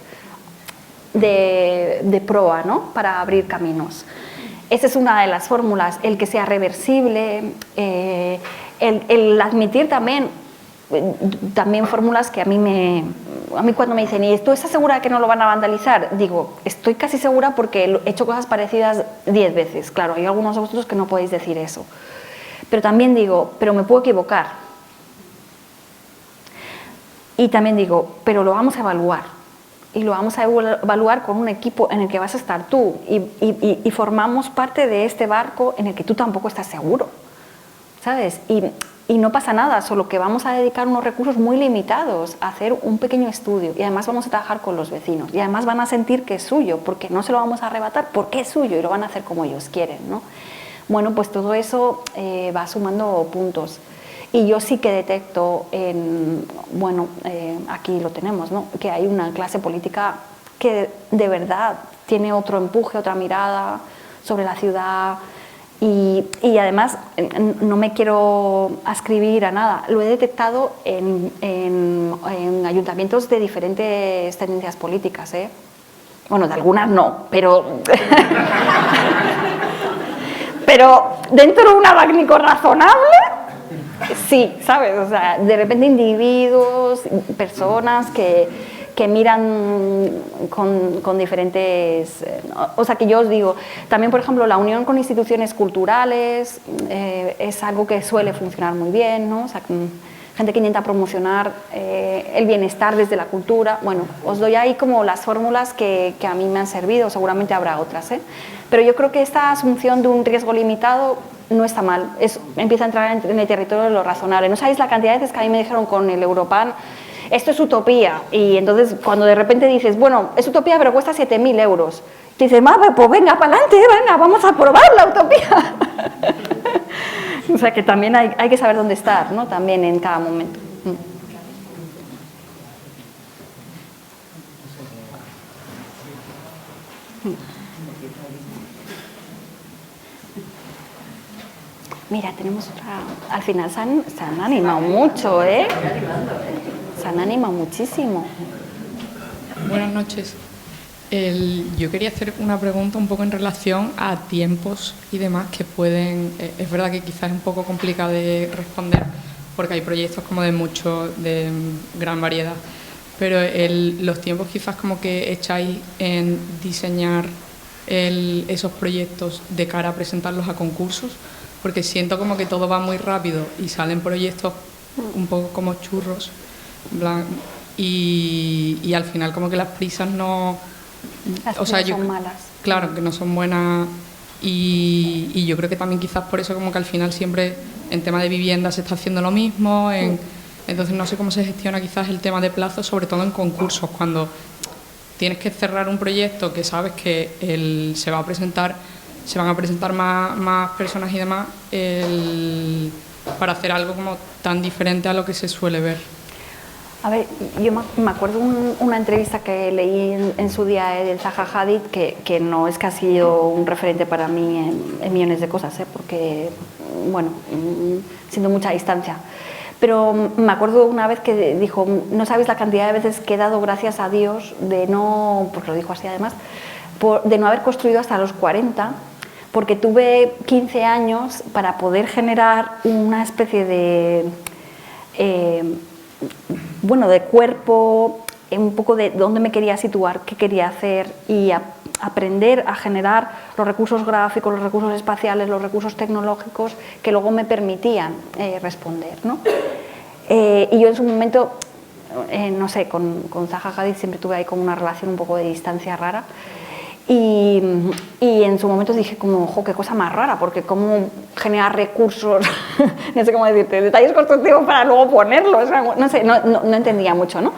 proa, ¿no?, para abrir caminos. Esa es una de las fórmulas, el que sea reversible, el admitir también fórmulas que a mí cuando me dicen, ¿y tú estás segura de que no lo van a vandalizar? Digo, estoy casi segura porque he hecho cosas parecidas 10 veces. Claro, hay algunos de vosotros que no podéis decir eso. Pero también digo, pero me puedo equivocar. Y también digo, pero lo vamos a evaluar. Y lo vamos a evaluar con un equipo en el que vas a estar tú y formamos parte de este barco en el que tú tampoco estás seguro, ¿sabes? Y no pasa nada, solo que vamos a dedicar unos recursos muy limitados a hacer un pequeño estudio y además vamos a trabajar con los vecinos y además van a sentir que es suyo porque no se lo vamos a arrebatar porque es suyo y lo van a hacer como ellos quieren, ¿no? Bueno, pues todo eso va sumando puntos. Y yo sí que detecto, aquí lo tenemos, ¿no?, que hay una clase política que de verdad tiene otro empuje, otra mirada sobre la ciudad y además no me quiero ascribir a nada, lo he detectado en ayuntamientos de diferentes tendencias políticas, ¿eh? Bueno, de algunas no, pero dentro de un abanico razonable. Sí, ¿sabes? O sea, de repente individuos, personas que miran con diferentes... o sea, que yo os digo, también, por ejemplo, la unión con instituciones culturales es algo que suele funcionar muy bien, ¿no? O sea, gente que intenta promocionar el bienestar desde la cultura. Bueno, os doy ahí como las fórmulas que a mí me han servido, seguramente habrá otras, ¿eh? Pero yo creo que esta asunción de un riesgo limitado no está mal, empieza a entrar en el territorio de lo razonable. No sabéis la cantidad de veces que a mí me dijeron con el Europan, esto es utopía, y entonces cuando de repente dices, bueno, es utopía pero cuesta 7.000 euros, te dices, pues venga, para adelante, venga, vamos a probar la utopía. O sea que también hay que saber dónde estar, ¿no?, también en cada momento. Mira, tenemos otra... Al final se han animado mucho, ¿eh? Se han animado muchísimo. Buenas noches. Yo quería hacer una pregunta un poco en relación a tiempos y demás que pueden... es verdad que quizás es un poco complicado de responder porque hay proyectos como de gran variedad, pero los tiempos quizás como que echáis en diseñar esos proyectos de cara a presentarlos a concursos, porque siento como que todo va muy rápido y salen proyectos un poco como churros, en plan, y al final como que las prisas no... Las prisas son malas. Claro, que no son buenas y yo creo que también quizás por eso como que al final siempre en tema de vivienda se está haciendo lo mismo, entonces no sé cómo se gestiona quizás el tema de plazos, sobre todo en concursos, cuando tienes que cerrar un proyecto que sabes que se van a presentar más personas y demás, para hacer algo como tan diferente a lo que se suele ver. A ver, yo me acuerdo una entrevista que leí en su día del Zaha Hadid, que no es que ha sido un referente para mí en millones de cosas, porque, bueno, siendo mucha distancia. Pero me acuerdo una vez que dijo, no sabes la cantidad de veces que he dado gracias a Dios de no, porque lo dijo así además, de no haber construido hasta los 40, porque tuve 15 años para poder generar una especie de... de cuerpo, un poco de dónde me quería situar, qué quería hacer y aprender a generar los recursos gráficos, los recursos espaciales, los recursos tecnológicos que luego me permitían responder, ¿no? Y yo en su momento, no sé, con Zaha Hadid siempre tuve ahí como una relación un poco de distancia rara y en su momento dije como, ojo, qué cosa más rara, porque cómo generar recursos, no sé cómo decirte, detalles constructivos para luego ponerlos, no sé, no entendía mucho, ¿no?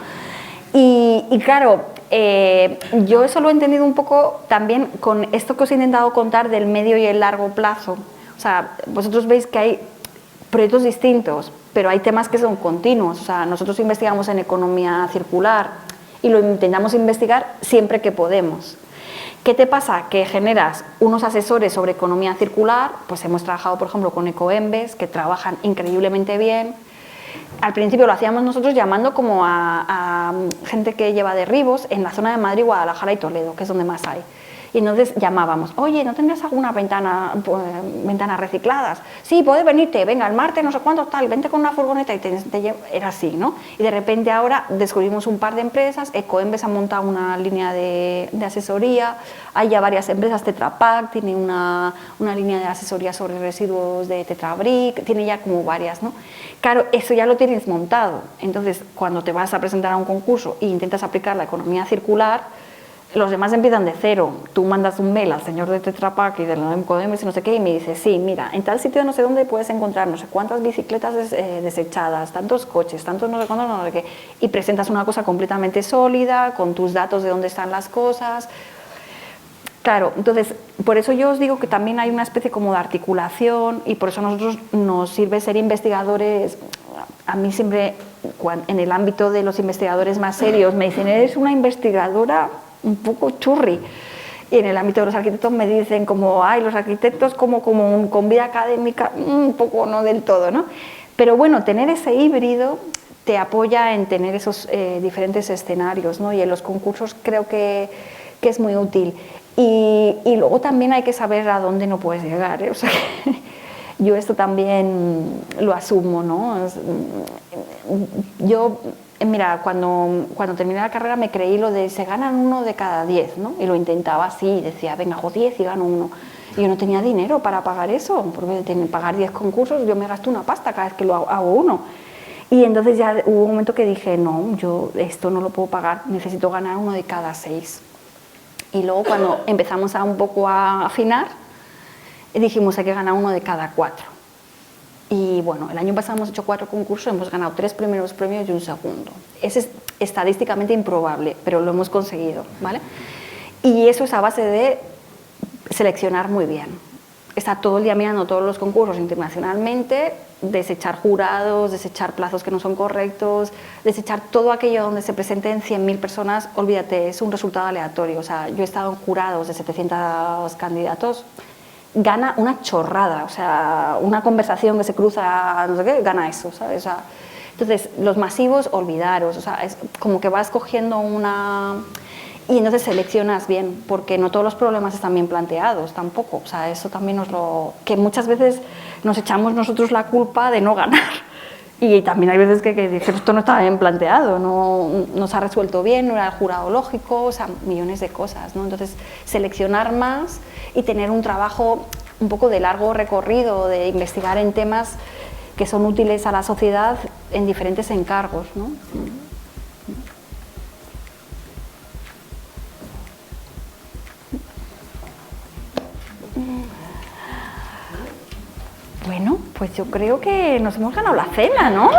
Y claro, yo eso lo he entendido un poco también con esto que os he intentado contar del medio y el largo plazo. O sea, vosotros veis que hay proyectos distintos, pero hay temas que son continuos. O sea, nosotros investigamos en economía circular y lo intentamos investigar siempre que podemos. ¿Qué te pasa? Que generas unos asesores sobre economía circular, pues hemos trabajado, por ejemplo, con Ecoembes, que trabajan increíblemente bien. Al principio lo hacíamos nosotros llamando como a gente que lleva derribos en la zona de Madrid, Guadalajara y Toledo, que es donde más hay. Y entonces llamábamos, oye, ¿no tendrías alguna ventanas recicladas? Sí, puedes venirte, venga, el martes, no sé cuánto, tal, vente con una furgoneta y era así, ¿no? Y de repente ahora descubrimos un par de empresas, Ecoembes ha montado una línea de asesoría, hay ya varias empresas, Tetra Pak tiene una línea de asesoría sobre residuos de Tetra Brick, tiene ya como varias, ¿no? Claro, eso ya lo tienes montado, entonces cuando te vas a presentar a un concurso e intentas aplicar la economía circular, los demás empiezan de cero. Tú mandas un mail al señor de Tetra Pak y del Ecoembes y no sé qué, y me dice, sí, mira, en tal sitio no sé dónde puedes encontrar no sé cuántas bicicletas desechadas, tantos coches, tantos no sé cuántos, no sé qué, y presentas una cosa completamente sólida, con tus datos de dónde están las cosas. Claro, entonces, por eso yo os digo que también hay una especie como de articulación y por eso a nosotros nos sirve ser investigadores. A mí siempre, en el ámbito de los investigadores más serios, me dicen, eres una investigadora un poco churri, y en el ámbito de los arquitectos me dicen como, ay, los arquitectos como con vida académica, un poco no del todo, ¿no? Pero bueno, tener ese híbrido te apoya en tener esos diferentes escenarios, ¿no? Y en los concursos creo que es muy útil. Y luego también hay que saber a dónde no puedes llegar, ¿eh? O sea, yo esto también lo asumo, ¿no? Yo... Mira, cuando terminé la carrera me creí lo de se ganan 1 de cada 10, ¿no? Y lo intentaba así, decía, venga, hago 10 y gano 1. Y yo no tenía dinero para pagar eso, porque pagar 10 concursos yo me gasto una pasta cada vez que lo hago uno. Y entonces ya hubo un momento que dije, no, yo esto no lo puedo pagar, necesito ganar 1 de cada 6. Y luego cuando empezamos a un poco a afinar, dijimos hay que ganar 1 de cada 4. Y bueno, el año pasado hemos hecho 4 concursos, hemos ganado 3 primeros premios y un segundo. Es estadísticamente improbable, pero lo hemos conseguido, ¿vale? Y eso es a base de seleccionar muy bien. Está todo el día mirando todos los concursos internacionalmente, desechar jurados, desechar plazos que no son correctos, desechar todo aquello donde se presenten 100.000 personas, olvídate, es un resultado aleatorio. O sea, yo he estado en jurados de 700 candidatos, gana una chorrada, o sea, una conversación que se cruza, no sé qué, gana eso, ¿sabes? O sea, entonces, los masivos, olvidaros, o sea, es como que vas cogiendo una... y entonces seleccionas bien, porque no todos los problemas están bien planteados tampoco. O sea, eso también que muchas veces nos echamos nosotros la culpa de no ganar. Y también hay veces que esto no está bien planteado, no se ha resuelto bien, no era el jurado lógico, o sea, millones de cosas, ¿no? Entonces, seleccionar más y tener un trabajo un poco de largo recorrido, de investigar en temas que son útiles a la sociedad en diferentes encargos, ¿no? Bueno, pues yo creo que nos hemos ganado la cena, ¿no?